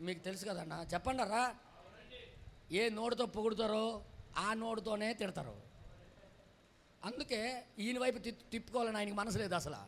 మీకు తెలుసు కదన్నా, చెప్పండి రా. ఏ నోటితో పొగుడుతారో ఆ నోటితోనే తిడతారు. అందుకే ఈయన వైపు తిప్పుకోవాలని ఆయనకి మనసు లేదు అసలు.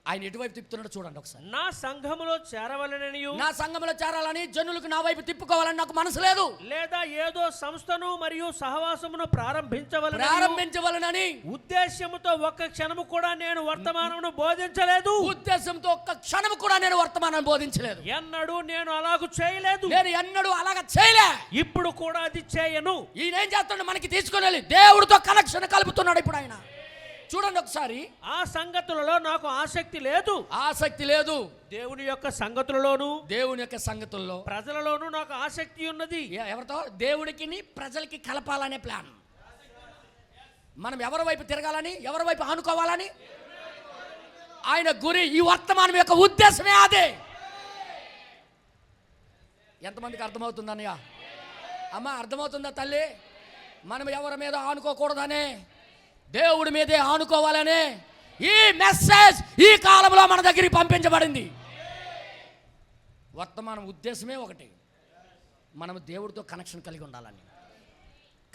ఆయన ఎటువైపు తిప్పుతున్నాడో చూడండి ఒకసారి. నా సంఘములో చేరవలెననియు, నా సంఘములో చేరాలని జనులకు నా వైపు తిప్పుకోవాలని నాకు మనసు లేదు. లేదా ఏదో సంస్థను మరియు సహవాసమును ప్రారంభించవలనని ఉద్దేశముతో ఒక్క క్షణము కూడా నేను వర్తమానమును బోధించలేదు. ఉద్దేశంతో ఒక్క క్షణము కూడా నేను వర్తమానం బోధించలేదు. ఎన్నడూ నేను అలాగూ చేయలేదు. నేను ఎన్నడూ అలాగ చేయలే. ఇప్పుడు కూడా అది చేయను. ఈయన ఏం చేస్తున్నాడు? మనకి తీసుకుని వెళ్ళి దేవుడితో కనెక్షన్ కలుపుతున్నాడు ఇప్పుడు ఆయన. చూడండి ఒకసారి. ఆ సంగతులలో నాకు ఆసక్తి లేదు. దేవుని యొక్క సంగతులలోను, దేవుని యొక్క సంగతుల్లో, ప్రజలలోను నాకు ఆసక్తి ఉన్నది. ఎవరితో? దేవుడికి ప్రజలకి కలపాలనే ప్లాన్. మనం ఎవరి వైపు తిరగాలని, ఎవరి వైపు ఆనుకోవాలని ఆయన గురి. ఈ వర్తమానం యొక్క ఉద్దేశమే అదే. ఎంతమందికి అర్థమవుతుందన్నయ్య? అమ్మ అర్థమవుతుందా తల్లి? మనం ఎవరి మీద ఆనుకోకూడదనే, దేవుడి మీదే ఆనుకోవాలనే ఈ మెసేజ్ ఈ కాలంలో మన దగ్గరికి పంపించబడింది. వర్తమానం ఉద్దేశమే ఒకటి, మనం దేవుడితో కనెక్షన్ కలిగి ఉండాలని.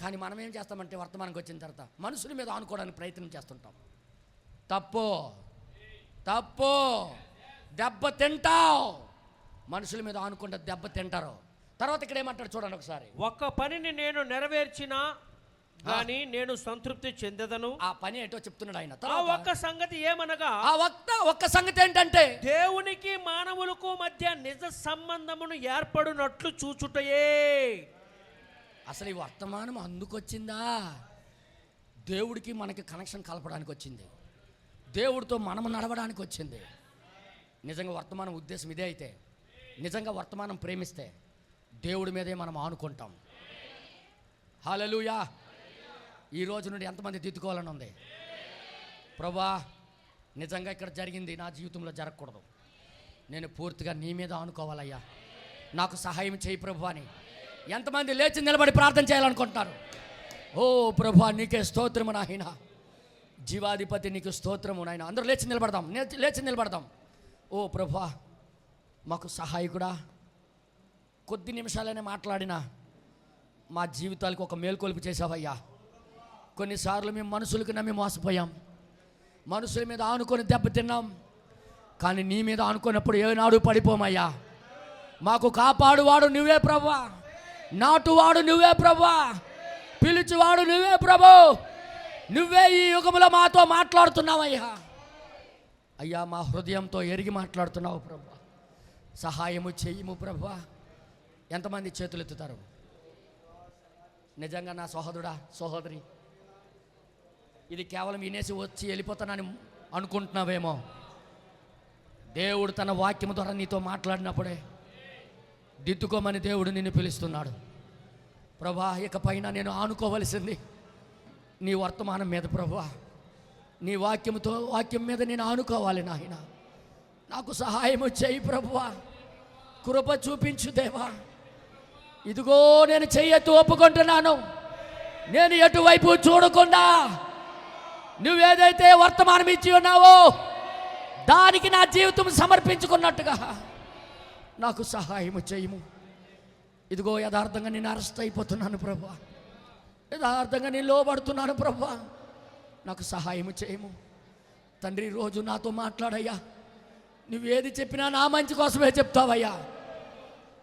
కానీ మనం ఏం చేస్తామంటే వర్తమానంకి వచ్చిన తర్వాత మనుషుల మీద ఆనుకోవడానికి ప్రయత్నం చేస్తుంటాం. తప్పు. దెబ్బ తింటావు. మనుషుల మీద ఆనుకుంటే దెబ్బ తింటారు. తర్వాత ఇక్కడ ఏమంటాడు చూడండి ఒకసారి. ఒక్క పనిని నేను నెరవేర్చినా కానీ నేను సంతృప్తి చెందదను. ఆ పని ఏంటో చెప్తున్నాడు ఆయన. ఆ ఒక్క సంగతి ఏమనగా, ఆ ఒక్క సంగతి ఏంటంటే దేవునికి మానవులకు మధ్య నిజ సంబంధమును ఏర్పడినట్లు చూచుటయే. అసలు ఈ వర్తమానం అందుకొచ్చిందా? దేవుడికి మనకి కనెక్షన్ కలపడానికి వచ్చింది. దేవుడితో మనము నడవడానికి వచ్చింది. నిజంగా వర్తమానం ఉద్దేశం ఇదే అయితే, నిజంగా వర్తమానం ప్రేమిస్తే దేవుడి మీదే మనం ఆనుకుంటాం. హల్లెలూయా. ఈ రోజు నుండి ఎంతమంది దిద్దుకోవాలని ఉంది? ప్రభా, నిజంగా ఇక్కడ జరిగింది నా జీవితంలో జరగకూడదు. నేను పూర్తిగా నీ మీద ఆనుకోవాలయ్యా, నాకు సహాయం చేయి ప్రభు అని ఎంతమంది లేచి నిలబడి ప్రార్థన చేయాలనుకుంటున్నారు? ఓ ప్రభా, నీకే స్తోత్రము నాయన, జీవాధిపతి నీకు స్తోత్రము నాయన. అందరూ లేచి నిలబడదాం. ఓ ప్రభా, మాకు సహాయకుడా, కొద్ది నిమిషాలనే మాట్లాడినా మా జీవితాలకు ఒక మేల్కొలుపు చేసావయ్యా. కొన్నిసార్లు మేము మనుషులకు నమ్మి మోసపోయాం, మనుషుల మీద ఆనుకొని దెబ్బతిన్నాం. కానీ నీ మీద ఆనుకున్నప్పుడు ఏనాడు పడిపోమయ్యా. మాకు కాపాడువాడు నువ్వే ప్రభువా, నాటువాడు నువ్వే ప్రభువా, పిలుచువాడు నువ్వే ప్రభు. నువ్వే ఈ యుగంలో మాతో మాట్లాడుతున్నావయ్యా. అయ్యా, మా హృదయంతో ఎరిగి మాట్లాడుతున్నావు ప్రభువా. సహాయము చెయ్యము ప్రభువా. ఎంతమంది చేతులు ఎత్తుతారు? నిజంగా నా సహోదరుడా, సహోదరి, ఇది కేవలం వినేసి వచ్చి వెళ్ళిపోతానని అనుకుంటున్నావేమో. దేవుడు తన వాక్యము ద్వారా నీతో మాట్లాడినప్పుడే దిద్దుకోమని దేవుడు నిన్ను పిలుస్తున్నాడు. ప్రభా, ఇకపైన నేను ఆనుకోవలసింది నీ వర్తమానం మీద ప్రభువా. నీ వాక్యం మీద నేను ఆనుకోవాలి నాయన. నాకు సహాయము చేయి ప్రభువా, కృప చూపించు దేవా. ఇదిగో నేను చెయ్యెత్తి ఒప్పుకుంటున్నాను. నేను ఎటువైపు చూడకుండా నువ్వేదైతే వర్తమానం ఇచ్చి ఉన్నావో దానికి నా జీవితం సమర్పించుకున్నట్టుగా నాకు సహాయము చేయము. ఇదిగో యథార్థంగా నేను అరెస్ట్ అయిపోతున్నాను ప్రభా, యథార్థంగా నేను లోబడుతున్నాను ప్రభా, నాకు సహాయము చేయము తండ్రి. రోజు నాతో మాట్లాడయ్యా, నువ్వేది చెప్పినా నా మంచి కోసమే చెప్తావయ్యా.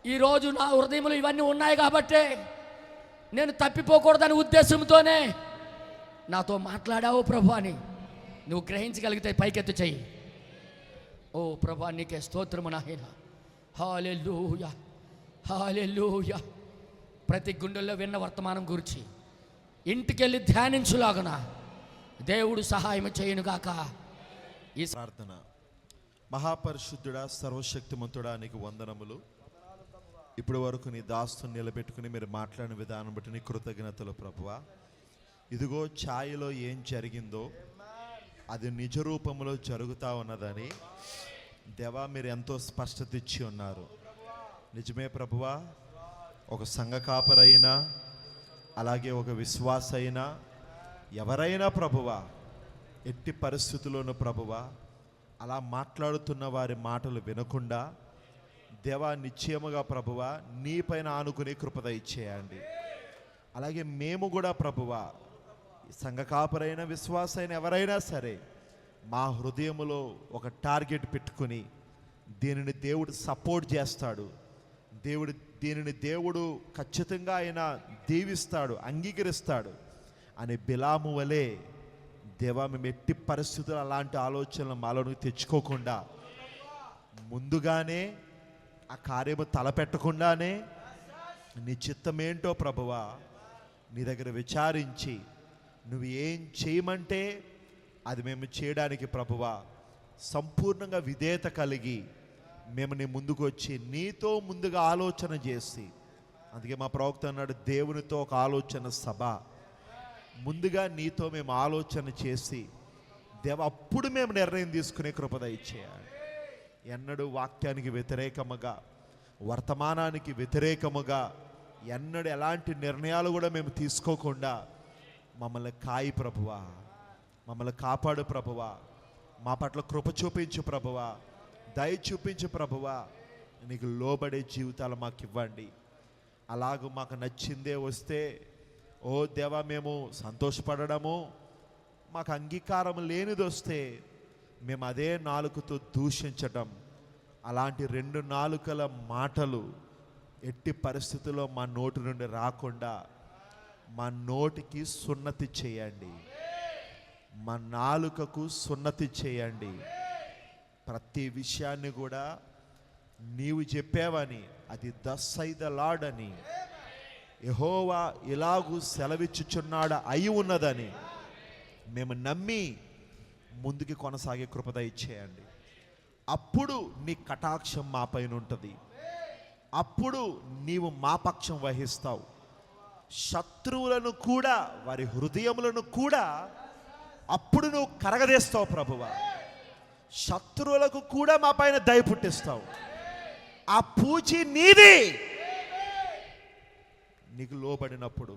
ఈరోజు నా హృదయంలో ఇవన్నీ ఉన్నాయి కాబట్టే నేను తప్పిపోకూడదని ఉద్దేశంతోనే నాతో మాట్లాడావు ప్రభా అని నువ్వు గ్రహించగలిగితే పైకెత్తు చెయ్యి. ఓ ప్రభా నీకే స్తోత్రము నాయన. హల్లెలూయా, హల్లెలూయా. ప్రతి గుండెల్లో విన్న వర్తమానం గురించి ఇంటికెళ్ళి ధ్యానించులాగున దేవుడు సహాయం చేయనుగాక. ఈ ప్రార్థన. మహాపరిశుద్ధుడా, సర్వశక్తిమంతుడా, నీకు వందనములు. ఇప్పటి వరకు నీ దాస్తుని నిలబెట్టుకుని మీరు మాట్లాడిన విధానం బట్టి నీ కృతజ్ఞతలు ప్రభువా. ఇదిగో ఛాయలో ఏం జరిగిందో అది నిజ రూపంలో జరుగుతూ ఉన్నదని దేవా మీరు ఎంతో స్పష్టత ఇచ్చి ఉన్నారు. నిజమే ప్రభువా, ఒక సంఘ కాపరైనా అలాగే ఒక విశ్వాస అయినా ఎవరైనా ప్రభువా ఎట్టి పరిస్థితుల్లోనూ ప్రభువా అలా మాట్లాడుతున్న వారి మాటలు వినకుండా దేవా నిశ్చయముగా ప్రభువా నీ పైన ఆనుకుని కృపద ఇచ్చేయండి. అలాగే మేము కూడా ప్రభువా సంఘ కాపరైన విశ్వాస అయిన ఎవరైనా సరే మా హృదయములో ఒక టార్గెట్ పెట్టుకుని దీనిని దేవుడు సపోర్ట్ చేస్తాడు, దీనిని దేవుడు ఖచ్చితంగా ఆయన దీవిస్తాడు, అంగీకరిస్తాడు అని బిలాము వలె దేవా మేము ఎట్టి పరిస్థితులు అలాంటి ఆలోచనలు మాలోనికి తెచ్చుకోకుండా ముందుగానే ఆ కార్యము తలపెట్టకుండానే నీ చిత్తమేంటో ప్రభువా నీ దగ్గర విచారించి నువ్వు ఏం చేయమంటే అది మేము చేయడానికి ప్రభువా సంపూర్ణంగా విధేయత కలిగి మేము నీ ముందుకు వచ్చి నీతో ముందుగా ఆలోచన చేసి, అందుకే మా ప్రవక్త అన్నాడు దేవునితో ఒక ఆలోచన సభ, ముందుగా నీతో మేము ఆలోచన చేసి దేవ అప్పుడు మేము నిర్ణయం తీసుకునే కృపద ఇచ్చేయాలి. ఎన్నడూ వాక్యానికి వ్యతిరేకముగా వర్తమానానికి వ్యతిరేకముగా ఎన్నడూ ఎలాంటి నిర్ణయాలు కూడా మేము తీసుకోకుండా మమ్మల్ని కాయి ప్రభువా, మమ్మల్ని కాపాడు ప్రభువా, మా పట్ల కృప చూపించు ప్రభువా, దయ చూపించు ప్రభువా, నీకు లోబడే జీవితాలు మాకు ఇవ్వండి. అలాగూ మాకు నచ్చిందే వస్తే ఓ దేవా మేము సంతోషపడము, మాకు అంగీకారం లేనిది వస్తే మేము అదే నాలుకతో దూషించటం, అలాంటి రెండు నాలుకల మాటలు ఎట్టి పరిస్థితుల్లో మా నోటి నుండి రాకుండా మా నోటికి సున్నతి చేయండి, మా నాలుకకు సున్నతి చేయండి. ప్రతి విషయాన్ని కూడా నీవు చెప్పావని, అది thus saith the Lord అని, యెహోవా ఇలాగూ సెలవిచ్చుచున్నాడు అయి ఉన్నదని మేము నమ్మి ముందుకి కొనసాగే కృపద ఇచ్చేయండి. అప్పుడు నీ కటాక్షం మా పైన ఉంటుంది, అప్పుడు నీవు మా పక్షం వహిస్తావు. శత్రువులను కూడా వారి హృదయములను కూడా అప్పుడు నువ్వు కరగదేస్తావు ప్రభువా. శత్రువులకు కూడా మా పైన దయ పుట్టిస్తావు. ఆ పూచి నీది, నీకు లోబడినప్పుడు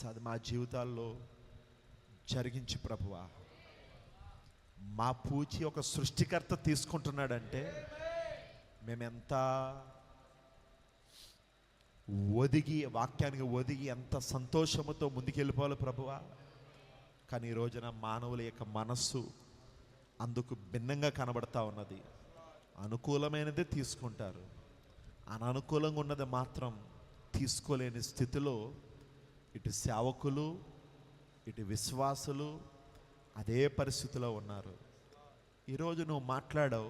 అది మా జీవితాల్లో జరిగించి ప్రభువా. మా పూచి ఒక సృష్టికర్త తీసుకుంటున్నాడంటే మేమెంత ఒదిగి వాక్యానికి ఒదిగి ఎంత సంతోషముతో ముందుకెళ్ళిపోవాలి ప్రభువా. కానీ ఈ రోజున మానవుల యొక్క మనస్సు అందుకు భిన్నంగా కనబడతా ఉన్నది. అనుకూలమైనదే తీసుకుంటారు, అననుకూలంగా ఉన్నది మాత్రం తీసుకోలేని స్థితిలో ఇటు సేవకులు ఇటు విశ్వాసులు అదే పరిస్థితిలో ఉన్నారు. ఈరోజు నువ్వు మాట్లాడావు,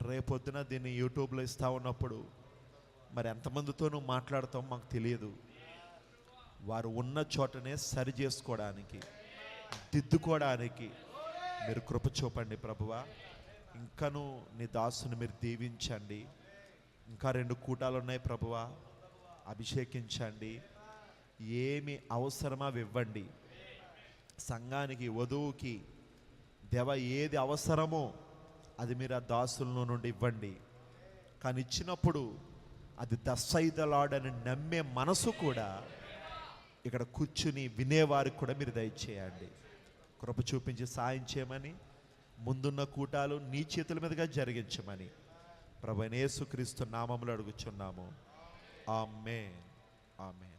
రేపొద్దున దీన్ని యూట్యూబ్లో ఇస్తా ఉన్నప్పుడు మరి ఎంతమందితో నువ్వు మాట్లాడతావు మాకు తెలియదు. వారు ఉన్న చోటనే సరి చేసుకోవడానికి దిద్దుకోవడానికి మీరు కృప చూపండి ప్రభువా. ఇంకను నీ దాసుని మీరు దీవించండి. ఇంకా 2 కూటాలు ఉన్నాయి ప్రభువా, అభిషేకించండి. ఏమి అవసరమో అవి ఇవ్వండి. సంఘానికి వధువుకి దేవ ఏది అవసరమో అది మీరు ఆ దాసుల నుండి ఇవ్వండి. కానీ ఇచ్చినప్పుడు అది thus saith the Lord అని నమ్మే మనసు కూడా ఇక్కడ కూర్చుని వినేవారికి కూడా మీరు దయచేయండి. కృప చూపించి సాయం చేయమని ముందున్న కూటాలు నీ చేతుల మీదుగా జరిగించమని ప్రభు యేసుక్రీస్తు నామములో అడుగుచున్నాము. ఆమేన్. ఆమేన్.